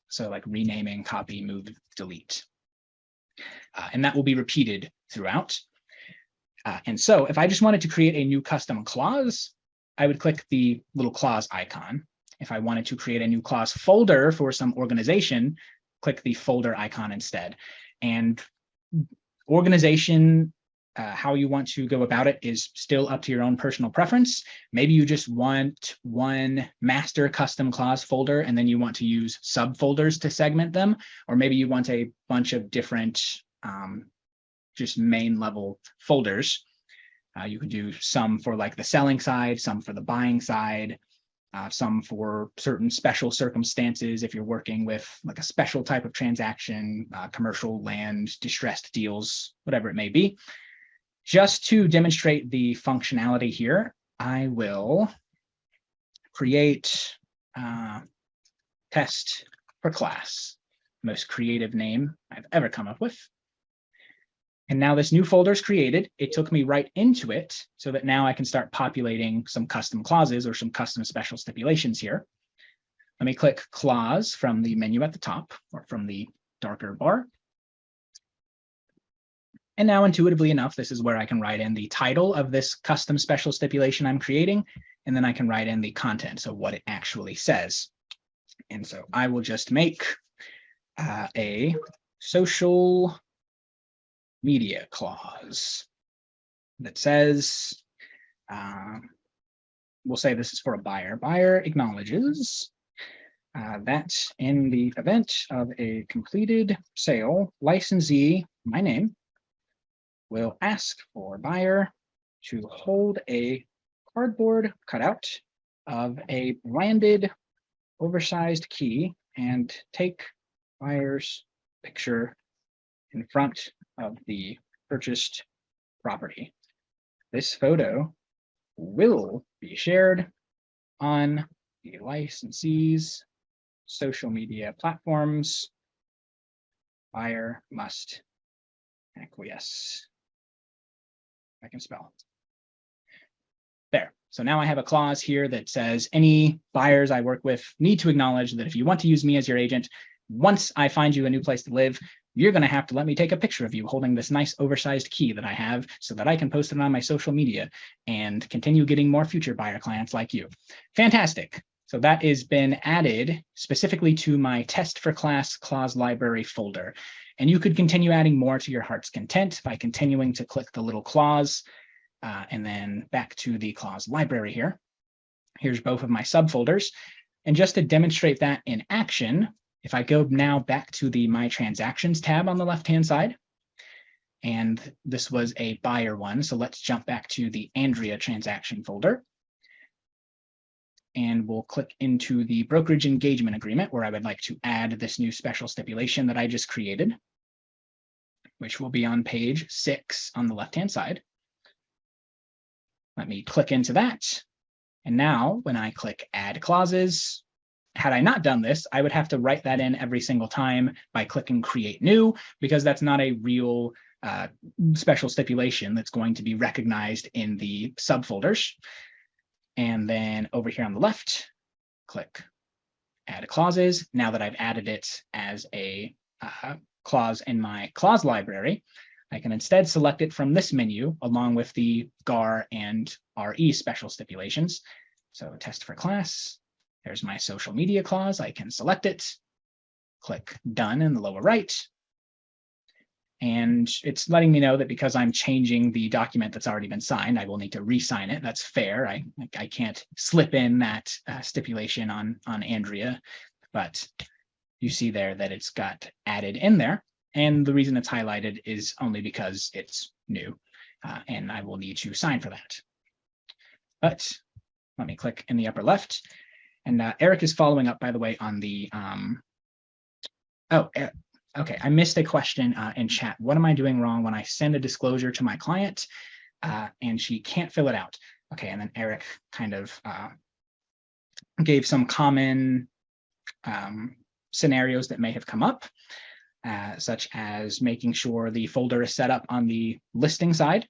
So like renaming, copy, move, delete. and that will be repeated throughout. And so if I just wanted to create a new custom clause, I would click the little clause icon. If I wanted to create a new clause folder for some organization, click the folder icon instead. And organization, how you want to go about it is still up to your own personal preference. Maybe you just want one master custom clause folder, and then you want to use subfolders to segment them. Or maybe you want a bunch of different just main level folders. You could do some for like the selling side, some for the buying side, some for certain special circumstances if you're working with like a special type of transaction, commercial land, distressed deals, whatever it may be. Just to demonstrate the functionality here, I will create test for class, most creative name I've ever come up with. And now this new folder is created. It took me right into it so that now I can start populating some custom clauses or some custom special stipulations here. Let me click clause from the menu at the top or from the darker bar. And now intuitively enough, this is where I can write in the title of this custom special stipulation I'm creating, and then I can write in the content, so what it actually says. And so I will just make a social media clause that says, we'll say this is for a buyer. Buyer acknowledges that in the event of a completed sale, licensee, my name, will ask for buyer to hold a cardboard cutout of a branded oversized key and take buyer's picture in front of the purchased property. This photo will be shared on the licensee's social media platforms. Buyer must acquiesce. I can spell. There. So now I have a clause here that says any buyers I work with need to acknowledge that if you want to use me as your agent, once I find you a new place to live, you're going to have to let me take a picture of you holding this nice oversized key that I have so that I can post it on my social media and continue getting more future buyer clients like you. Fantastic. So that has been added specifically to my test for class clause library folder. And you could continue adding more to your heart's content by continuing to click the little clause and then back to the clause library here. Here's both of my subfolders. And just to demonstrate that in action, if I go now back to the My Transactions tab on the left-hand side, and this was a buyer one, so let's jump back to the Andrea transaction folder. And we'll click into the brokerage engagement agreement where I would like to add this new special stipulation that I just created, which will be on page 6 on the left-hand side. Let me click into that. And now when I click add clauses, had I not done this, I would have to write that in every single time by clicking create new, because that's not a real special stipulation that's going to be recognized in the subfolders. And then over here on the left, click add clauses. Now that I've added it as a clause in my clause library, I can instead select it from this menu along with the GAR and RE special stipulations. So test for class, there's my social media clause. I can select it, click done in the lower right. And it's letting me know that because I'm changing the document that's already been signed, I will need to re-sign it. That's fair. I can't slip in that stipulation on Andrea, but you see there that it's got added in there. And the reason it's highlighted is only because it's new, and I will need to sign for that. But let me click in the upper left. And Eric is following up, by the way, on the, okay, I missed a question in chat. What am I doing wrong when I send a disclosure to my client and she can't fill it out? Okay, and then Eric kind of gave some common scenarios that may have come up, such as making sure the folder is set up on the listing side,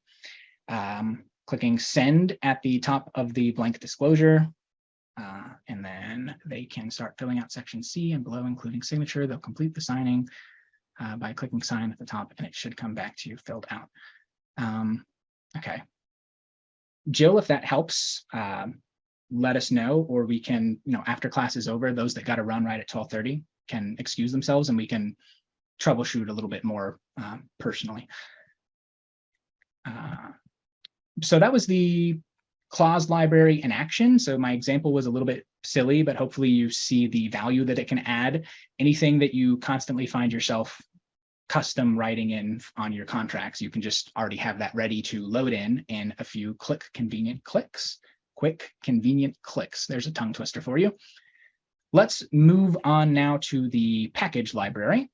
clicking send at the top of the blank disclosure, and then they can start filling out section C and below, including signature. They'll complete the signing. by clicking sign at the top, and it should come back to you filled out. Okay. Jill, if that helps, let us know, or we can, after class is over, those that got to run right at 12:30 can excuse themselves, and we can troubleshoot a little bit more personally. So that was the clause library in action. So my example was a little bit silly, but hopefully you see the value that it can add. Anything that you constantly find yourself custom writing in on your contracts, you can just already have that ready to load in a few quick, convenient clicks. There's a tongue twister for you. Let's move on now to the package library,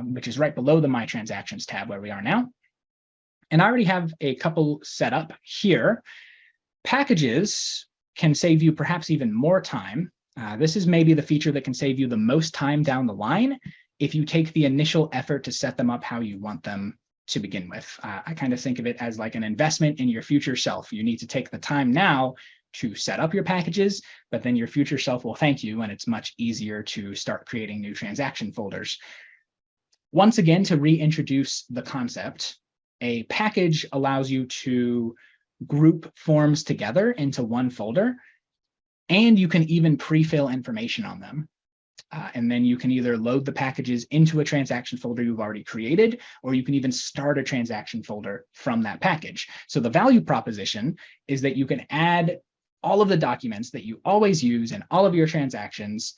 which is right below the My Transactions tab where we are now. And I already have a couple set up here. Packages can save you perhaps even more time. This is maybe the feature that can save you the most time down the line if you take the initial effort to set them up how you want them to begin with. I kind of think of it as like an investment in your future self. You need to take the time now to set up your packages, but then your future self will thank you, and it's much easier to start creating new transaction folders. Once again, to reintroduce the concept, a package allows you to group forms together into one folder, and you can even pre-fill information on them. And then you can either load the packages into a transaction folder you've already created, or you can even start a transaction folder from that package. So the value proposition is that you can add all of the documents that you always use in all of your transactions,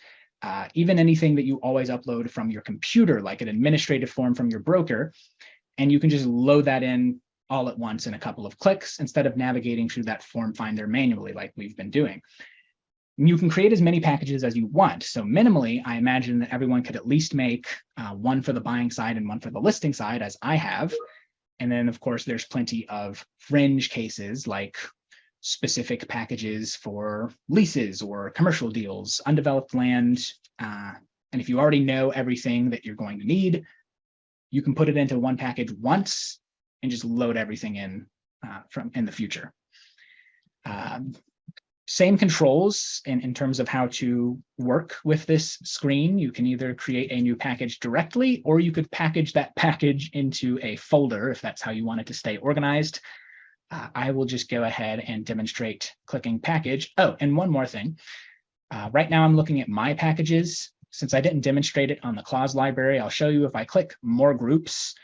even anything that you always upload from your computer, like an administrative form from your broker, and you can just load that in all at once in a couple of clicks instead of navigating through that form finder manually like we've been doing. You can create as many packages as you want. So minimally, I imagine that everyone could at least make one for the buying side and one for the listing side, as I have. And then, of course, there's plenty of fringe cases like specific packages for leases or commercial deals, undeveloped land. And if you already know everything that you're going to need, you can put it into one package once and just load everything in in the future. Same controls in terms of how to work with this screen. You can either create a new package directly, or you could package that package into a folder if that's how you want it to stay organized. I will just go ahead and demonstrate clicking package. Oh, and one more thing. Right now I'm looking at my packages. Since I didn't demonstrate it on the clause library, I'll show you if I click more groups,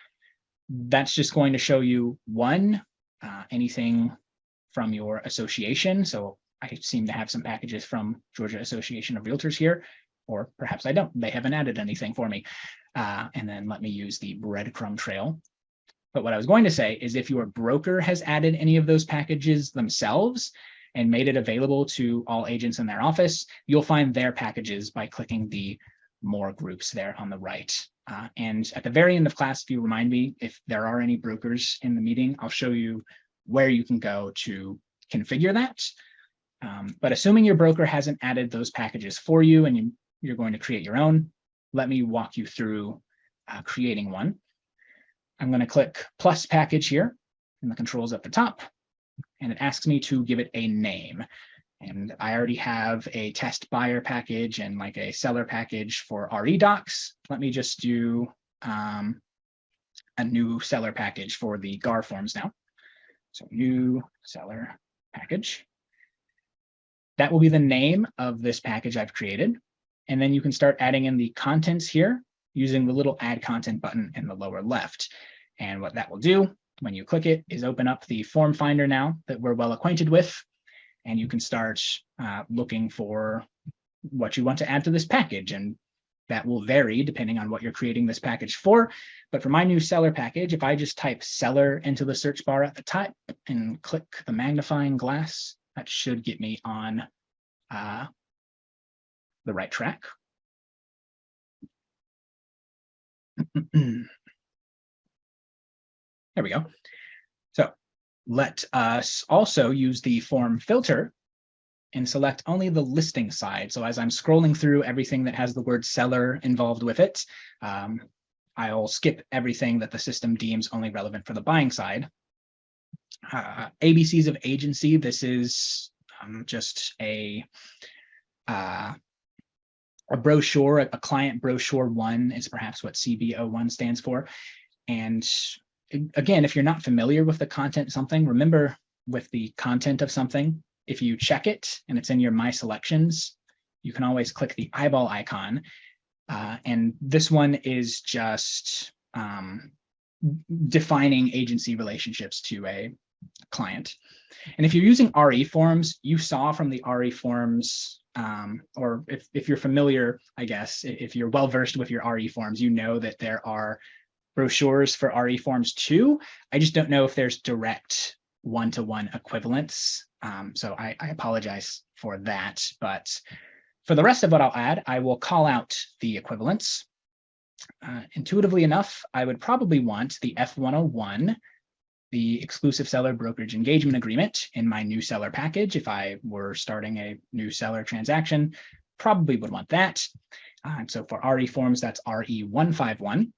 that's just going to show you anything from your association. So I seem to have some packages from Georgia Association of Realtors here, or perhaps I don't. They haven't added anything for me. And then let me use the breadcrumb trail. But what I was going to say is if your broker has added any of those packages themselves and made it available to all agents in their office, you'll find their packages by clicking the more groups there on the right. And at the very end of class, if you remind me if there are any brokers in the meeting, I'll show you where you can go to configure that. But assuming your broker hasn't added those packages for you and you're going to create your own, let me walk you through creating one. I'm going to click plus package here in the controls at the top, and it asks me to give it a name. And I already have a test buyer package and like a seller package for RE Docs. Let me just do a new seller package for the GAR forms now. So new seller package. That will be the name of this package I've created. And then you can start adding in the contents here using the little add content button in the lower left. And what that will do when you click it is open up the form finder now that we're well acquainted with. And you can start looking for what you want to add to this package. And that will vary depending on what you're creating this package for. But for my new seller package, if I just type seller into the search bar at the top and click the magnifying glass, that should get me on the right track. There we go. So let us also use the form filter and select only the listing side. So as I'm scrolling through everything that has the word seller involved with it, I'll skip everything that the system deems only relevant for the buying side. ABCs of agency, this is just a a brochure, a client brochure 1 is perhaps what CB01 stands for. And again, if you're not familiar with the content of something, remember with the content of something, if you check it and it's in your My Selections, you can always click the eyeball icon. And this one is just defining agency relationships to a client. And if you're using RE forms, you saw from the RE forms, or if you're familiar, I guess, if you're well-versed with your RE forms, you know that there are brochures for RE forms too. I just don't know if there's direct one-to-one equivalents. So I apologize for that. But for the rest of what I'll add, I will call out the equivalents. Intuitively enough, I would probably want the F101, the exclusive seller brokerage engagement agreement, in my new seller package. If I were starting a new seller transaction, probably would want that. So for RE forms, that's RE151.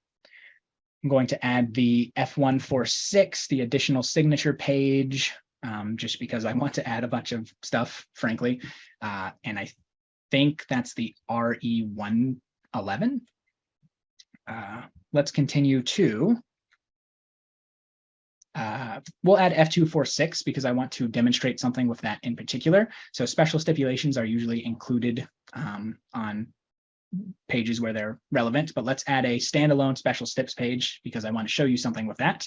I'm going to add the F146, the additional signature page, just because I want to add a bunch of stuff, frankly. And I think that's the RE111. Let's continue to, we'll add F246 because I want to demonstrate something with that in particular. So special stipulations are usually included on pages where they're relevant, but let's add a standalone special stips page because I want to show you something with that.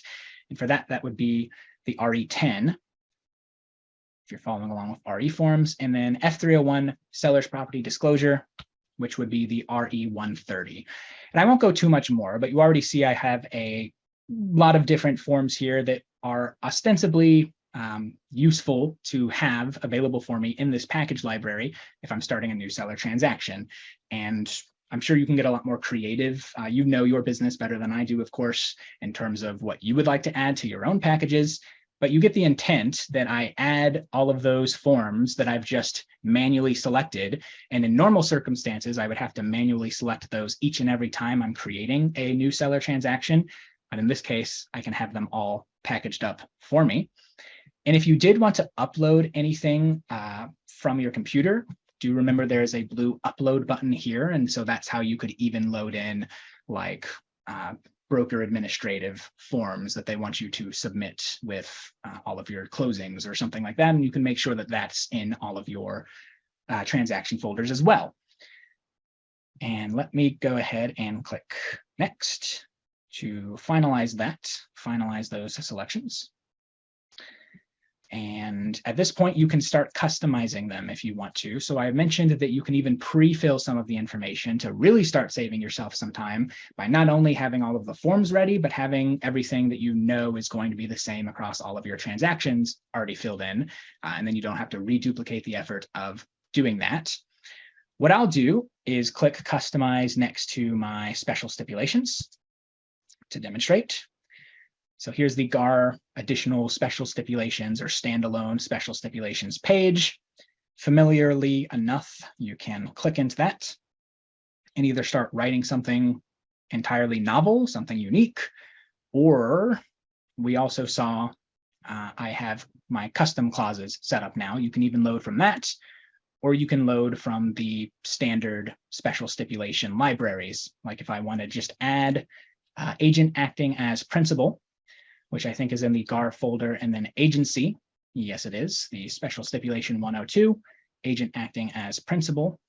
And for that, that would be the RE10, if you're following along with RE forms, and then F301, seller's property disclosure, which would be the RE130. And I won't go too much more, but you already see I have a lot of different forms here that are ostensibly useful to have available for me in this package library if I'm starting a new seller transaction. And I'm sure you can get a lot more creative. You know your business better than I do, of course, in terms of what you would like to add to your own packages. But you get the intent that I add all of those forms that I've just manually selected. And in normal circumstances, I would have to manually select those each and every time I'm creating a new seller transaction. But in this case, I can have them all packaged up for me. And if you did want to upload anything from your computer, do remember there is a blue upload button here. And so that's how you could even load in like broker administrative forms that they want you to submit with all of your closings or something like that. And you can make sure that that's in all of your transaction folders as well. And let me go ahead and click next to finalize that, finalize those selections. And at this point, you can start customizing them if you want to. So I mentioned that you can even pre-fill some of the information to really start saving yourself some time by not only having all of the forms ready, but having everything that you know is going to be the same across all of your transactions already filled in. And then you don't have to reduplicate the effort of doing that. What I'll do is click Customize next to my special stipulations to demonstrate. So here's the GAR additional special stipulations or standalone special stipulations page. Familiarly enough, you can click into that and either start writing something entirely novel, something unique, or we also saw I have my custom clauses set up now. You can even load from that, or you can load from the standard special stipulation libraries. Like if I want to just add agent acting as principal, which I think is in the GAR folder, and then agency. Yes, it is the special stipulation 102, agent acting as principal.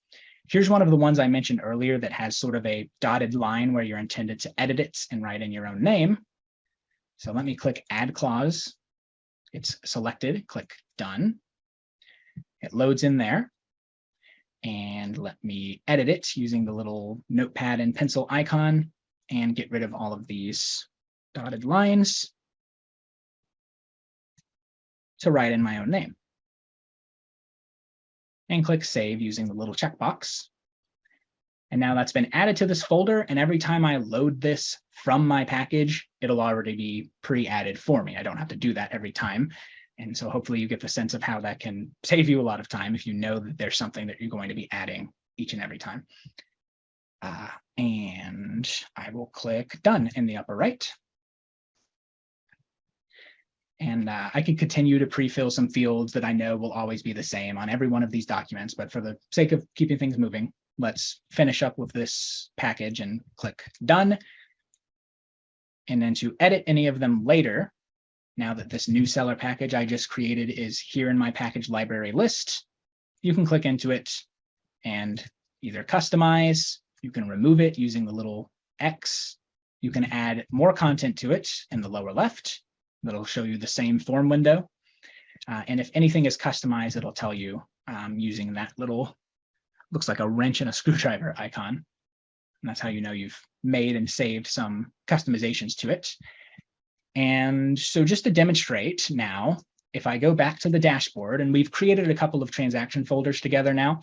Here's one of the ones I mentioned earlier that has sort of a dotted line where you're intended to edit it and write in your own name. So let me click add clause. It's selected, click done. It loads in there. And let me edit it using the little notepad and pencil icon and get rid of all of these dotted lines to write in my own name. And click save using the little checkbox. And now that's been added to this folder. And every time I load this from my package, it'll already be pre-added for me. I don't have to do that every time. And so hopefully you get the sense of how that can save you a lot of time if you know that there's something that you're going to be adding each and every time. And I will click done in the upper right. And I can continue to pre-fill some fields that I know will always be the same on every one of these documents. But for the sake of keeping things moving, let's finish up with this package and click done. And then to edit any of them later, now that this new seller package I just created is here in my package library list, you can click into it and either customize, you can remove it using the little X, you can add more content to it in the lower left. That'll show you the same form window. And if anything is customized, it'll tell you using that little, looks like a wrench and a screwdriver icon. And that's how you know you've made and saved some customizations to it. And so just to demonstrate now, if I go back to the dashboard, and we've created a couple of transaction folders together now,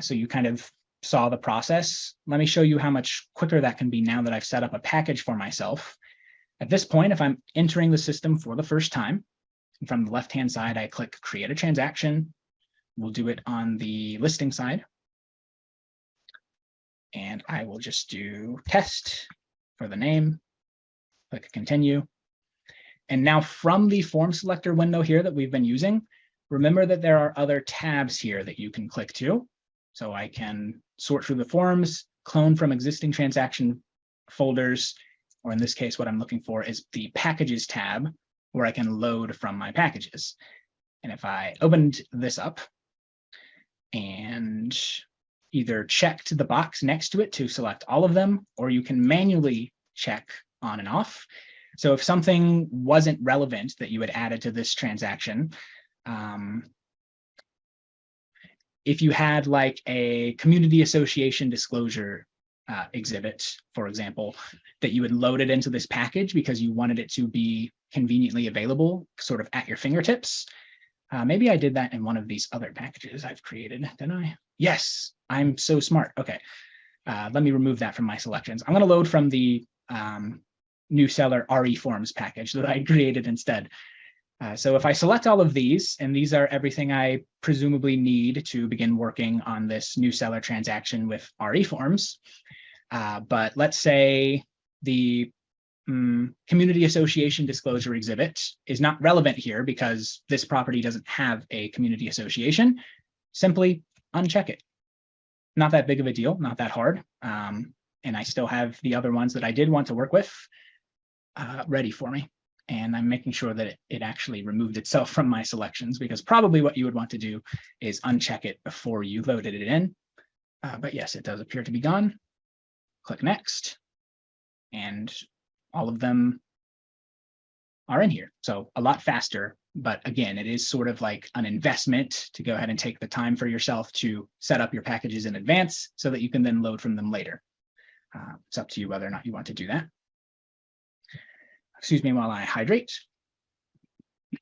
so you kind of saw the process. Let me show you how much quicker that can be now that I've set up a package for myself. At this point, if I'm entering the system for the first time, from the left-hand side, I click Create a Transaction. We'll do it on the listing side. And I will just do test for the name, click Continue. And now from the form selector window here that we've been using, remember that there are other tabs here that you can click to. So I can sort through the forms, clone from existing transaction folders, or in this case, what I'm looking for is the Packages tab, where I can load from my packages. And if I opened this up and either checked the box next to it to select all of them, or you can manually check on and off. So if something wasn't relevant that you had added to this transaction, if you had like a community association disclosure exhibit, for example, that you had loaded into this package because you wanted it to be conveniently available sort of at your fingertips. Maybe I did that in one of these other packages I've created, didn't I? Yes, I'm so smart. Okay, let me remove that from my selections. I'm going to load from the new seller RE forms package that I created instead. So if I select all of these, and these are everything I presumably need to begin working on this new seller transaction with RE forms, but let's say the community association disclosure exhibit is not relevant here because this property doesn't have a community association, simply uncheck it. Not that big of a deal, not that hard. And I still have the other ones that I did want to work with ready for me. And I'm making sure that it actually removed itself from my selections, because probably what you would want to do is uncheck it before you loaded it in. But yes, it does appear to be gone. Click next, and all of them are in here. So a lot faster, but again, it is sort of like an investment to go ahead and take the time for yourself to set up your packages in advance so that you can then load from them later. It's up to you whether or not you want to do that. Excuse me while I hydrate.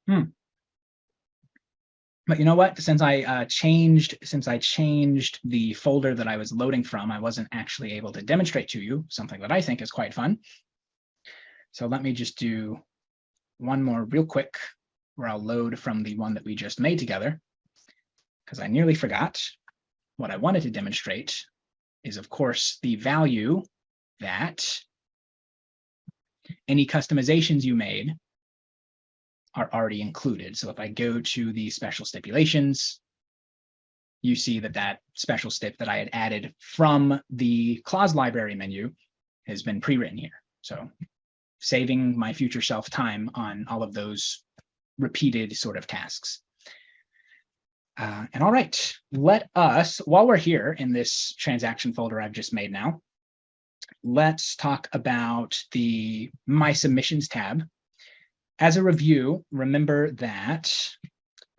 But you know what? Since I changed the folder that I was loading from, I wasn't actually able to demonstrate to you something that I think is quite fun. So let me just do one more real quick, where I'll load from the one that we just made together, because I nearly forgot. What I wanted to demonstrate is, of course, the value that any customizations you made are already included. So if I go to the special stipulations, you see that that special stip that I had added from the clause library menu has been pre-written here. So saving my future self time on all of those repeated sort of tasks. And all right, let us, while we're here in this transaction folder I've just made now, let's talk about the My Submissions tab. As a review, remember that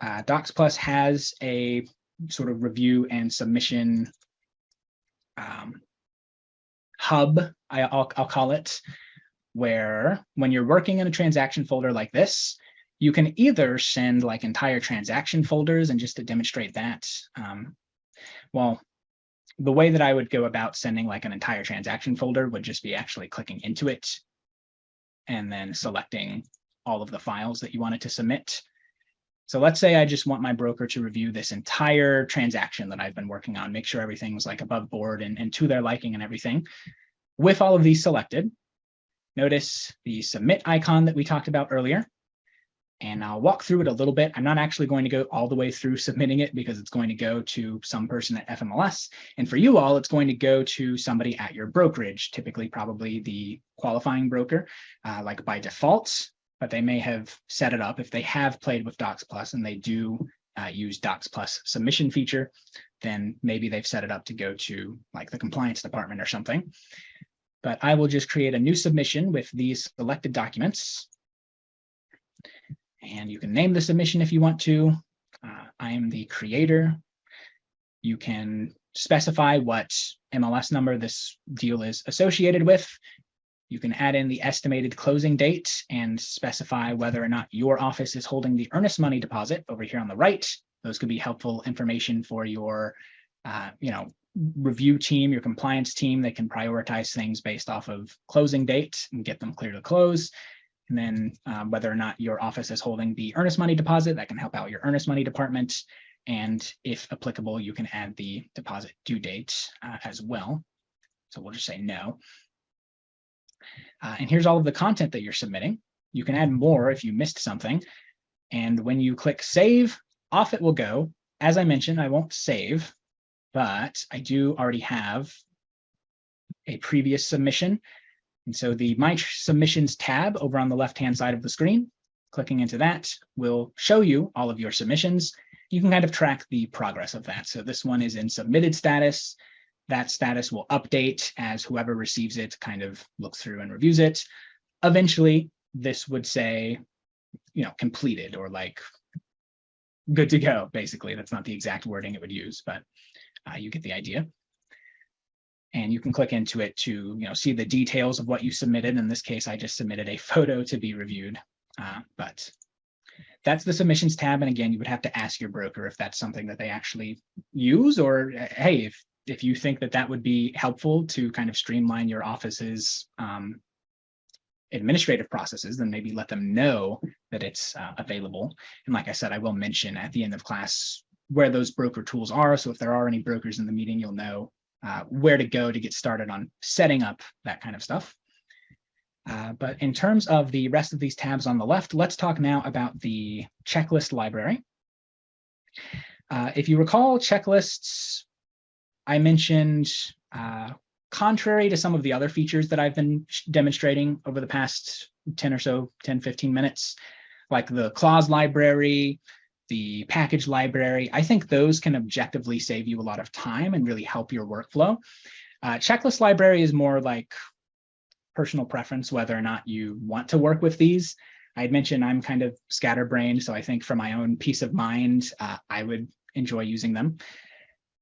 DocsPlus has a sort of review and submission hub, I'll call it, where when you're working in a transaction folder like this, you can either send like entire transaction folders, and just to demonstrate that, well, the way that I would go about sending like an entire transaction folder would just be actually clicking into it and then selecting all of the files that you wanted to submit. So let's say I just want my broker to review this entire transaction that I've been working on, make sure everything's like above board and to their liking and everything. With all of these selected, notice the submit icon that we talked about earlier. And I'll walk through it a little bit. I'm not actually going to go all the way through submitting it because it's going to go to some person at FMLS. And for you all, it's going to go to somebody at your brokerage, typically probably the qualifying broker, like by default, but they may have set it up. If they have played with DocsPlus and they do use DocsPlus submission feature, then maybe they've set it up to go to like the compliance department or something. But I will just create a new submission with these selected documents. And you can name the submission if you want to. I am the creator. You can specify what MLS number this deal is associated with. You can add in the estimated closing date and specify whether or not your office is holding the earnest money deposit over here on the right. Those could be helpful information for your review team, your compliance team. They can prioritize things based off of closing date and get them clear to close. And then whether or not your office is holding the earnest money deposit, that can help out your earnest money department. And if applicable, you can add the deposit due date as well. So we'll just say no. And here's all of the content that you're submitting. You can add more if you missed something. And when you click save, off it will go. As I mentioned, I won't save, but I do already have a previous submission. And so the My Submissions tab over on the left-hand side of the screen, clicking into that will show you all of your submissions. You can kind of track the progress of that. So this one is in submitted status. That status will update as whoever receives it kind of looks through and reviews it. Eventually, this would say, completed or like good to go, basically. That's not the exact wording it would use, but you get the idea. And you can click into it to see the details of what you submitted. In this case, I just submitted a photo to be reviewed. But that's the submissions tab. And again, you would have to ask your broker if that's something that they actually use, or hey, if you think that that would be helpful to kind of streamline your office's administrative processes, then maybe let them know that it's available. And like I said, I will mention at the end of class where those broker tools are. So if there are any brokers in the meeting, you'll know where to go to get started on setting up that kind of stuff. But in terms of the rest of these tabs on the left, let's talk now about the checklist library. If you recall, checklists, I mentioned, contrary to some of the other features that I've been demonstrating over the past 15 minutes, like the clause library, the package library, I think those can objectively save you a lot of time and really help your workflow. Checklist library is more like personal preference, whether or not you want to work with these. I had mentioned I'm kind of scatterbrained, so I think for my own peace of mind, I would enjoy using them.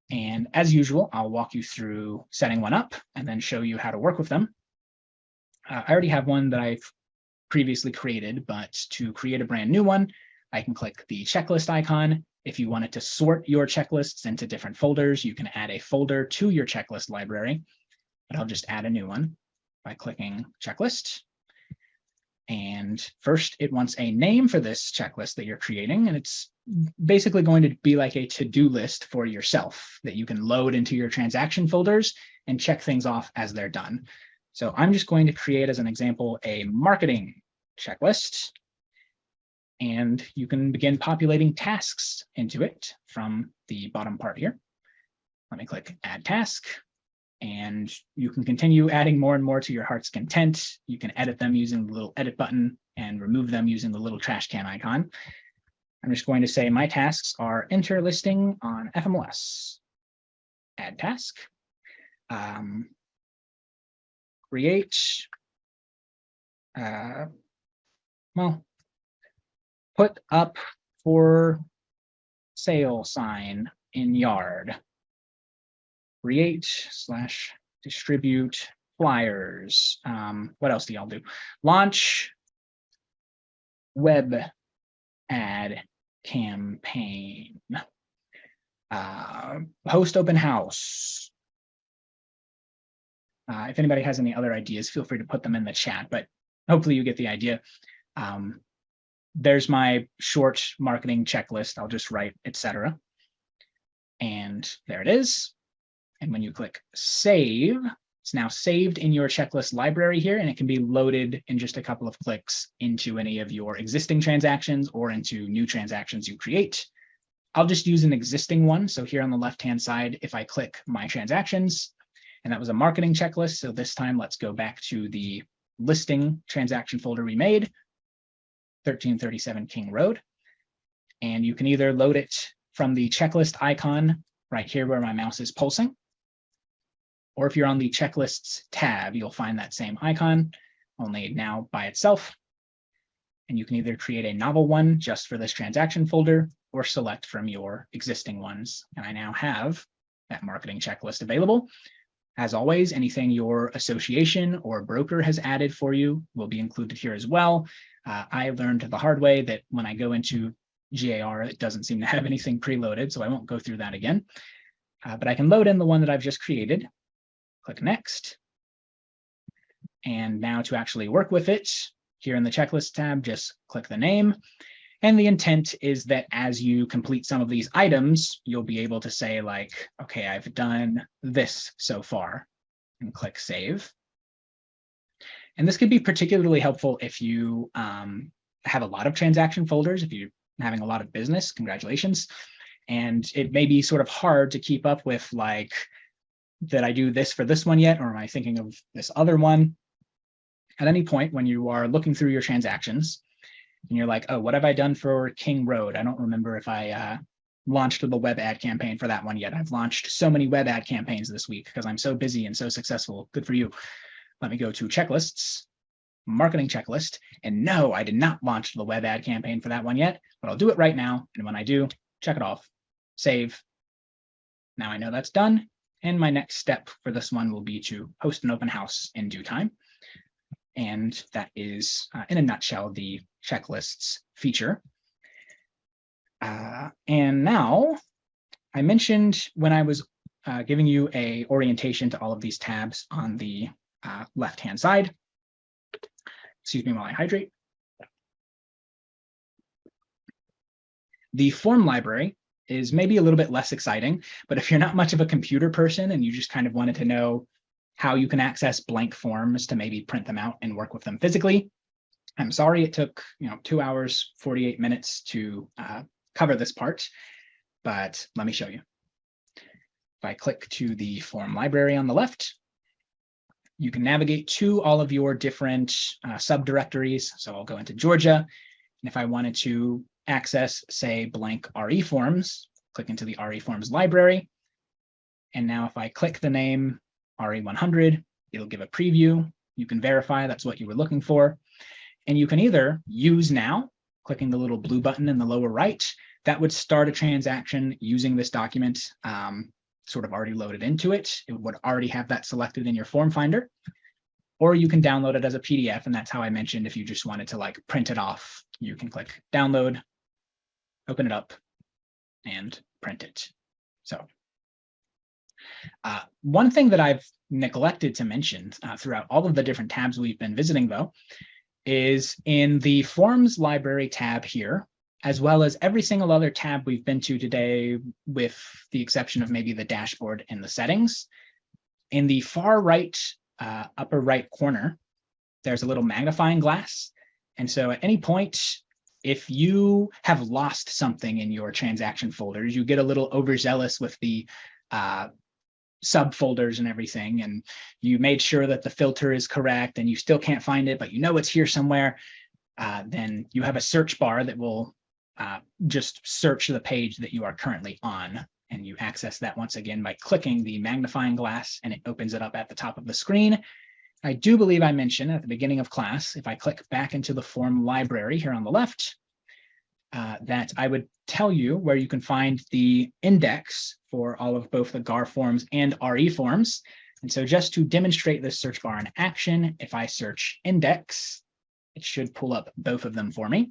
And as usual, I'll walk you through setting one up and then show you how to work with them. I already have one that I've previously created, but to create a brand new one, I can click the checklist icon. If you wanted to sort your checklists into different folders, you can add a folder to your checklist library, but I'll just add a new one by clicking checklist. And first, it wants a name for this checklist that you're creating, and it's basically going to be like a to-do list for yourself that you can load into your transaction folders and check things off as they're done. So I'm just going to create, as an example, a marketing checklist, and you can begin populating tasks into it from the bottom part here. Let me click Add Task, and you can continue adding more and more to your heart's content. You can edit them using the little edit button and remove them using the little trash can icon. I'm just going to say my tasks are enter listing on FMLS, add task, create, put up for sale sign in yard, create/distribute flyers. What else do y'all do? Launch web ad campaign, host open house. If anybody has any other ideas, feel free to put them in the chat, but hopefully you get the idea. There's my short marketing checklist. I'll just write, etc. And there it is. And when you click save, It's now saved in your checklist library here, and it can be loaded in just a couple of clicks into any of your existing transactions or into new transactions you create. I'll just use an existing one. So here on the left-hand side, if I click my transactions, and that was a marketing checklist. So this time, let's go back to the listing transaction folder we made, 1337 King Road. And you can either load it from the checklist icon right here where my mouse is pulsing, or if you're on the checklists tab, you'll find that same icon, only now by itself. And you can either create a novel one just for this transaction folder or select from your existing ones. And I now have that marketing checklist available. As always, anything your association or broker has added for you will be included here as well. I learned the hard way that when I go into GAR, it doesn't seem to have anything preloaded, so I won't go through that again. But I can load in the one that I've just created. Click Next. And now to actually work with it, here in the checklist tab, just click the name. And the intent is that as you complete some of these items, you'll be able to say like, okay, I've done this so far, and click Save. And this could be particularly helpful if you have a lot of transaction folders, if you're having a lot of business, congratulations. And it may be sort of hard to keep up with like, did I do this for this one yet? Or am I thinking of this other one? At any point when you are looking through your transactions and you're like, oh, what have I done for King Road? I don't remember if I launched the web ad campaign for that one yet. I've launched so many web ad campaigns this week because I'm so busy and so successful. Good for you. Let me go to checklists, marketing checklist. And no, I did not launch the web ad campaign for that one yet, but I'll do it right now. And when I do, check it off, save. Now I know that's done. And my next step for this one will be to host an open house in due time. And that is, in a nutshell, the checklists feature. And now, I mentioned when I was giving you a orientation to all of these tabs on the left-hand side. Excuse me while I hydrate. The form library is maybe a little bit less exciting, but if you're not much of a computer person and you just kind of wanted to know how you can access blank forms to maybe print them out and work with them physically, I'm sorry it took 2 hours, 48 minutes to cover this part, but let me show you. If I click to the form library on the left, you can navigate to all of your different subdirectories. So I'll go into Georgia, and if I wanted to access, say, blank RE forms, click into the RE forms library. And now if I click the name RE100, it'll give a preview. You can verify that's what you were looking for. And you can either use now, clicking the little blue button in the lower right, that would start a transaction using this document sort of already loaded into it. It would already have that selected in your form finder. Or you can download it as a PDF, and that's how I mentioned if you just wanted to like print it off, you can click download, open it up, and print it. So one thing that I've neglected to mention throughout all of the different tabs we've been visiting, though, is in the Forms Library tab here, as well as every single other tab we've been to today, with the exception of maybe the dashboard and the settings. In the far right, upper right corner, there's a little magnifying glass. And so at any point, if you have lost something in your transaction folders, you get a little overzealous with the subfolders and everything, and you made sure that the filter is correct and you still can't find it, but you know it's here somewhere, then you have a search bar that will just search the page that you are currently on. And you access that once again by clicking the magnifying glass, and it opens it up at the top of the screen. I do believe I mentioned at the beginning of class, if I click back into the form library here on the left, that I would tell you where you can find the index for all of both the GAR forms and RE forms. And so just to demonstrate this search bar in action, if I search index, it should pull up both of them for me.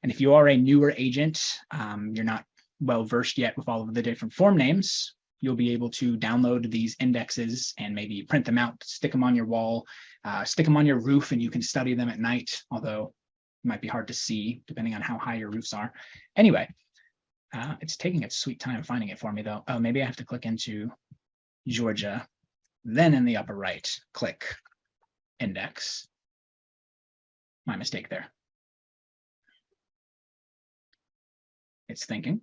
And if you are a newer agent, you're not well versed yet with all of the different form names, you'll be able to download these indexes and maybe print them out, stick them on your wall, stick them on your roof, and you can study them at night, although it might be hard to see depending on how high your roofs are. Anyway, it's taking its sweet time finding it for me though. Oh, maybe I have to click into Georgia Then in the upper right, click index. My mistake there. It's thinking.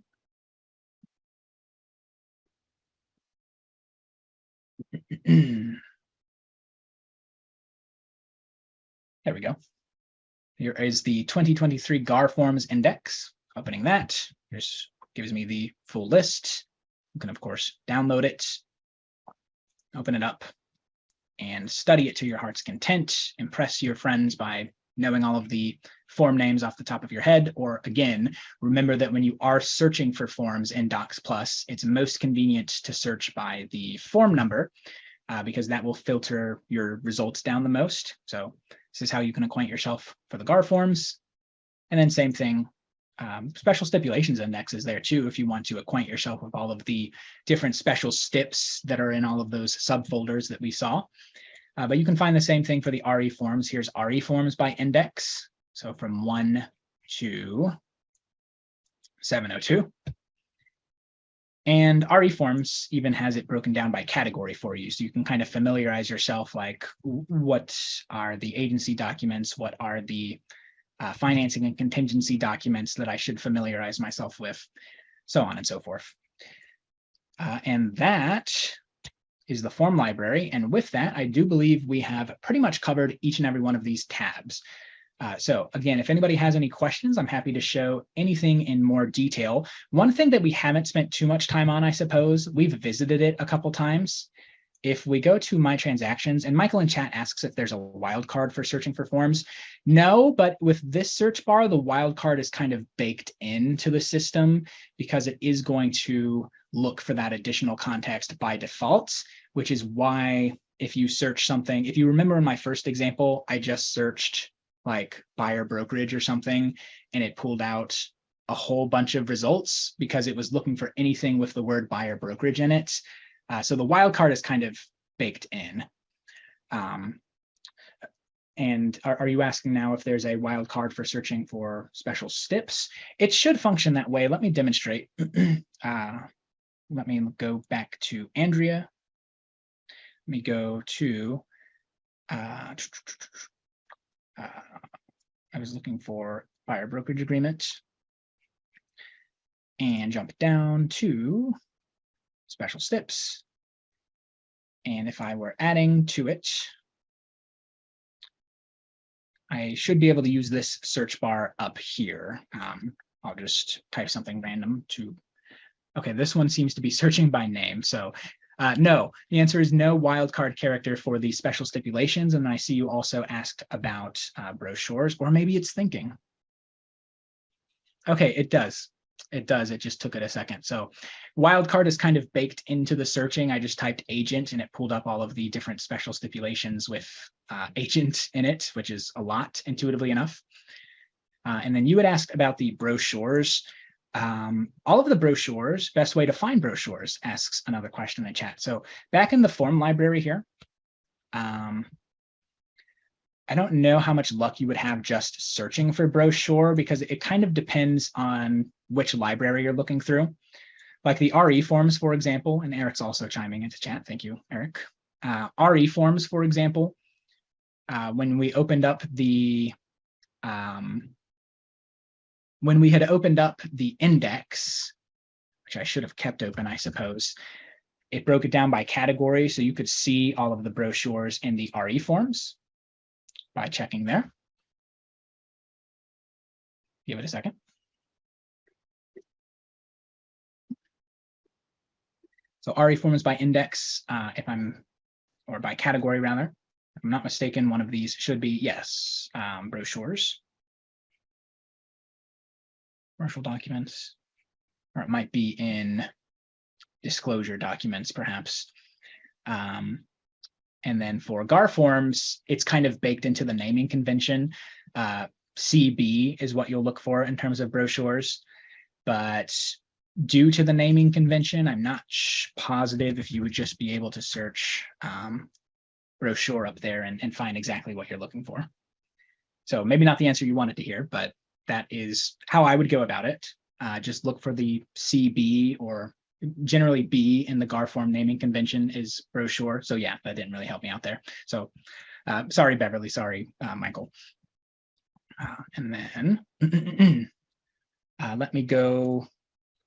There we go. Here is the 2023 GAR forms index. Opening that, here's gives me the full list. You can, of course, download it, open it up, and study it to your heart's content. Impress your friends by knowing all of the form names off the top of your head. Or again, remember that when you are searching for forms in DocsPlus, it's most convenient to search by the form number because that will filter your results down the most. So this is how you can acquaint yourself for the GAR forms. And then same thing, special stipulations index is there too if you want to acquaint yourself with all of the different special stips that are in all of those subfolders that we saw. But you can find the same thing for the RE forms. Here's RE forms by index. So from 1 to 702. And RE forms even has it broken down by category for you. So you can kind of familiarize yourself, like what are the agency documents, what are the financing and contingency documents that I should familiarize myself with, so on and so forth. And that is the form library. And with that, I do believe we have pretty much covered each and every one of these tabs. So again, if anybody has any questions, I'm happy to show anything in more detail. One thing that we haven't spent too much time on, I suppose, we've visited it a couple times. If we go to my transactions, and Michael in chat asks if there's a wildcard for searching for forms. No, but with this search bar, the wildcard is kind of baked into the system because it is going to look for that additional context by default, which is why if you search something, if you remember in my first example, I just searched like buyer brokerage or something, and it pulled out a whole bunch of results because it was looking for anything with the word buyer brokerage in it. So the wildcard is kind of baked in. And are you asking now if there's a wildcard for searching for special stips? It should function that way. Let me demonstrate. Let me go back to Andrea. Let me go to, I was looking for buyer brokerage agreement and jump down to special stips. And if I were adding to it, I should be able to use this search bar up here. I'll just type something random to, okay, this one seems to be searching by name. So no, the answer is no wildcard character for the special stipulations. And I see you also asked about brochures, or maybe it's thinking. Okay, it does. It does. It just took it a second. So wildcard is kind of baked into the searching. I just typed agent and it pulled up all of the different special stipulations with agent in it, which is a lot intuitively enough. And then you had asked about the brochures. All of the brochures, best way to find brochures, asks another question in the chat. So back in the form library here, I don't know how much luck you would have just searching for brochure because it kind of depends on which library you're looking through. Like the RE forms, for example, and Eric's also chiming into chat. Thank you, Eric. RE forms, for example, when we opened up the when we had opened up the index, which I should have kept open, I suppose, it broke it down by category, so you could see all of the brochures in the RE forms by checking there. Give it a second. So RE forms by index, or by category rather. If I'm not mistaken, one of these should be, yes, brochures, commercial documents, or it might be in disclosure documents, perhaps. And then for GAR forms, it's kind of baked into the naming convention. CB is what you'll look for in terms of brochures, but due to the naming convention, I'm not positive if you would just be able to search brochure up there and find exactly what you're looking for. So maybe not the answer you wanted to hear, but that is how I would go about it. Just look for the CB or generally B in the GAR form naming convention is brochure. So yeah, that didn't really help me out there. So sorry, Beverly, sorry, Michael. And then let me go.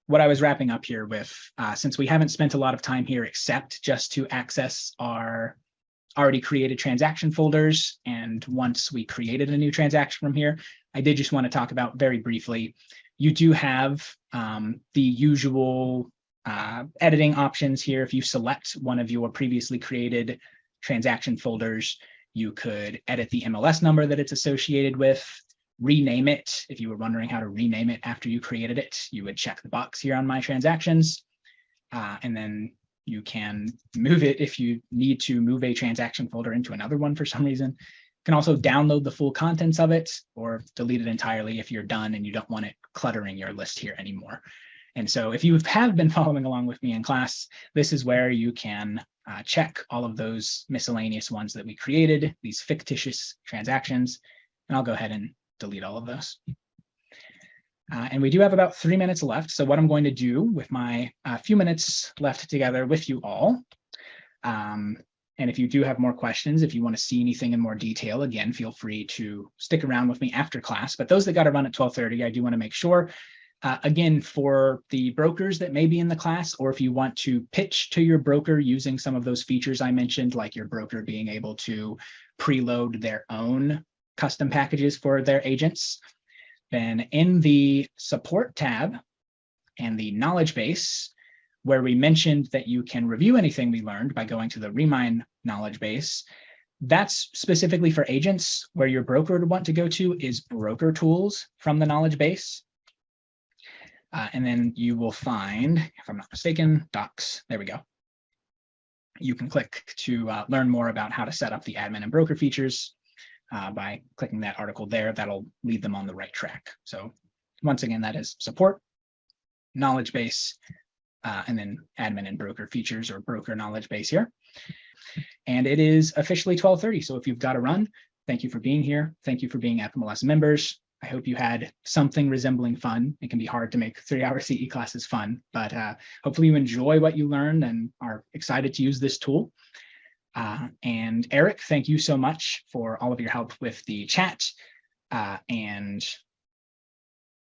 What I was wrapping up here with, since we haven't spent a lot of time here except just to access our already created transaction folders, and once we created a new transaction from here, I did just want to talk about very briefly, you do have the usual editing options here. If you select one of your previously created transaction folders, you could edit the MLS number that it's associated with, rename it. If you were wondering how to rename it after you created it, you would check the box here on My Transactions, and then you can move it if you need to move a transaction folder into another one for some reason. You can also download the full contents of it or delete it entirely if you're done and you don't want it cluttering your list here anymore. And so if you have been following along with me in class, this is where you can check all of those miscellaneous ones that we created, these fictitious transactions, and I'll go ahead and delete all of those. And we do have about 3 minutes left. So what I'm going to do with my few minutes left together with you all, and if you do have more questions, if you want to see anything in more detail, again, feel free to stick around with me after class. But those that got to run at 12:30, I do want to make sure, again, for the brokers that may be in the class, or if you want to pitch to your broker using some of those features I mentioned, like your broker being able to preload their own custom packages for their agents, then in the support tab and the knowledge base, where we mentioned that you can review anything we learned by going to the Remine knowledge base, that's specifically for agents. Where your broker would want to go to is broker tools from the knowledge base. And then you will find, if I'm not mistaken, Docs, there we go. You can click to learn more about how to set up the admin and broker features. By clicking that article there, that'll lead them on the right track. So once again, that is support, knowledge base, and then admin and broker features or broker knowledge base here. And it is officially 12:30. So if you've got to run, thank you for being here. Thank you for being FMLS members. I hope you had something resembling fun. It can be hard to make 3-hour CE classes fun, but hopefully you enjoy what you learned and are excited to use this tool. And Eric, thank you so much for all of your help with the chat. And